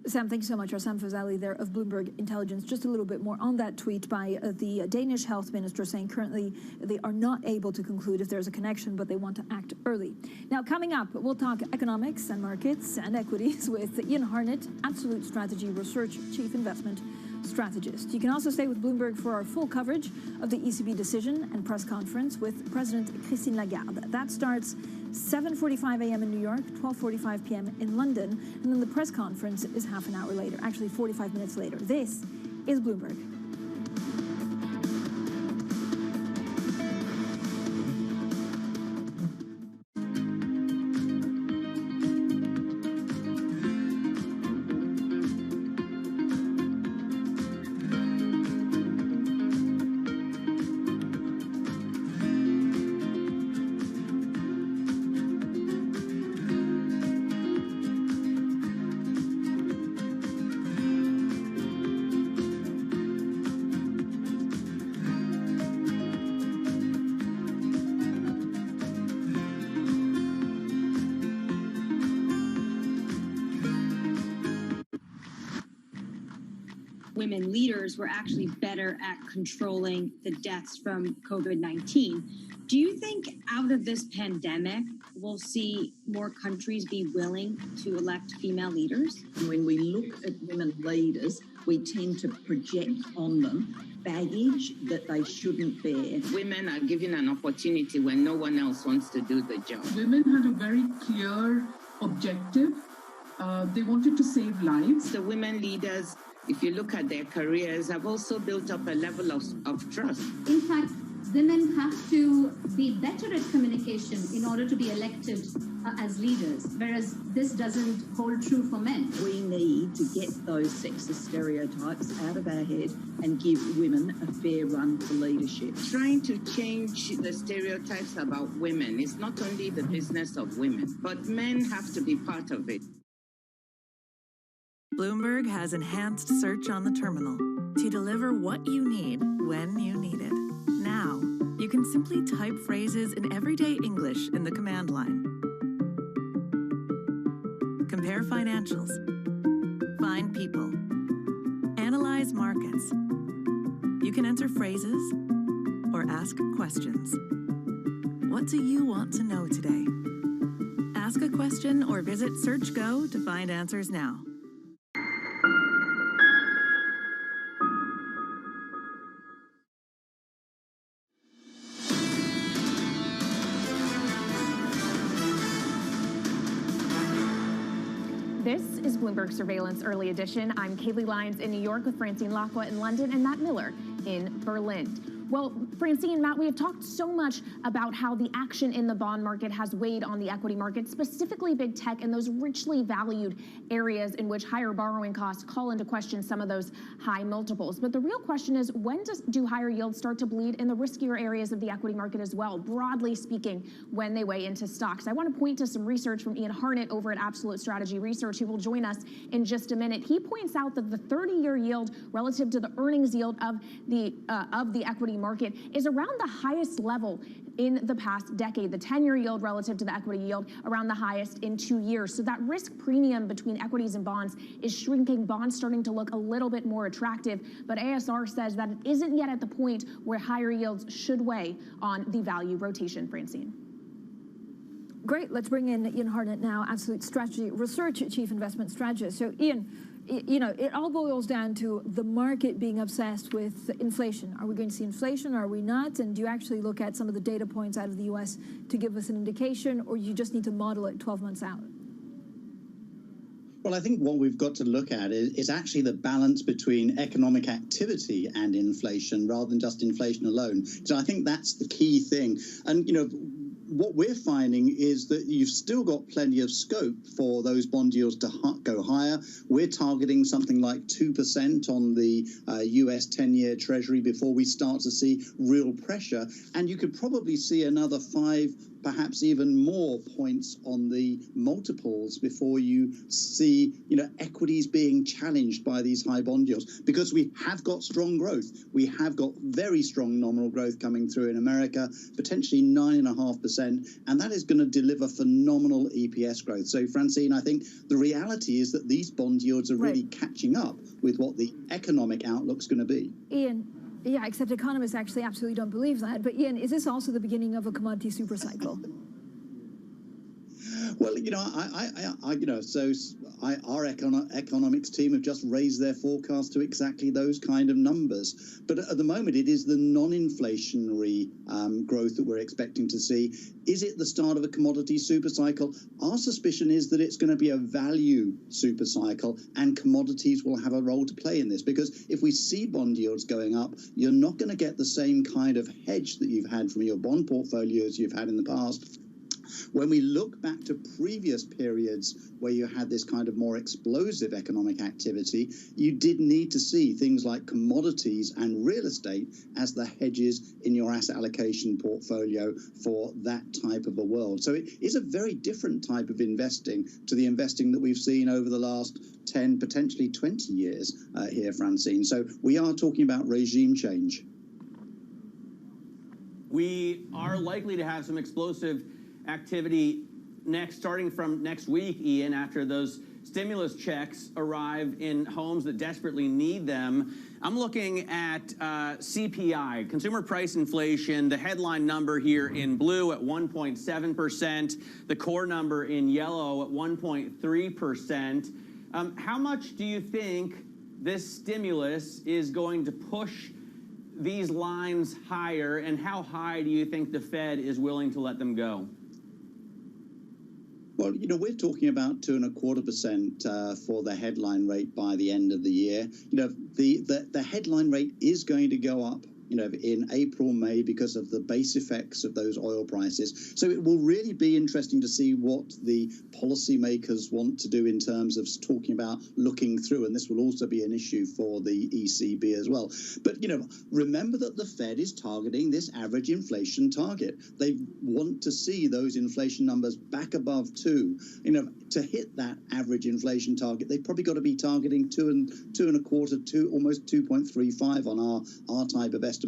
Sam, thank you so much. Our Sam Fazeli there of Bloomberg Intelligence. Just a little bit more on that tweet by the Danish health minister, saying currently they are not able to conclude if there's a connection, but they want to act early. Now, coming up, we'll talk economics and markets and equities with Ian Harnett, Absolute Strategy Research Chief Investment Strategist. You can also stay with Bloomberg for our full coverage of the ECB decision and press conference with President Christine Lagarde. That starts 7:45 a.m. in New York, 12:45 p.m. in London, and then the press conference is half an hour later, actually 45 minutes later. This is Bloomberg. women leaders were actually better at controlling the deaths from COVID-19. Do you think out of this pandemic, we'll see more countries be willing to elect female leaders? When we look at women leaders, we tend to project on them baggage that they shouldn't bear. Women are given an opportunity when no one else wants to do the job. Women had a very clear objective. They wanted to save lives. The women leaders, if you look at their careers, have also built up a level of trust. In fact, women have to be better at communication in order to be elected as leaders, whereas this doesn't hold true for men. We need to get those sexist stereotypes out of our head and give women a fair run for leadership. Trying to change the stereotypes about women is not only the business of women, but men have to be part of it. Bloomberg has enhanced search on the terminal to deliver what you need when you need it. Now, you can simply type phrases in everyday English in the command line. Compare financials. Find people. Analyze markets. You can enter phrases or ask questions. What do you want to know today? Ask a question or visit SearchGo to find answers now. This is Bloomberg Surveillance Early Edition. I'm Kaylee Lyons in New York with Francine Lacqua in London and Matt Miller in Berlin. Well, Francine, Matt, we have talked so much about how the action in the bond market has weighed on the equity market, specifically big tech and those richly valued areas in which higher borrowing costs call into question some of those high multiples. But the real question is, when do higher yields start to bleed in the riskier areas of the equity market as well, broadly speaking, when they weigh into stocks? I want to point to some research from Ian Harnett over at Absolute Strategy Research, who will join us in just a minute. He points out that the 30-year yield relative to the earnings yield of the equity market is around the highest level in the past decade. The 10-year yield relative to the equity yield around the highest in 2 years. So that risk premium between equities and bonds is shrinking. Bonds starting to look a little bit more attractive. But ASR says that it isn't yet at the point where higher yields should weigh on the value rotation, Francine. Great. Let's bring in Ian Harnett now, Absolute Strategy Research Chief Investment Strategist. So, Ian, you know, it all boils down to the market being obsessed with inflation. Are we going to see inflation? Are we not? And do you actually look at some of the data points out of the U.S. to give us an indication, or you just need to model it 12 months out? Well, I think what we've got to look at is actually the balance between economic activity and inflation rather than just inflation alone. So I think that's the key thing. And, you know, what we're finding is that you've still got plenty of scope for those bond yields to go higher. We're targeting something like 2% on the US 10-year Treasury before we start to see real pressure. And you could probably see another 5, perhaps even more points on the multiples before you see, you know, equities being challenged by these high bond yields, because we have got strong growth. We have got very strong nominal growth coming through in America, potentially 9.5%, and that is going to deliver phenomenal EPS growth. So, Francine, I think the reality is that these bond yields are really catching up with what the economic outlook's going to be. Ian, yeah, except economists actually absolutely don't believe that. But Ian, is this also the beginning of a commodity supercycle? Well, you know, our economics team have just raised their forecast to exactly those kind of numbers. But at the moment, it is the non-inflationary growth that we're expecting to see. Is it the start of a commodity supercycle? Our suspicion is that it's going to be a value supercycle, and commodities will have a role to play in this. Because if we see bond yields going up, you're not going to get the same kind of hedge that you've had from your bond portfolios you've had in the past. When we look back to previous periods where you had this kind of more explosive economic activity, you did need to see things like commodities and real estate as the hedges in your asset allocation portfolio for that type of a world. So it is a very different type of investing to the investing that we've seen over the last 10, potentially 20 years here, Francine. So we are talking about regime change. We are likely to have some explosive activity starting from next week, Ian, after those stimulus checks arrive in homes that desperately need them. I'm looking at CPI, consumer price inflation, the headline number here in blue at 1.7%, the core number in yellow at 1.3%. How much do you think this stimulus is going to push these lines higher, and how high do you think the Fed is willing to let them go? Well, we're talking about 2.25% for the headline rate by the end of the year. The headline rate is going to go up, in April, May, because of the base effects of those oil prices. So it will really be interesting to see what the policymakers want to do in terms of talking about looking through, and this will also be an issue for the ECB as well. But, remember that the Fed is targeting this average inflation target. They want to see those inflation numbers back above 2. To hit that average inflation target, they've probably got to be targeting 2.25, almost 2.35 on our type of estimates.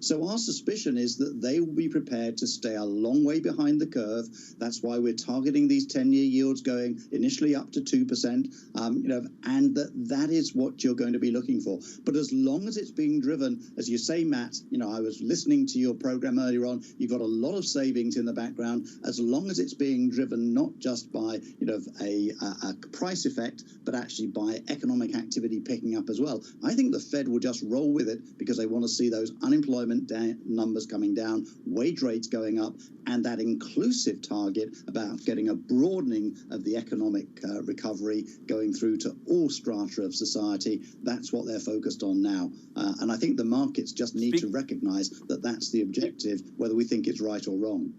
So our suspicion is that they will be prepared to stay a long way behind the curve. That's why we're targeting these 10-year yields going initially up to 2%, and that is what you're going to be looking for. But as long as it's being driven, as you say, Matt, I was listening to your program earlier on, you've got a lot of savings in the background. As long as it's being driven not just by, a price effect, but actually by economic activity picking up as well, I think the Fed will just roll with it because they want to see those unemployment numbers coming down, wage rates going up, and that inclusive target about getting a broadening of the economic recovery going through to all strata of society. That's what they're focused on now. And I think the markets just need to recognize that that's the objective, whether we think it's right or wrong.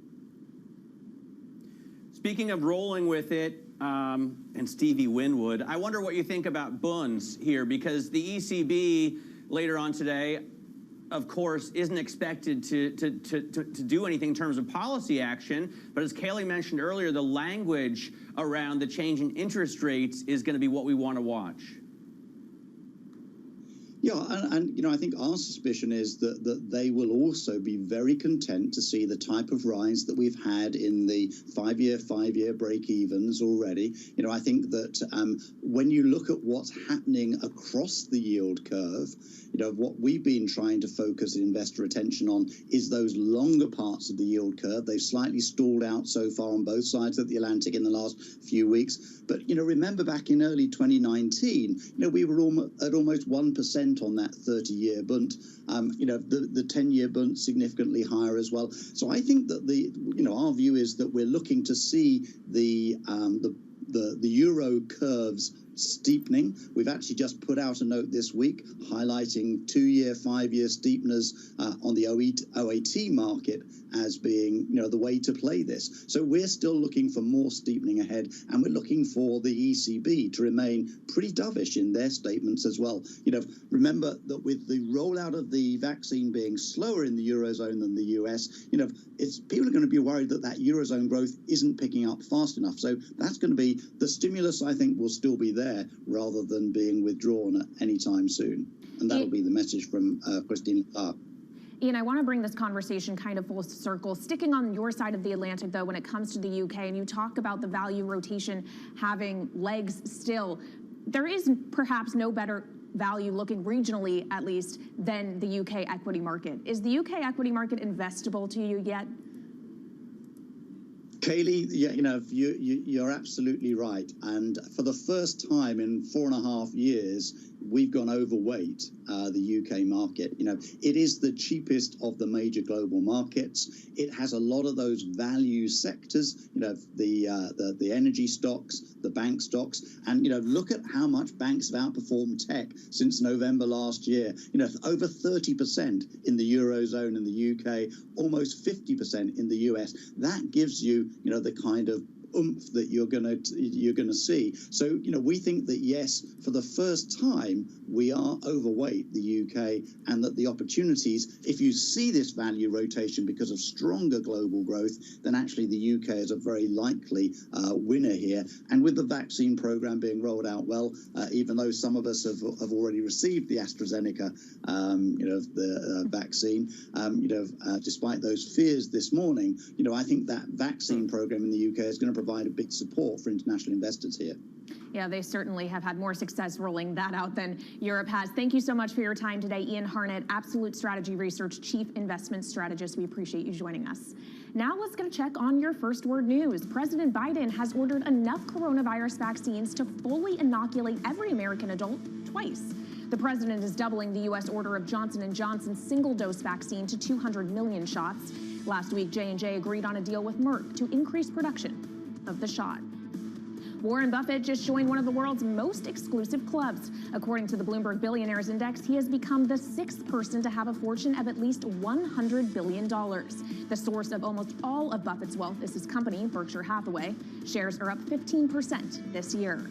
Speaking of rolling with it, and Stevie Winwood, I wonder what you think about bunds here, because the ECB later on today, of course, isn't expected to do anything in terms of policy action. But as Kaylee mentioned earlier, the language around the change in interest rates is going to be what we want to watch. Yeah, and I think our suspicion is that they will also be very content to see the type of rise that we've had in the five-year break-evens already. I think that when you look at what's happening across the yield curve, what we've been trying to focus investor attention on is those longer parts of the yield curve. They've slightly stalled out so far on both sides of the Atlantic in the last few weeks. But, remember back in early 2019, we were at almost 1% on that 30-year bunt. The 10-year bunt significantly higher as well. So I think that our view is that we're looking to see the euro curves steepening. We've actually just put out a note this week highlighting 2-year, 5-year steepeners on the OAT market as being, the way to play this. So we're still looking for more steepening ahead, and we're looking for the ECB to remain pretty dovish in their statements as well. Remember that with the rollout of the vaccine being slower in the Eurozone than the US, people are going to be worried that Eurozone growth isn't picking up fast enough. So that's going to be the stimulus, I think, will still be there rather than being withdrawn at any time soon. And that'll be the message from Christine Lagarde. Ian, I want to bring this conversation kind of full circle. Sticking on your side of the Atlantic, though, when it comes to the UK, and you talk about the value rotation having legs still, there is perhaps no better value looking regionally, at least, than the UK equity market. Is the UK equity market investable to you yet? Kaylee, you're absolutely right. And for the first time in 4.5 years, we've gone overweight the UK market. It is the cheapest of the major global markets. It has a lot of those value sectors, the energy stocks, the bank stocks. And, look at how much banks have outperformed tech since November last year. Over 30% in the Eurozone and the UK, almost 50% in the US. That gives you, the kind of oomph that you're going to see. So, we think that, yes, for the first time, we are overweight the UK, and that the opportunities, if you see this value rotation because of stronger global growth, then actually the UK is a very likely winner here. And with the vaccine program being rolled out well, even though some of us have already received the AstraZeneca, the vaccine, despite those fears this morning, I think that vaccine program in the UK is going to provide a big support for international investors here. Yeah, they certainly have had more success rolling that out than Europe has. Thank you so much for your time today, Ian Harnett, Absolute Strategy Research Chief Investment Strategist. We appreciate you joining us. Now let's get a check on your first word news. President Biden has ordered enough coronavirus vaccines to fully inoculate every American adult twice. The president is doubling the U.S. order of Johnson & Johnson's single-dose vaccine to 200 million shots. Last week, J&J agreed on a deal with Merck to increase production of the shot. Warren Buffett just joined one of the world's most exclusive clubs. According to the Bloomberg Billionaires Index, he has become the 6th person to have a fortune of at least $100 billion. The source of almost all of Buffett's wealth is his company, Berkshire Hathaway. Shares are up 15% this year.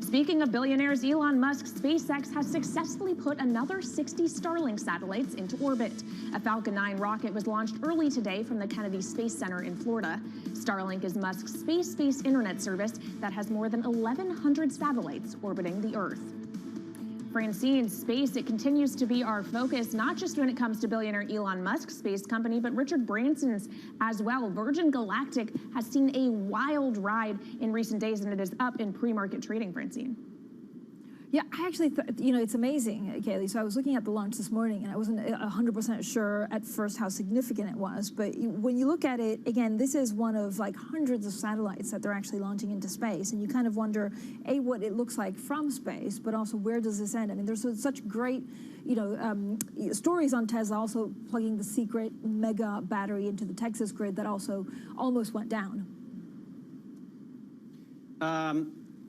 Speaking of billionaires, Elon Musk's SpaceX has successfully put another 60 Starlink satellites into orbit. A Falcon 9 rocket was launched early today from the Kennedy Space Center in Florida. Starlink is Musk's space-based internet service that has more than 1,100 satellites orbiting the Earth. Francine, space, it continues to be our focus, not just when it comes to billionaire Elon Musk's space company, but Richard Branson's as well. Virgin Galactic has seen a wild ride in recent days, and it is up in pre-market trading, Francine. Yeah, I actually, it's amazing, Kaylee. So I was looking at the launch this morning, and I wasn't 100% sure at first how significant it was. But when you look at it, again, this is one of like hundreds of satellites that they're actually launching into space. And you kind of wonder, A, what it looks like from space, but also where does this end? I mean, there's such great, stories on Tesla also plugging the secret mega battery into the Texas grid that also almost went down.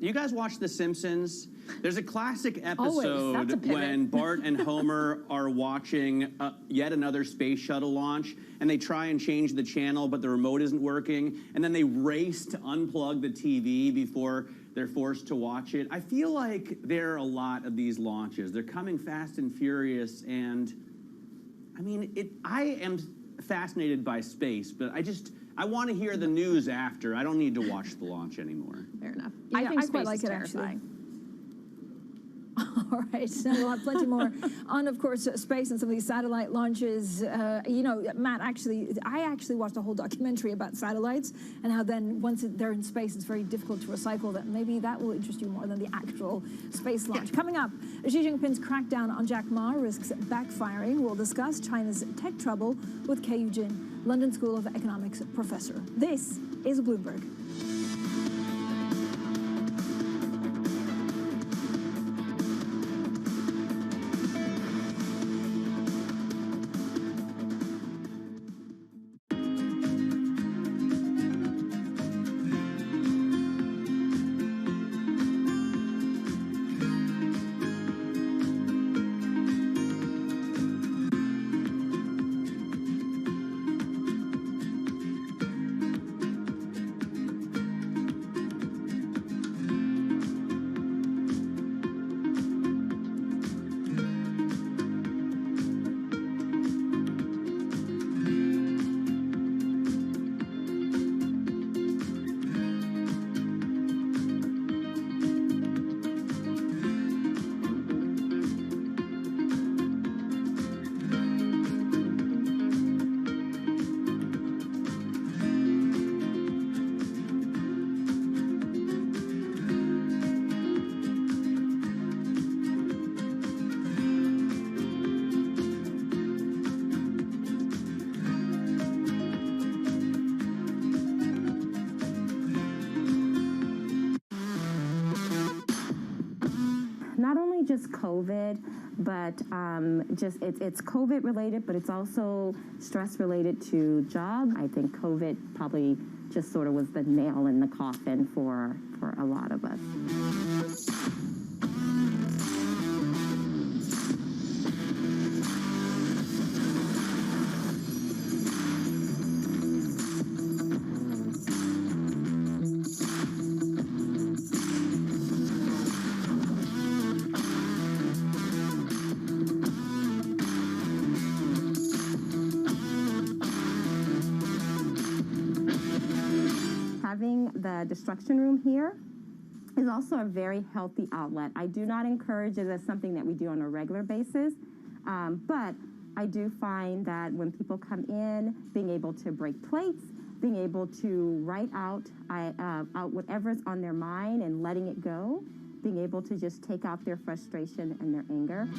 You guys watch The Simpsons? There's a classic episode Always. when Bart and Homer are watching yet another space shuttle launch, and they try and change the channel, but the remote isn't working, and then they race to unplug the TV before they're forced to watch it. I feel like there are a lot of these launches. They're coming fast and furious, and I mean, I am fascinated by space, but I want to hear the news after. I don't need to watch the launch anymore. Fair enough. Yeah, I think I space quite like is it, terrifying. actually. All right, so we'll have plenty more on, of course, space and some of these satellite launches. Matt, I actually watched a whole documentary about satellites and how then once they're in space, it's very difficult to recycle them. Maybe that will interest you more than the actual space launch. Coming up, Xi Jinping's crackdown on Jack Ma risks backfiring. We'll discuss China's tech trouble with Kei Jin, London School of Economics professor. This is Bloomberg. Not only just COVID, but it's COVID related, but it's also stress related to job. I think COVID probably just sort of was the nail in the coffin for a lot of us. Having the destruction room here is also a very healthy outlet. I do not encourage it as something that we do on a regular basis, but I do find that when people come in, being able to break plates being able to write out whatever's on their mind and letting it go, being able to just take out their frustration and their anger.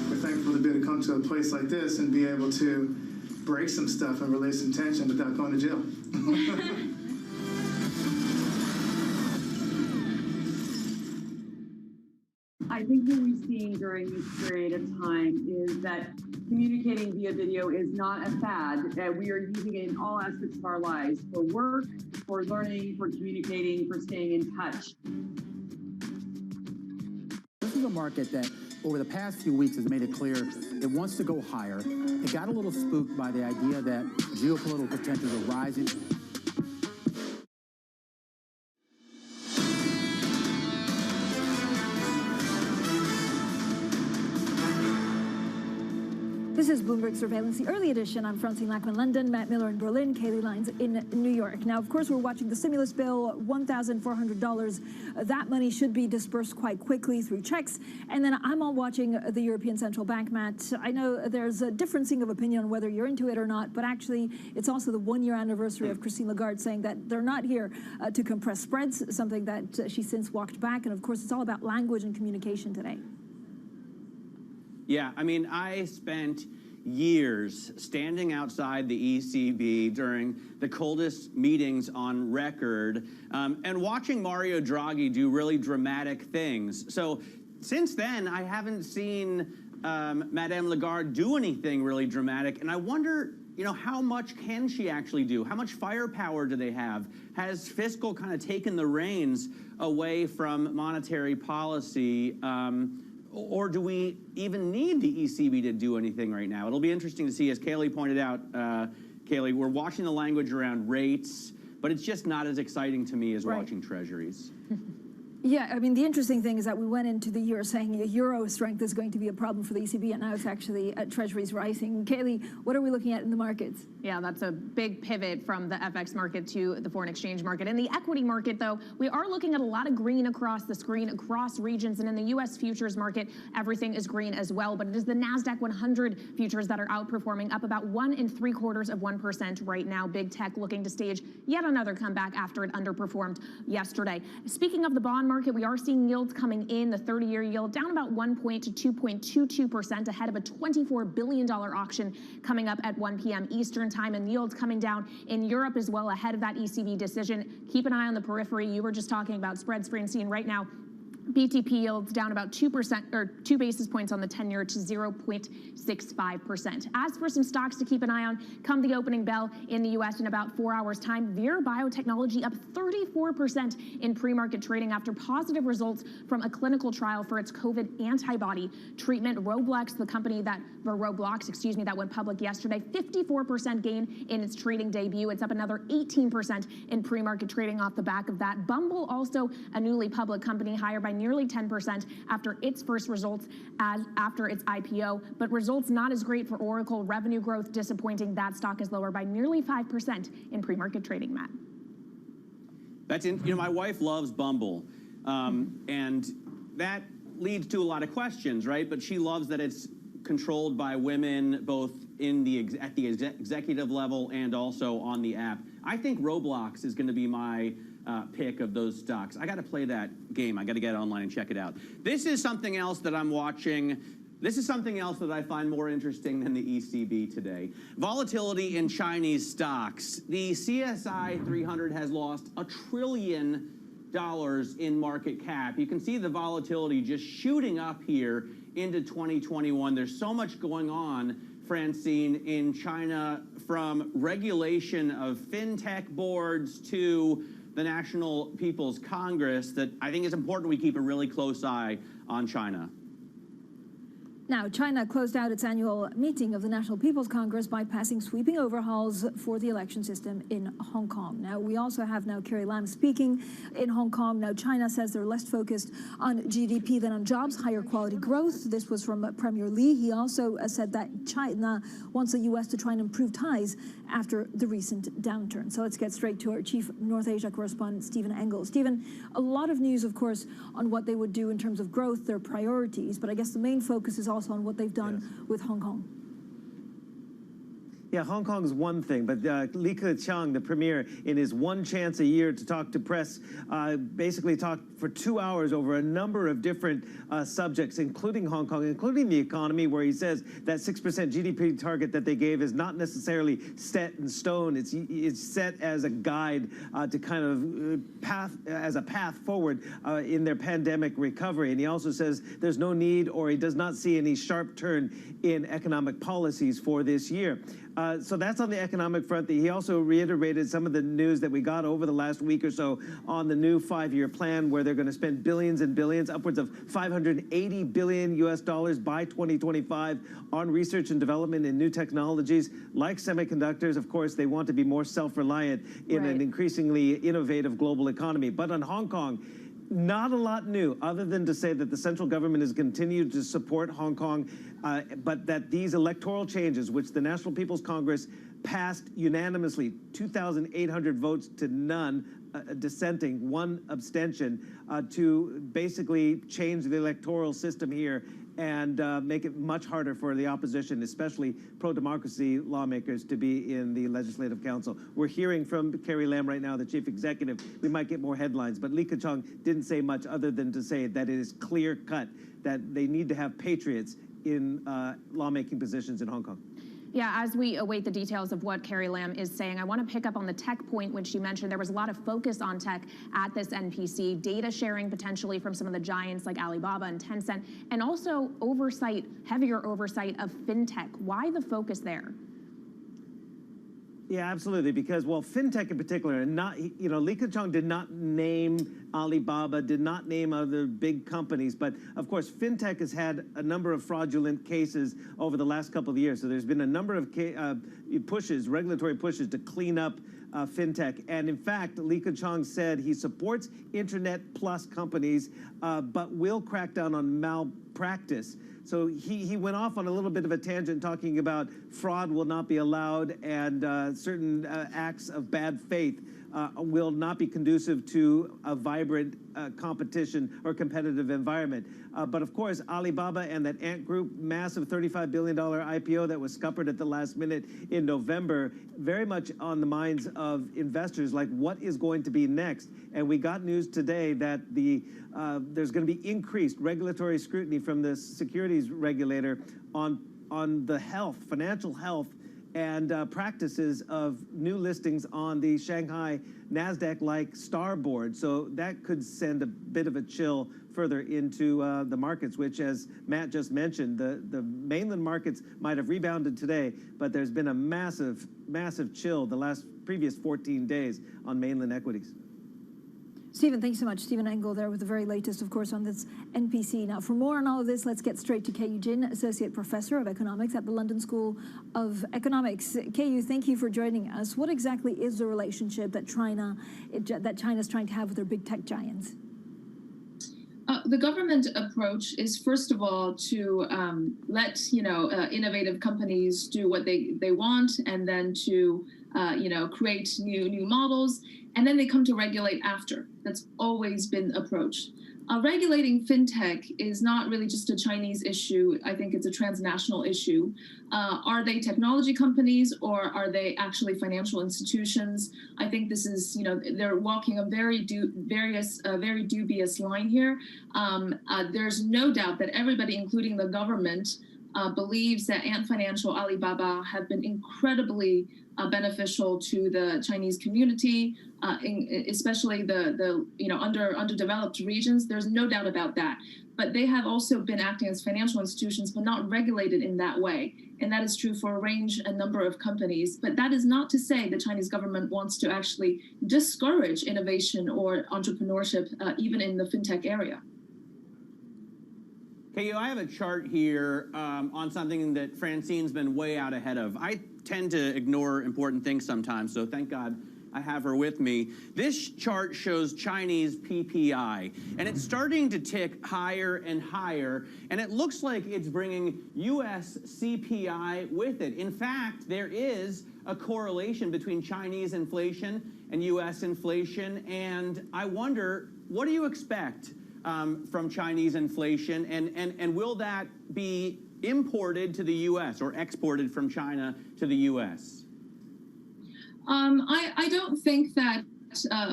We're thankful to be able to come to a place like this and be able to break some stuff and release some tension without going to jail. I think what we've seen during this period of time is that communicating via video is not a fad. We are using it in all aspects of our lives, for work, for learning, for communicating, for staying in touch. This is a market that over the past few weeks has made it clear it wants to go higher. It got a little spooked by the idea that geopolitical tensions are rising. This is Bloomberg Surveillance, the early edition. I'm Francine Lackman, London, Matt Miller in Berlin, Kaylee Lyons in New York. Now, of course, we're watching the stimulus bill, $1,400. That money should be dispersed quite quickly through checks. And then I'm all watching the European Central Bank, Matt. I know there's a differencing of opinion on whether you're into it or not, but actually it's also the one-year anniversary of Christine Lagarde saying that they're not here to compress spreads, something that she since walked back. And of course, it's all about language and communication today. Yeah, I mean, I spent years standing outside the ECB during the coldest meetings on record and watching Mario Draghi do really dramatic things. So since then, I haven't seen Madame Lagarde do anything really dramatic. And I wonder, you know, how much can she actually do? How much firepower do they have? Has fiscal kind of taken the reins away from monetary policy? Or do we even need the ECB to do anything right now? It'll be interesting to see, as Kaylee pointed out, Kaylee, we're watching the language around rates, but it's just not as exciting to me as watching treasuries. Yeah, I mean, the interesting thing is that we went into the year saying euro strength is going to be a problem for the ECB, and now it's actually treasuries rising. Kaylee, what are we looking at in the markets? Yeah, that's a big pivot from the FX market to the foreign exchange market. In the equity market, though, we are looking at a lot of green across the screen, across regions, and in the U.S. futures market, everything is green as well. But it is the NASDAQ 100 futures that are outperforming, up about 1 3/4% right now. Big tech looking to stage yet another comeback after it underperformed yesterday. Speaking of the bond market, we are seeing yields coming in. The 30-year yield down about 1 point to 2.22% ahead of a $24 billion auction coming up at 1 p.m. Eastern time, and yields coming down in Europe as well ahead of that ECB decision. Keep an eye on the periphery. You were just talking about spreads, Francine. Right now, BTP yields down about 2% or 2 basis points on the 10-year to 0.65%. As for some stocks to keep an eye on, come the opening bell in the U.S. in about 4 hours' time, Vir Biotechnology up 34% in pre-market trading after positive results from a clinical trial for its COVID antibody treatment. Roblox, the company that went public yesterday, 54% gain in its trading debut. It's up another 18% in pre-market trading off the back of that. Bumble, also a newly public company, higher by nearly 10% after its first results after its IPO, but results not as great for Oracle. Revenue growth disappointing. That stock is lower by nearly 5% in pre-market trading, Matt. That's you know, my wife loves Bumble, and that leads to a lot of questions, right? But she loves that it's controlled by women, both in at the executive level and also on the app. I think Roblox is going to be my pick of those stocks. I got to play that game. I got to get online and check it out. This is something else that I'm watching. This is something else that I find more interesting than the ECB today. Volatility in Chinese stocks. The CSI 300 has lost $1 trillion in market cap. You can see the volatility just shooting up here into 2021. There's so much going on, Francine, in China, from regulation of fintech boards to the National People's Congress, that I think it's important we keep a really close eye on China. Now, China closed out its annual meeting of the National People's Congress by passing sweeping overhauls for the election system in Hong Kong. Now, we also have now Carrie Lam speaking in Hong Kong. Now, China says they're less focused on GDP than on jobs, higher quality growth. This was from Premier Li. He also said that China wants the U.S. to try and improve ties after the recent downturn. So let's get straight to our chief North Asia correspondent, Stephen Engel. Stephen, a lot of news, of course, on what they would do in terms of growth, their priorities, but I guess the main focus is also on what they've done with Hong Kong. Yeah, Hong Kong is one thing, but Li Keqiang, the premier, in his one chance a year to talk to press, basically talked for 2 hours over a number of different subjects, including Hong Kong, including the economy, where he says that 6% GDP target that they gave is not necessarily set in stone. It's set as a guide to kind of path forward in their pandemic recovery. And he also says there's no need, or he does not see any sharp turn in economic policies for this year. So that's on the economic front. He also reiterated some of the news that we got over the last week or so on the new 5-year plan, where they're going to spend billions and billions, upwards of $580 billion by 2025 on research and development in new technologies like semiconductors. Of course, they want to be more self-reliant in an increasingly innovative global economy. But on Hong Kong, not a lot new, other than to say that the central government has continued to support Hong Kong, but that these electoral changes, which the National People's Congress passed unanimously, 2,800 votes to none, dissenting, 1 abstention, to basically change the electoral system here and make it much harder for the opposition, especially pro-democracy lawmakers, to be in the Legislative Council. We're hearing from Carrie Lam right now, the chief executive. We might get more headlines, but Li Keqiang didn't say much other than to say that it is clear-cut that they need to have patriots in lawmaking positions in Hong Kong. Yeah, as we await the details of what Carrie Lam is saying, I want to pick up on the tech point, which she mentioned. There was a lot of focus on tech at this NPC, data sharing potentially from some of the giants like Alibaba and Tencent, and also oversight, heavier oversight of fintech. Why the focus there? Yeah, absolutely, because, well, fintech in particular, and not, you know, Li Keqiang did not name Alibaba, did not name other big companies, but of course, fintech has had a number of fraudulent cases over the last couple of years. So there's been a number of pushes, regulatory pushes to clean up fintech. And in fact, Li Keqiang said he supports Internet Plus companies, but will crack down on malpractice. So he went off on a little bit of a tangent talking about fraud will not be allowed, and certain acts of bad faith will not be conducive to a vibrant competition or competitive environment. But of course, Alibaba and that Ant Group, massive $35 billion IPO that was scuppered at the last minute in November, very much on the minds of investors, like what is going to be next. And we got news today that there's going to be increased regulatory scrutiny from the securities regulator on the financial health and practices of new listings on the Shanghai NASDAQ-like Star Board. So that could send a bit of a chill further into the markets, which, as Matt just mentioned, the mainland markets might have rebounded today, but there's been a massive, massive chill the previous 14 days on mainland equities. Stephen, thanks so much. Stephen Engel there with the very latest, of course, on this NPC. Now, for more on all of this, let's get straight to Keiyu Jin, Associate Professor of Economics at the London School of Economics. Keiyu, thank you for joining us. What exactly is the relationship that China's trying to have with their big tech giants? The government approach is, first of all, to let innovative companies do what they want, and then to create new models, and then they come to regulate after. That's always been the approach. Regulating fintech is not really just a Chinese issue. I think it's a transnational issue. Are they technology companies, or are they actually financial institutions? I think this is, they're walking a very dubious line here. There's no doubt that everybody, including the government, believes that Ant Financial, Alibaba have been incredibly beneficial to the Chinese community, especially the underdeveloped regions. There's no doubt about that. But they have also been acting as financial institutions, but not regulated in that way. And that is true for a number of companies. But that is not to say the Chinese government wants to actually discourage innovation or entrepreneurship, even in the fintech area. KU, I have a chart here on something that Francine's been way out ahead of. I tend to ignore important things sometimes, so thank God I have her with me. This chart shows Chinese PPI, and it's starting to tick higher and higher, and it looks like it's bringing U.S. CPI with it. In fact, there is a correlation between Chinese inflation and U.S. inflation, and I wonder, what do you expect from Chinese inflation, and will that be imported to the U.S. or exported from China to the U.S.? I don't think that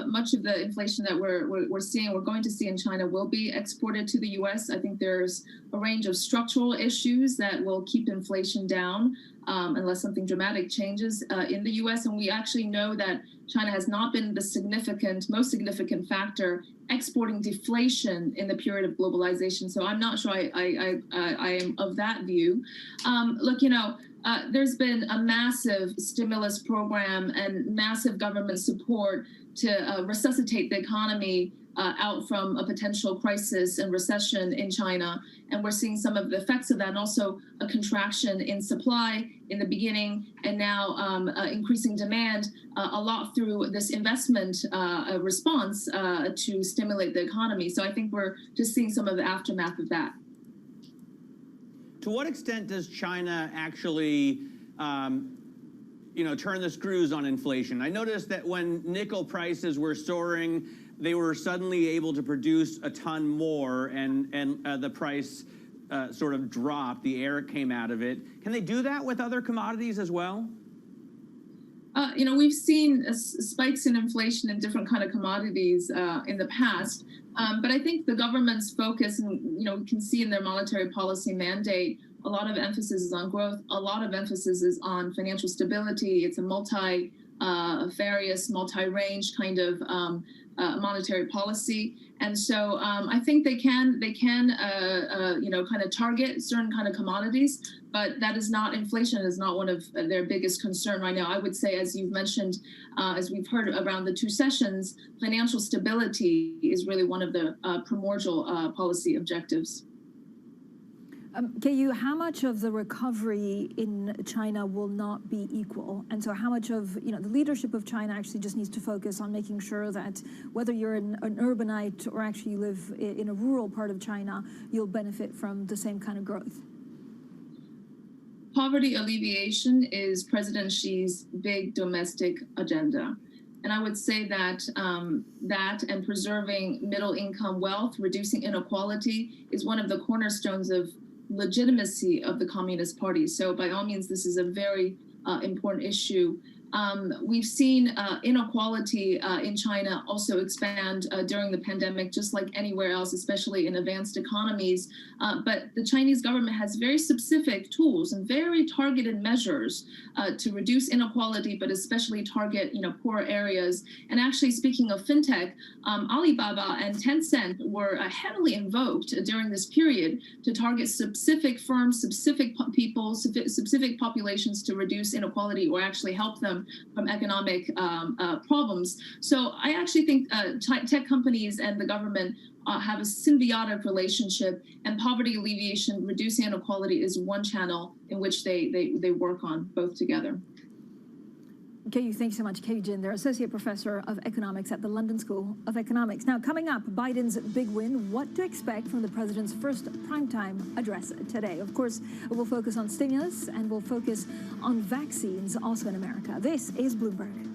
much of the inflation that we're going to see in China will be exported to the U.S. I think there's a range of structural issues that will keep inflation down unless something dramatic changes in the U.S. And we actually know that China has not been the most significant factor exporting deflation in the period of globalization. So I'm not sure I am of that view. Look, there's been a massive stimulus program and massive government support to resuscitate the economy out from a potential crisis and recession in China. And we're seeing some of the effects of that, and also a contraction in supply in the beginning, and now increasing demand, a lot through this investment response to stimulate the economy. So I think we're just seeing some of the aftermath of that. To what extent does China actually turn the screws on inflation? I noticed that when nickel prices were soaring, they were suddenly able to produce a ton more, and the price sort of dropped. The air came out of it. Can they do that with other commodities as well? We've seen spikes in inflation in different kind of commodities in the past, but I think the government's focus, and we can see in their monetary policy mandate, a lot of emphasis is on growth. A lot of emphasis is on financial stability. It's a multi-various, multi-range kind of monetary policy, and so I think they can kind of target certain kind of commodities, but that is not, inflation is not one of their biggest concern right now. I would say, as you've mentioned, as we've heard around the two sessions, financial stability is really one of the primordial policy objectives. KU, how much of the recovery in China will not be equal? And so how much of the leadership of China actually just needs to focus on making sure that whether you're an urbanite or actually you live in a rural part of China, you'll benefit from the same kind of growth? Poverty alleviation is President Xi's big domestic agenda. And I would say that that and preserving middle income wealth, reducing inequality, is one of the cornerstones of legitimacy of the Communist Party. So by all means, this is a very important issue. We've seen inequality in China also expand during the pandemic, just like anywhere else, especially in advanced economies. But the Chinese government has very specific tools and very targeted measures to reduce inequality, but especially target poor areas. And actually, speaking of fintech, Alibaba and Tencent were heavily invoked during this period to target specific firms, specific people, specific populations to reduce inequality or actually help them from economic problems. So I actually think tech companies and the government have a symbiotic relationship, and poverty alleviation, reducing inequality is one channel in which they work on both together. KU, thanks so much. KU Jin, they're Associate Professor of Economics at the London School of Economics. Now, coming up, Biden's big win, what to expect from the president's first primetime address today. Of course, we'll focus on stimulus and we'll focus on vaccines also in America. This is Bloomberg.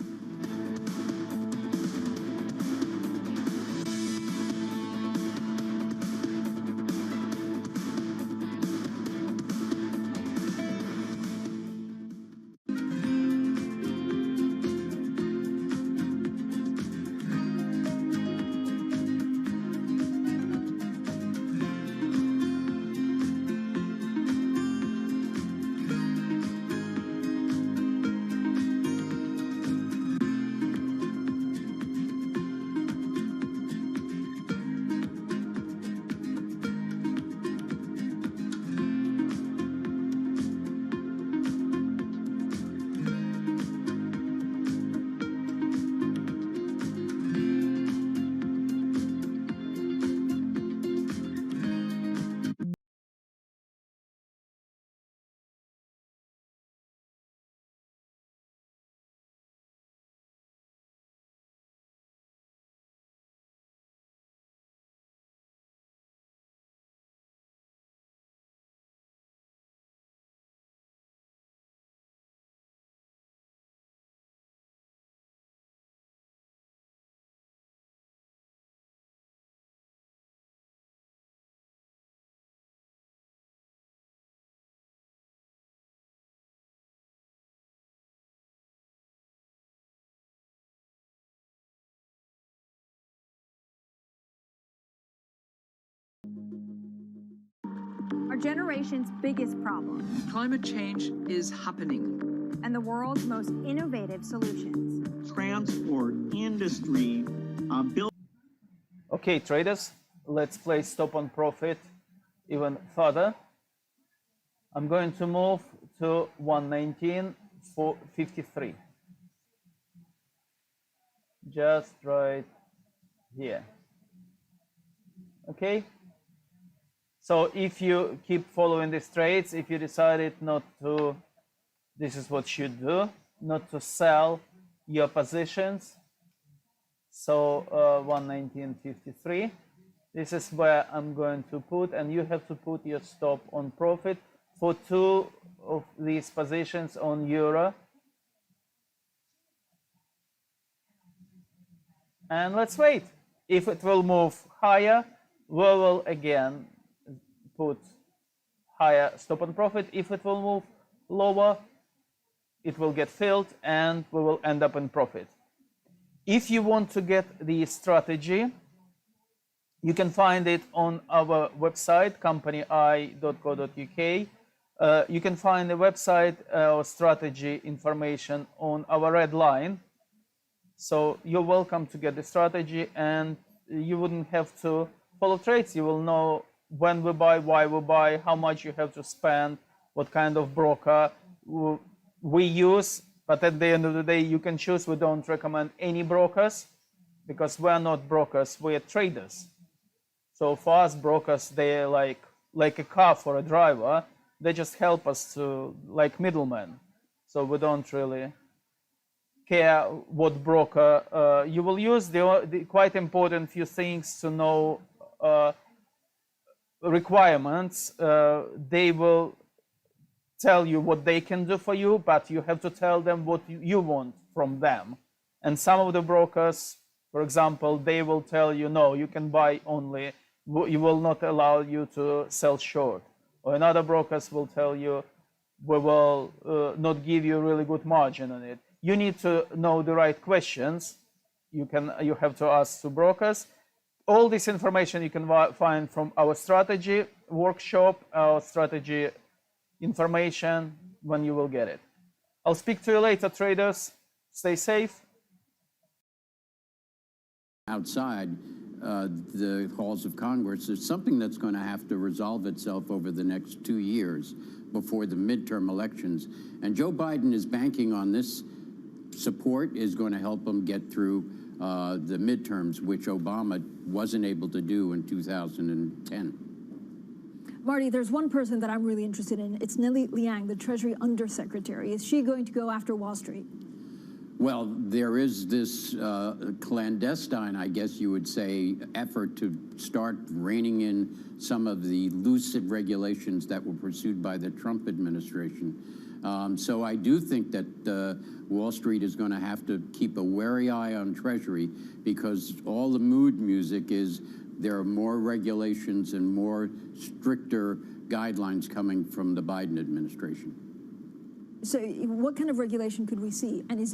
Our generation's biggest problem. Climate change is happening. And the world's most innovative solutions. Transport, industry, Okay, traders, let's play stop on profit even further. I'm going to move to 119.53. Just right here. Okay. So if you keep following these trades, if you decided not to, this is what you do, not to sell your positions. So 119.53. This is where I'm going to put, and you have to put your stop on profit for 2 of these positions on euro. And let's wait. If it will move higher, we will again put higher stop on profit. If it will move lower, it will get filled and we will end up in profit. If you want to get the strategy, you can find it on our website, company.co.uk. You can find the website or strategy information on our red line. So you're welcome to get the strategy, and you wouldn't have to follow trades. You will know when we buy, why we buy, how much you have to spend, what kind of broker we use. But at the end of the day, you can choose. We don't recommend any brokers because we're not brokers, we're traders. So for us, brokers, they're like a car for a driver. They just help us to, like middlemen. So we don't really care what broker you will use. The quite important few things to know requirements. They will tell you what they can do for you, but you have to tell them what you want from them. And some of the brokers, for example, they will tell you, no, you can buy only, you will not allow you to sell short. Or another brokers will tell you, we will not give you a really good margin on it. You need to know the right questions. You have to ask to brokers. All this information you can find from our strategy workshop, our strategy information when you will get it. I'll speak to you later, traders. Stay safe. Outside the halls of Congress, there's something that's going to have to resolve itself over the next 2 years before the midterm elections. And Joe Biden is banking on this support is going to help him get through the midterms, which Obama wasn't able to do in 2010. Marty, there's one person that I'm really interested in. It's Nellie Liang, the Treasury Undersecretary. Is she going to go after Wall Street? Well, there is this clandestine, I guess you would say, effort to start reining in some of the loosened regulations that were pursued by the Trump administration. So I do think that Wall Street is going to have to keep a wary eye on Treasury, because all the mood music is there are more regulations and more stricter guidelines coming from the Biden administration. So what kind of regulation could we see? And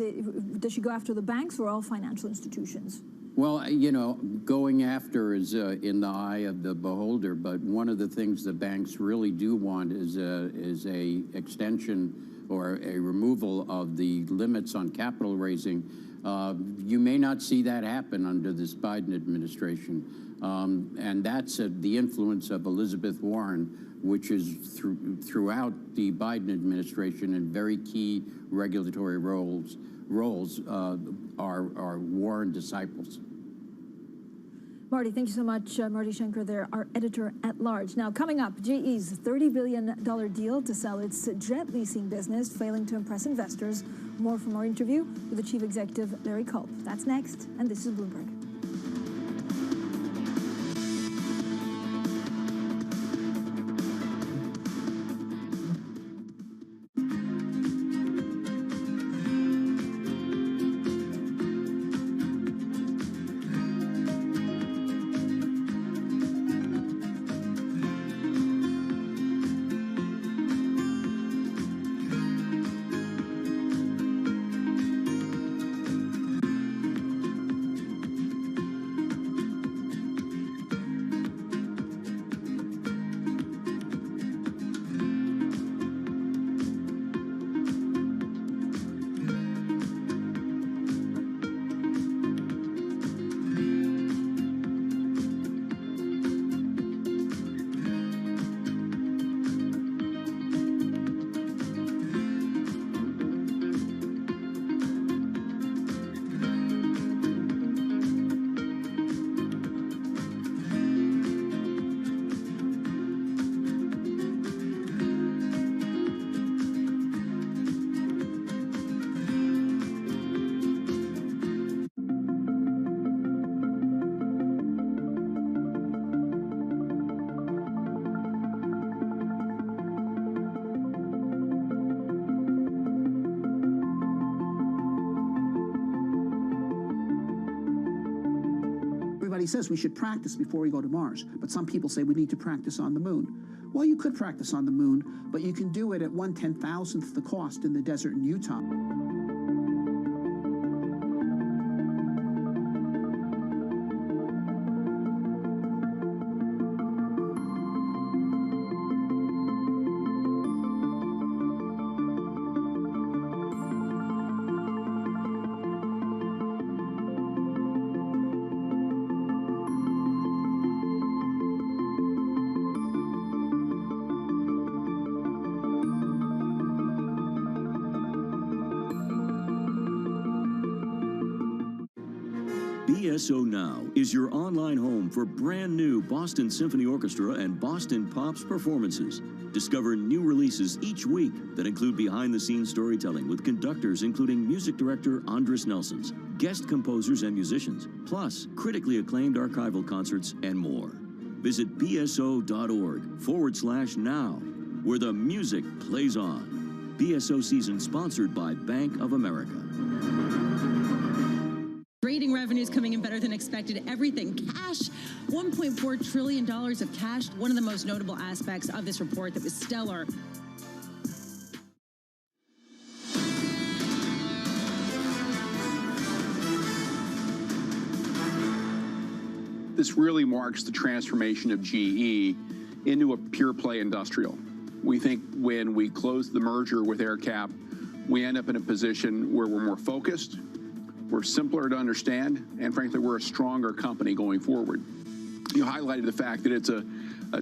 does she go after the banks or all financial institutions? Well, you know, going after is in the eye of the beholder, but one of the things the banks really do want is a extension or a removal of the limits on capital raising. You may not see that happen under this Biden administration. And that's the influence of Elizabeth Warren, which is throughout the Biden administration, and very key regulatory roles are Warren disciples. Marty, thank you so much. Marty Schenker there, our editor-at-large. Now, coming up, GE's $30 billion deal to sell its jet leasing business, failing to impress investors. More from our interview with the chief executive, Larry Culp. That's next, and this is Bloomberg. Everybody says we should practice before we go to Mars, but some people say we need to practice on the moon. Well, you could practice on the moon, but you can do it at 1/10,000th the cost in the desert in Utah. BSO Now is your online home for brand new Boston Symphony Orchestra and Boston Pops performances. Discover new releases each week that include behind-the-scenes storytelling with conductors including music director Andres Nelsons, guest composers and musicians, plus critically acclaimed archival concerts and more. Visit bso.org/now, where the music plays on. BSO season sponsored by Bank of America. Trading revenues coming in better than expected. Everything cash, $1.4 trillion of cash. One of the most notable aspects of this report that was stellar. This really marks the transformation of GE into a pure play industrial. We think when we close the merger with AerCap, we end up in a position where we're more focused, we're simpler to understand, and frankly, we're a stronger company going forward. You highlighted the fact that it's an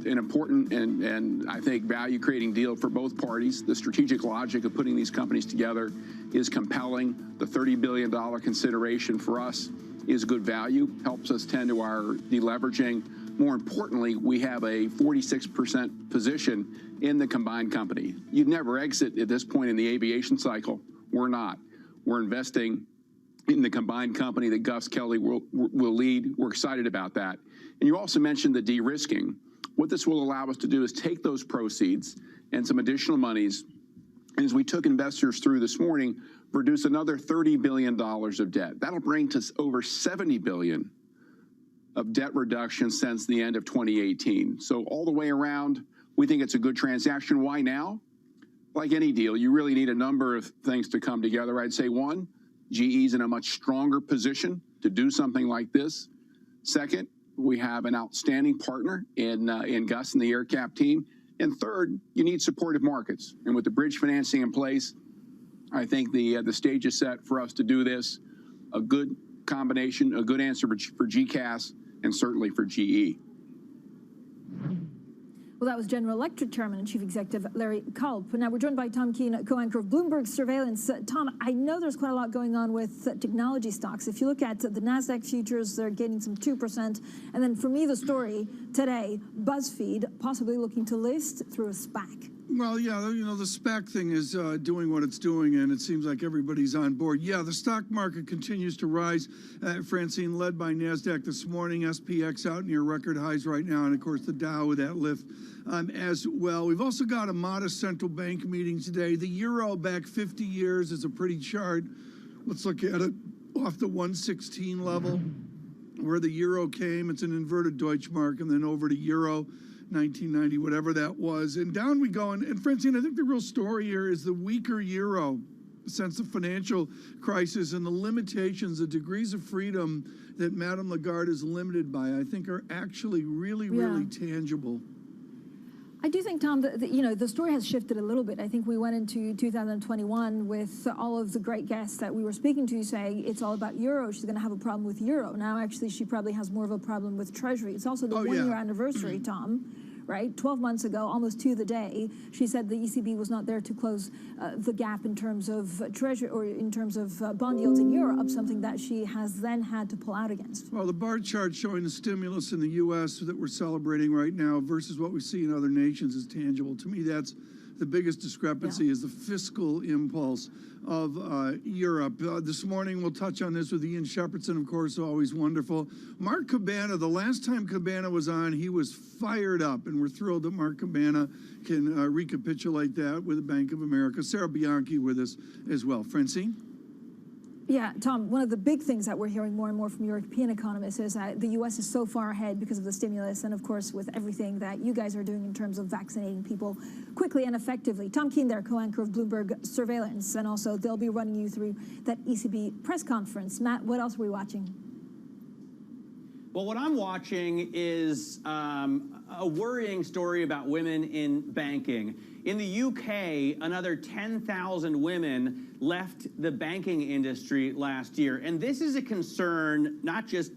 important and I think value-creating deal for both parties. The strategic logic of putting these companies together is compelling. The $30 billion consideration for us is good value, helps us tend to our deleveraging. More importantly, we have a 46% position in the combined company. You'd never exit at this point in the aviation cycle. We're not. We're investing in the combined company that Gus Kelly will lead. We're excited about that. And you also mentioned the de-risking. What this will allow us to do is take those proceeds and some additional monies, and as we took investors through this morning, reduce another $30 billion of debt. That'll bring to over $70 billion of debt reduction since the end of 2018. So all the way around, we think it's a good transaction. Why now? Like any deal, you really need a number of things to come together. I'd say one, GE's in a much stronger position to do something like this. Second, we have an outstanding partner in Gus and the AerCap team. And third, you need supportive markets. And with the bridge financing in place, I think the stage is set for us to do this. A good combination, a good answer for GCAS, and certainly for GE. Well, that was General Electric Chairman and Chief Executive Larry Culp. Now we're joined by Tom Keene, co-anchor of Bloomberg Surveillance. Tom, I know there's quite a lot going on with technology stocks. If you look at the NASDAQ futures, they're gaining some 2%. And then for me, the story today, BuzzFeed possibly looking to list through a SPAC. Well, yeah, you know, the SPAC thing is doing what it's doing, and it seems like everybody's on board. Yeah, the stock market continues to rise. Francine, led by NASDAQ this morning, SPX out near record highs right now, and, of course, the Dow with that lift as well. We've also got a modest central bank meeting today. The euro back 50 years is a pretty chart. Let's look at it off the 116 level where the euro came. It's an inverted Deutschmark, and then over to euro. 1990, whatever that was. And down we go. And Francine, I think the real story here is the weaker euro since the financial crisis and the limitations, the degrees of freedom that Madame Lagarde is limited by, I think are actually really tangible. I do think, Tom, that you know, the story has shifted a little bit. I think we went into 2021 with all of the great guests that we were speaking to saying it's all about euro. She's going to have a problem with euro. Now, actually, she probably has more of a problem with Treasury. It's also the one-year anniversary, Tom, right? 12 months ago, almost to the day, she said the ECB was not there to close the gap in terms of Treasury or in terms of bond yields in Europe, something that she has then had to pull out against. Well, the bar chart showing the stimulus in the U.S. that we're celebrating right now versus what we see in other nations is tangible. To me, that's the biggest discrepancy is the fiscal impulse of Europe. This morning, we'll touch on this with Ian Shepherdson, of course, always wonderful. Mark Cabana, the last time Cabana was on, he was fired up, and we're thrilled that Mark Cabana can recapitulate that with the Bank of America. Sarah Bianchi with us as well. Francine? Yeah, Tom, one of the big things that we're hearing more and more from European economists is that the U.S. is so far ahead because of the stimulus and, of course, with everything that you guys are doing in terms of vaccinating people quickly and effectively. Tom Keene there, co-anchor of Bloomberg Surveillance, and also they'll be running you through that ECB press conference. Matt, what else are we watching? Well, what I'm watching is a worrying story about women in banking. In the UK, another 10,000 women left the banking industry last year. And this is a concern not just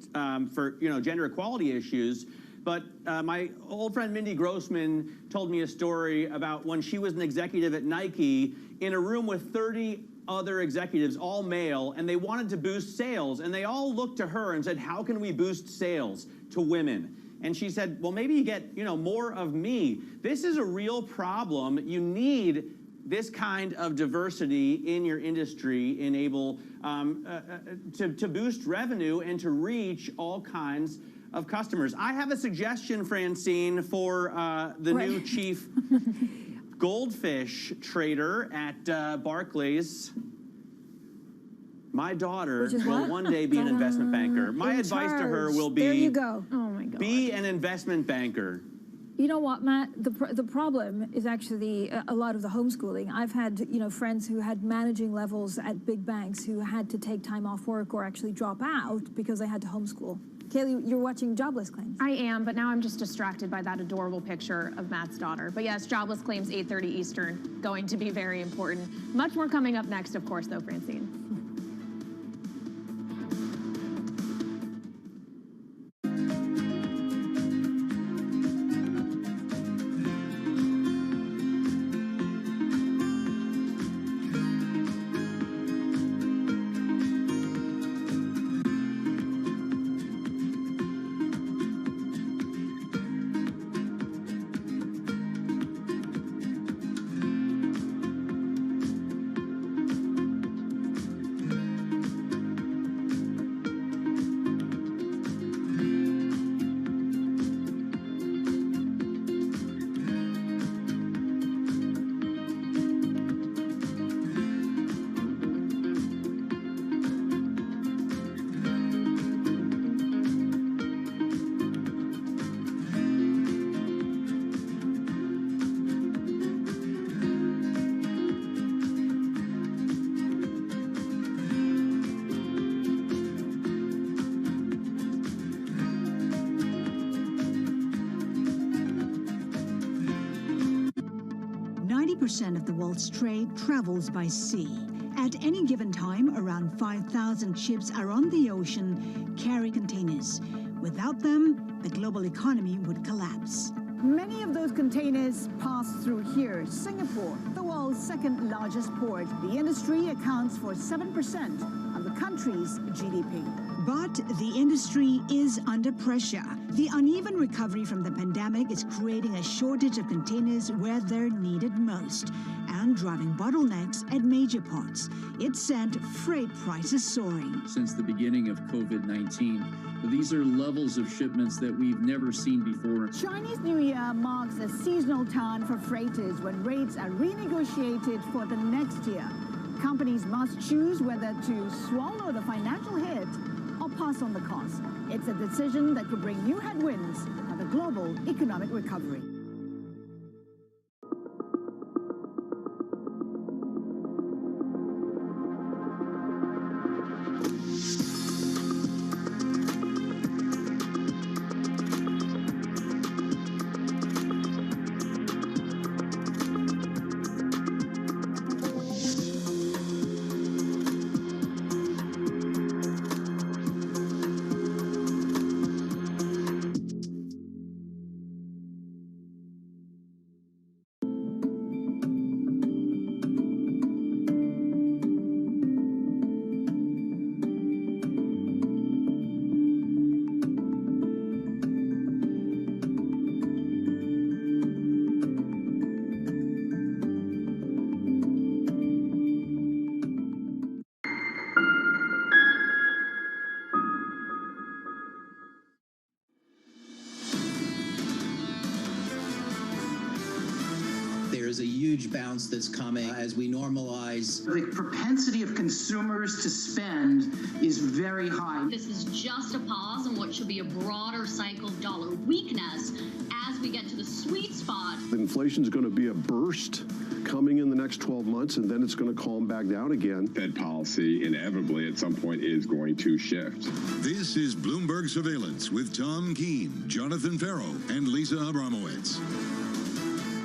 for gender equality issues, but my old friend Mindy Grossman told me a story about when she was an executive at Nike in a room with 30 other executives, all male, and they wanted to boost sales. And they all looked to her and said, how can we boost sales to women? And she said, well, maybe you get, more of me. This is a real problem. You need this kind of diversity in your industry enable to boost revenue and to reach all kinds of customers. I have a suggestion, Francine, for the new chief goldfish trader at Barclays. My daughter will one day be an investment banker. My advice to her will be, there you go. Oh my God. Be an investment banker. You know what, Matt? The problem is actually a lot of the homeschooling. I've had friends who had managing levels at big banks who had to take time off work or actually drop out because they had to homeschool. Kaylee, you're watching Jobless Claims. I am, but now I'm just distracted by that adorable picture of Matt's daughter. But yes, Jobless Claims, 8:30 Eastern, going to be very important. Much more coming up next, of course, though, Francine. Of the world's trade travels by sea. At any given time, around 5,000 ships are on the ocean carrying containers. Without them, the global economy would collapse. Many of those containers pass through here, Singapore, the world's second largest port. The industry accounts for 7% of the country's GDP. But the industry is under pressure. The uneven recovery from the pandemic is creating a shortage of containers where they're needed most and driving bottlenecks at major ports. It sent freight prices soaring. Since the beginning of COVID-19, these are levels of shipments that we've never seen before. Chinese New Year marks a seasonal turn for freighters when rates are renegotiated for the next year. Companies must choose whether to swallow the financial hit or pass on the cost. It's a decision that could bring new headwinds for the global economic recovery. There's a huge bounce that's coming as we normalize. The propensity of consumers to spend is very high. This is just a pause on what should be a broader cycle of dollar weakness as we get to the sweet spot. Inflation is going to be a burst coming in the next 12 months, and then it's going to calm back down again. Fed policy inevitably at some point is going to shift. This is Bloomberg Surveillance with Tom Keene, Jonathan Farrow, and Lisa Abramowitz.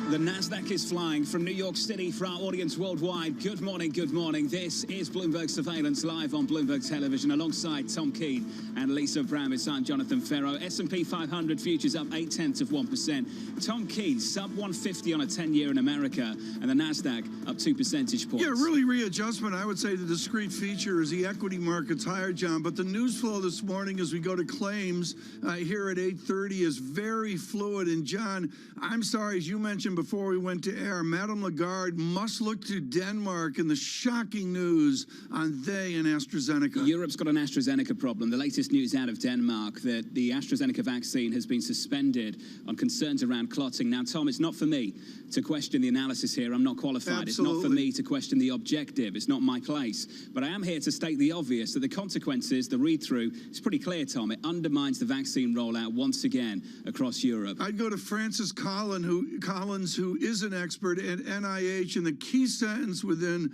The Nasdaq is flying from New York City for our audience worldwide. Good morning, good morning. This is Bloomberg Surveillance live on Bloomberg Television alongside Tom Keene and Lisa Abramowitz. I'm Jonathan Farrow. S&P 500 futures up 0.8%. Tom Keene, sub 150 on a 10-year in America, and the Nasdaq up 2 percentage points. Yeah, really readjustment. I would say the discrete feature is the equity market's higher, John, but the news flow this morning as we go to claims here at 8:30 is very fluid. And John, I'm sorry, as you mentioned before we went to air, Madame Lagarde must look to Denmark and the shocking news on they and AstraZeneca. Europe's got an AstraZeneca problem. The latest news out of Denmark that the AstraZeneca vaccine has been suspended on concerns around clotting. Now, Tom, it's not for me to question the analysis here. I'm not qualified. Absolutely. It's not for me to question the objective. It's not my place. But I am here to state the obvious, that the consequences, the read-through, is pretty clear, Tom. It undermines the vaccine rollout once again across Europe. I'd go to Francis Collins, who is an expert at NIH, and the key sentence within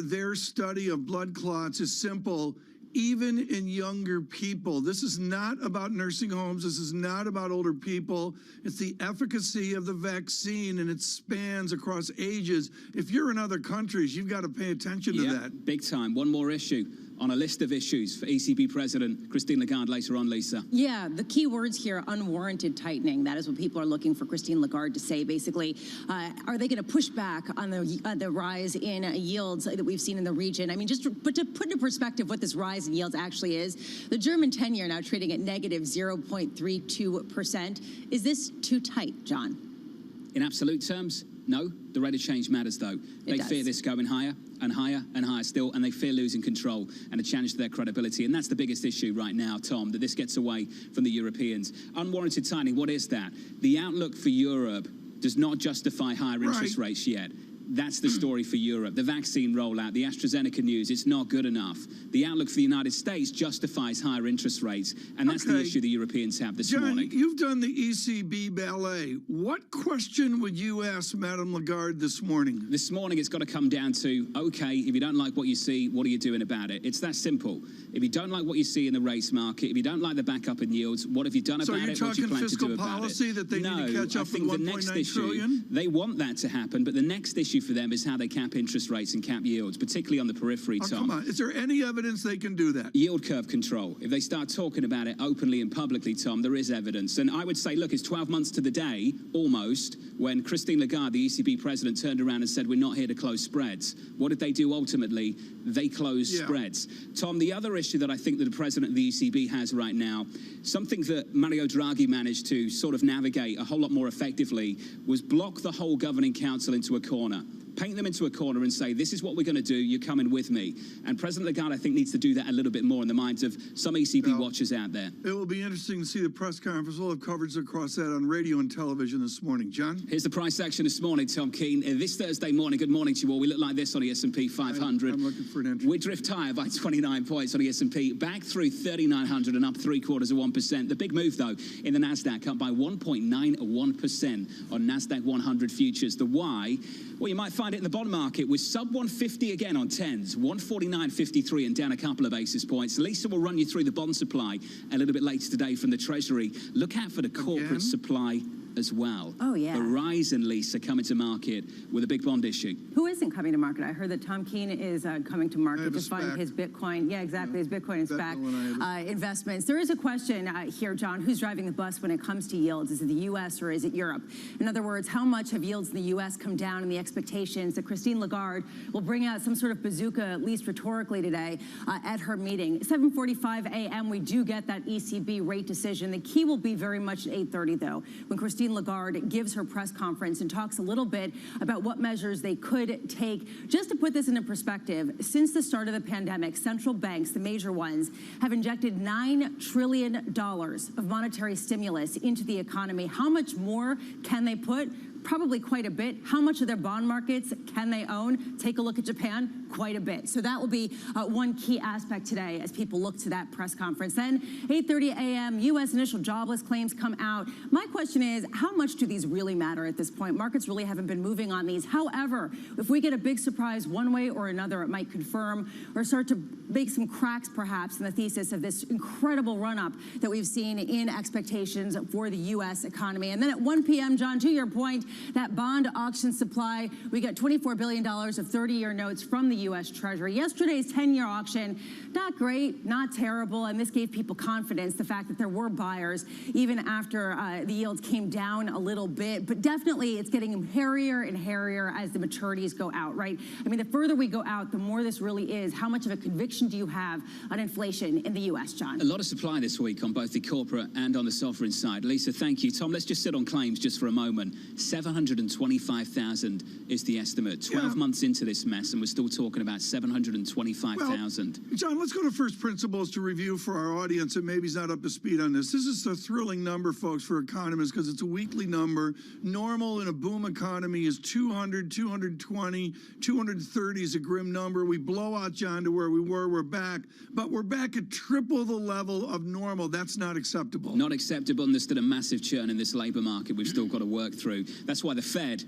their study of blood clots is simple: even in younger people. This is not about nursing homes. This is not about older people. It's the efficacy of the vaccine, and it spans across ages. If you're in other countries, you've got to pay attention to that. Big time. One more issue on a list of issues for ECB President Christine Lagarde later on, Lisa. Yeah, the key words here, unwarranted tightening. That is what people are looking for Christine Lagarde to say, basically. Are they going to push back on the rise in yields that we've seen in the region? I mean, to put into perspective what this rise in yields actually is, the German 10-year now trading at negative 0.32%. Is this too tight, John? In absolute terms, no. The rate of change matters, though. They fear this going higher and higher and higher still, and they fear losing control and a challenge to their credibility. And that's the biggest issue right now, Tom, that this gets away from the Europeans. Unwarranted tightening, what is that? The outlook for Europe does not justify higher interest rates yet. That's the story for Europe. The vaccine rollout, the AstraZeneca news, it's not good enough. The outlook for the United States justifies higher interest rates, and that's the issue the Europeans have this morning. John, you've done the ECB ballet. What question would you ask Madame Lagarde this morning? This morning, it's got to come down to, okay, if you don't like what you see, what are you doing about it? It's that simple. If you don't like what you see in the rates market, if you don't like the backup in yields, what have you done about it? What do you plan to do about it? So you're talking fiscal policy that they need to catch up with 1.9 trillion? They want that to happen, but the next issue for them is how they cap interest rates and cap yields, particularly on the periphery, Tom. Come on, is there any evidence they can do that? Yield curve control. If they start talking about it openly and publicly, Tom, there is evidence. And I would say, look, it's 12 months to the day, almost, when Christine Lagarde, the ECB president, turned around and said, we're not here to close spreads. What did they do ultimately? They closed spreads. Tom, the other issue that I think that the president of the ECB has right now, something that Mario Draghi managed to sort of navigate a whole lot more effectively, was block the whole governing council into a corner. Paint them into a corner and say, this is what we're going to do, you're coming with me. And President Lagarde, I think, needs to do that a little bit more in the minds of some ECB watchers out there. It will be interesting to see the press conference. We'll have coverage across that on radio and television this morning. John? Here's the price action this morning, Tom Keene. This Thursday morning, good morning to you all. We look like this on the S&P 500. I'm looking for an entry. We drift higher by 29 points on the S&P, back through 3,900 and up 0.75%. The big move, though, in the Nasdaq, up by 1.91% on Nasdaq 100 futures. The why? Well, you might find it in the bond market with sub 150 again on 10s, 149.53 and down a couple of basis points. Lisa will run you through the bond supply a little bit later today from the Treasury. Look out for the corporate supply as well. Oh, yeah. The rise in Lisa coming to market with a big bond issue. Who isn't coming to market? I heard that Tom Keene is coming to market to fund his Bitcoin. Yeah, exactly. His Bitcoin and SPAC investments. There is a question here, John, who's driving the bus when it comes to yields? Is it the U.S. or is it Europe? In other words, how much have yields in the U.S. come down in the expectations that Christine Lagarde will bring out some sort of bazooka, at least rhetorically today, at her meeting? 7:45 a.m., we do get that ECB rate decision. The key will be very much at 8:30, though, when Christine Lagarde gives her press conference and talks a little bit about what measures they could take. Just to put this into perspective, since the start of the pandemic, central banks, the major ones, have injected $9 trillion of monetary stimulus into the economy. How much more can they put? Probably quite a bit. How much of their bond markets can they own? Take a look at Japan, quite a bit. So that will be one key aspect today as people look to that press conference. Then 8:30 a.m., U.S. initial jobless claims come out. My question is, how much do these really matter at this point? Markets really haven't been moving on these. However, if we get a big surprise one way or another, it might confirm or start to make some cracks perhaps in the thesis of this incredible run-up that we've seen in expectations for the U.S. economy. And then at 1 p.m., John, to your point, that bond auction supply, we got $24 billion of 30-year notes from the U.S. Treasury. Yesterday's 10-year auction, not great, not terrible, and this gave people confidence, the fact that there were buyers, even after the yields came down a little bit. But definitely it's getting hairier and hairier as the maturities go out, right? I mean, the further we go out, the more this really is. How much of a conviction do you have on inflation in the U.S., John? A lot of supply this week on both the corporate and on the sovereign side. Lisa, thank you. Tom, let's just sit on claims just for a moment. 725,000 is the estimate. 12 months into this mess, and we're still talking about 725,000. Well, John, let's go to first principles to review for our audience that maybe is not up to speed on this. This is a thrilling number, folks, for economists because it's a weekly number. Normal in a boom economy is 200, 220, 230 is a grim number. We blow out, John, to where we were. We're back, but we're back at triple the level of normal. That's not acceptable. Not acceptable, and there's still a massive churn in this labor market we've still got to work through. That's why the Fed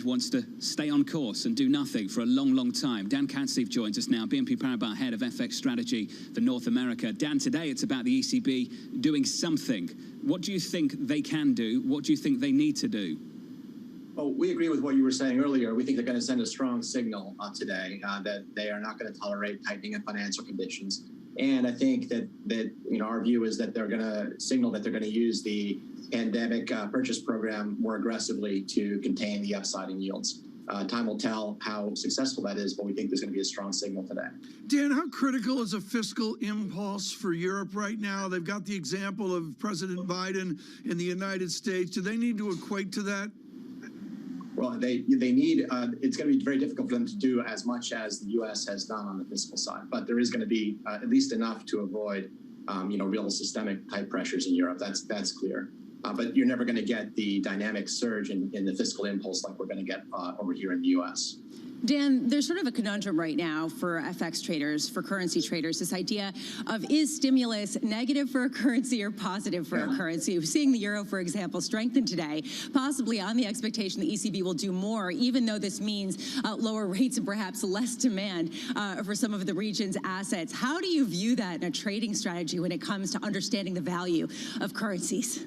wants to stay on course and do nothing for a long, long time. Dan Katsev joins us now, BNP Paribas head of FX strategy for North America. Dan, today it's about the ECB doing something. What do you think they can do? What do you think they need to do? Well, we agree with what you were saying earlier. We think they're going to send a strong signal today that they are not going to tolerate tightening of financial conditions. And I think that our view is that they're going to signal that they're going to use the pandemic purchase program more aggressively to contain the upside in yields. Time will tell how successful that is, but we think there's going to be a strong signal today. Dan, how critical is a fiscal impulse for Europe right now? They've got the example of President Biden in the United States. Do they need to equate to that? Well, they need, it's going to be very difficult for them to do as much as the U.S. has done on the fiscal side, but there is going to be at least enough to avoid, real systemic type pressures in Europe. That's clear. But you're never going to get the dynamic surge in the fiscal impulse like we're going to get over here in the U.S. Dan, there's sort of a conundrum right now for FX traders, for currency traders, this idea of is stimulus negative for a currency or positive for a currency? We're seeing the euro, for example, strengthen today, possibly on the expectation the ECB will do more, even though this means lower rates and perhaps less demand for some of the region's assets. How do you view that in a trading strategy when it comes to understanding the value of currencies?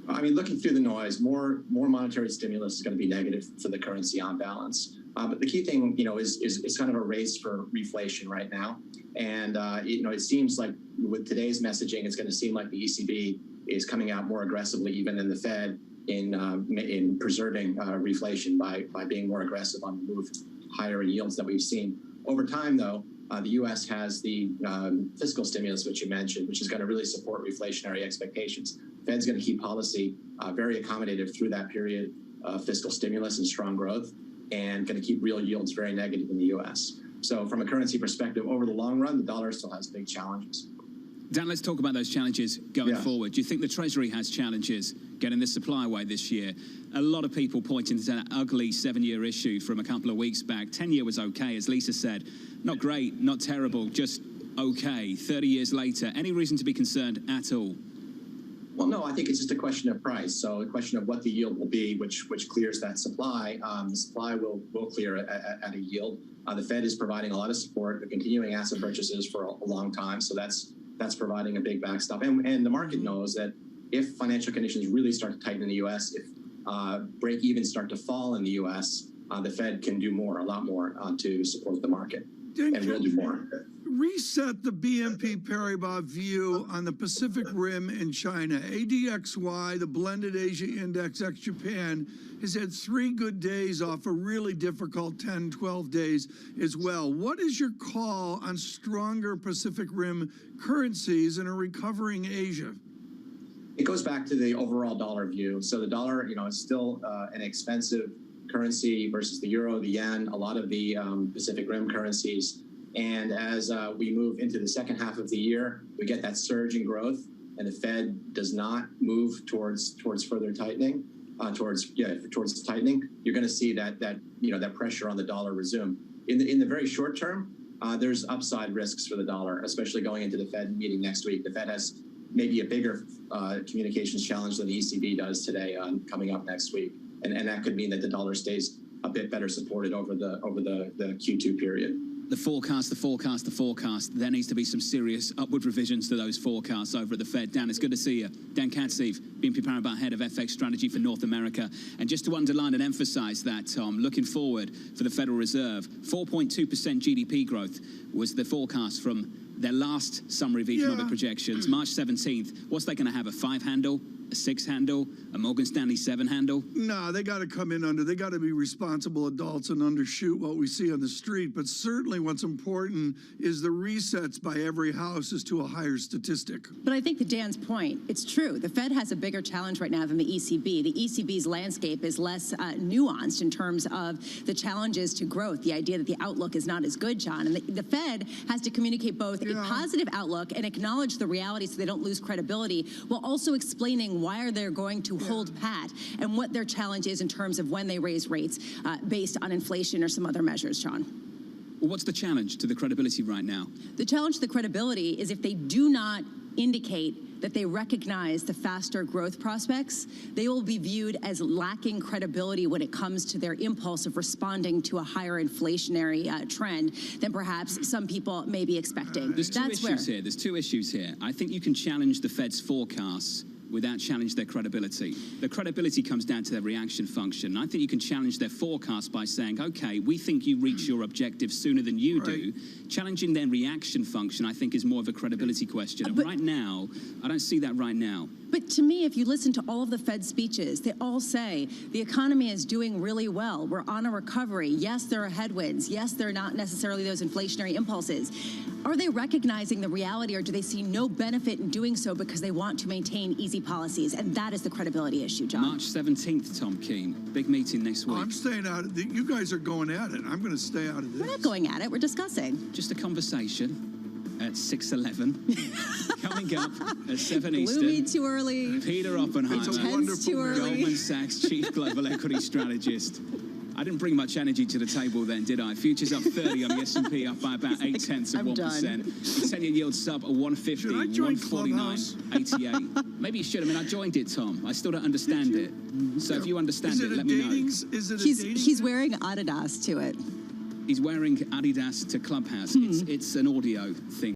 I mean, looking through the noise, more monetary stimulus is going to be negative for the currency on balance. But the key thing, is kind of a race for reflation right now. And, it seems like with today's messaging, it's going to seem like the ECB is coming out more aggressively even than the Fed in preserving reflation by being more aggressive on the move higher in yields that we've seen. Over time, though, the U.S. has the fiscal stimulus, which you mentioned, which is going to really support reflationary expectations. The Fed's going to keep policy very accommodative through that period of fiscal stimulus and strong growth, and going to keep real yields very negative in the U.S. So from a currency perspective, over the long run, the dollar still has big challenges. Dan, let's talk about those challenges going forward. Do you think the Treasury has challenges getting the supply away this year? A lot of people pointing to that ugly 7-year issue from a couple of weeks back. 10-year was okay, as Lisa said. Not great, not terrible, just okay. 30 years later, any reason to be concerned at all? Well, no, I think it's just a question of price. So a question of what the yield will be, which clears that supply. The supply will clear at a yield. The Fed is providing a lot of support, the continuing asset purchases for a long time. So that's providing a big backstop. And the market knows that if financial conditions really start to tighten in the U.S., if break-evens start to fall in the U.S., the Fed can do more, a lot more, to support the market. And we'll do more. Reset the BNP Paribas view on the Pacific Rim and China. ADXY, the blended Asia index ex-Japan, has had 3 good days off a really difficult 10, 12 days as well. What is your call on stronger Pacific Rim currencies in a recovering Asia? It goes back to the overall dollar view. So the dollar, is still an expensive currency versus the euro, the yen, a lot of the Pacific Rim currencies. And as we move into the second half of the year, we get that surge in growth, and the Fed does not move towards further tightening. towards tightening, you're going to see that pressure on the dollar resume. In the very short term, there's upside risks for the dollar, especially going into the Fed meeting next week. The Fed has maybe a bigger communications challenge than the ECB does today coming up next week, and that could mean that the dollar stays a bit better supported over the Q2 period. The forecast. There needs to be some serious upward revisions to those forecasts over at the Fed. Dan, it's good to see you. Dan Katsev, BNP Paribas head of FX strategy for North America. And just to underline and emphasize that, Tom, looking forward for the Federal Reserve, 4.2% GDP growth was the forecast from their last summary of economic projections. March 17th, what's they going to have, a 5 handle? A 6 handle, a Morgan Stanley 7 handle? No, they got to come in under. They got to be responsible adults and undershoot what we see on the street. But certainly what's important is the resets by every house is to a higher statistic. But I think to Dan's point, it's true. The Fed has a bigger challenge right now than the ECB. The ECB's landscape is less nuanced in terms of the challenges to growth, the idea that the outlook is not as good, John. And the Fed has to communicate both a positive outlook and acknowledge the reality so they don't lose credibility, while also explaining why are they going to hold pat and what their challenge is in terms of when they raise rates based on inflation or some other measures, John. Well, what's the challenge to the credibility right now? The challenge to the credibility is if they do not indicate that they recognize the faster growth prospects, they will be viewed as lacking credibility when it comes to their impulse of responding to a higher inflationary trend than perhaps some people may be expecting. There's two issues here. I think you can challenge the Fed's forecasts without challenge their credibility. The credibility comes down to their reaction function. I think you can challenge their forecast by saying, okay, we think you reach your objective sooner than you do. Challenging their reaction function, I think, is more of a credibility question. And right now, I don't see that right now. But to me, if you listen to all of the Fed speeches, they all say the economy is doing really well. We're on a recovery. Yes, there are headwinds. Yes, there are not necessarily those inflationary impulses. Are they recognizing the reality, or do they see no benefit in doing so because they want to maintain easy policies? And that is the credibility issue, John. March 17th, Tom Keene. Big meeting next week. I'm staying out of it. You guys are going at it. I'm going to stay out of this. We're not going at it. We're discussing. Just a conversation at 6:11. Coming up at 7 Eastern. Blew me too early. Peter Oppenheimer, too early. Goldman Sachs Chief Global Equity Strategist. I didn't bring much energy to the table then, did I? Futures up 30 on the S&P, up by about 0.8 of 1%. The 10-year yield sub at 150, 149.88. Maybe you should. I mean, I joined it, Tom. I still don't understand it. So if you understand it, let me know. He's wearing Adidas to it. He's wearing Adidas to Clubhouse. It's an audio thing.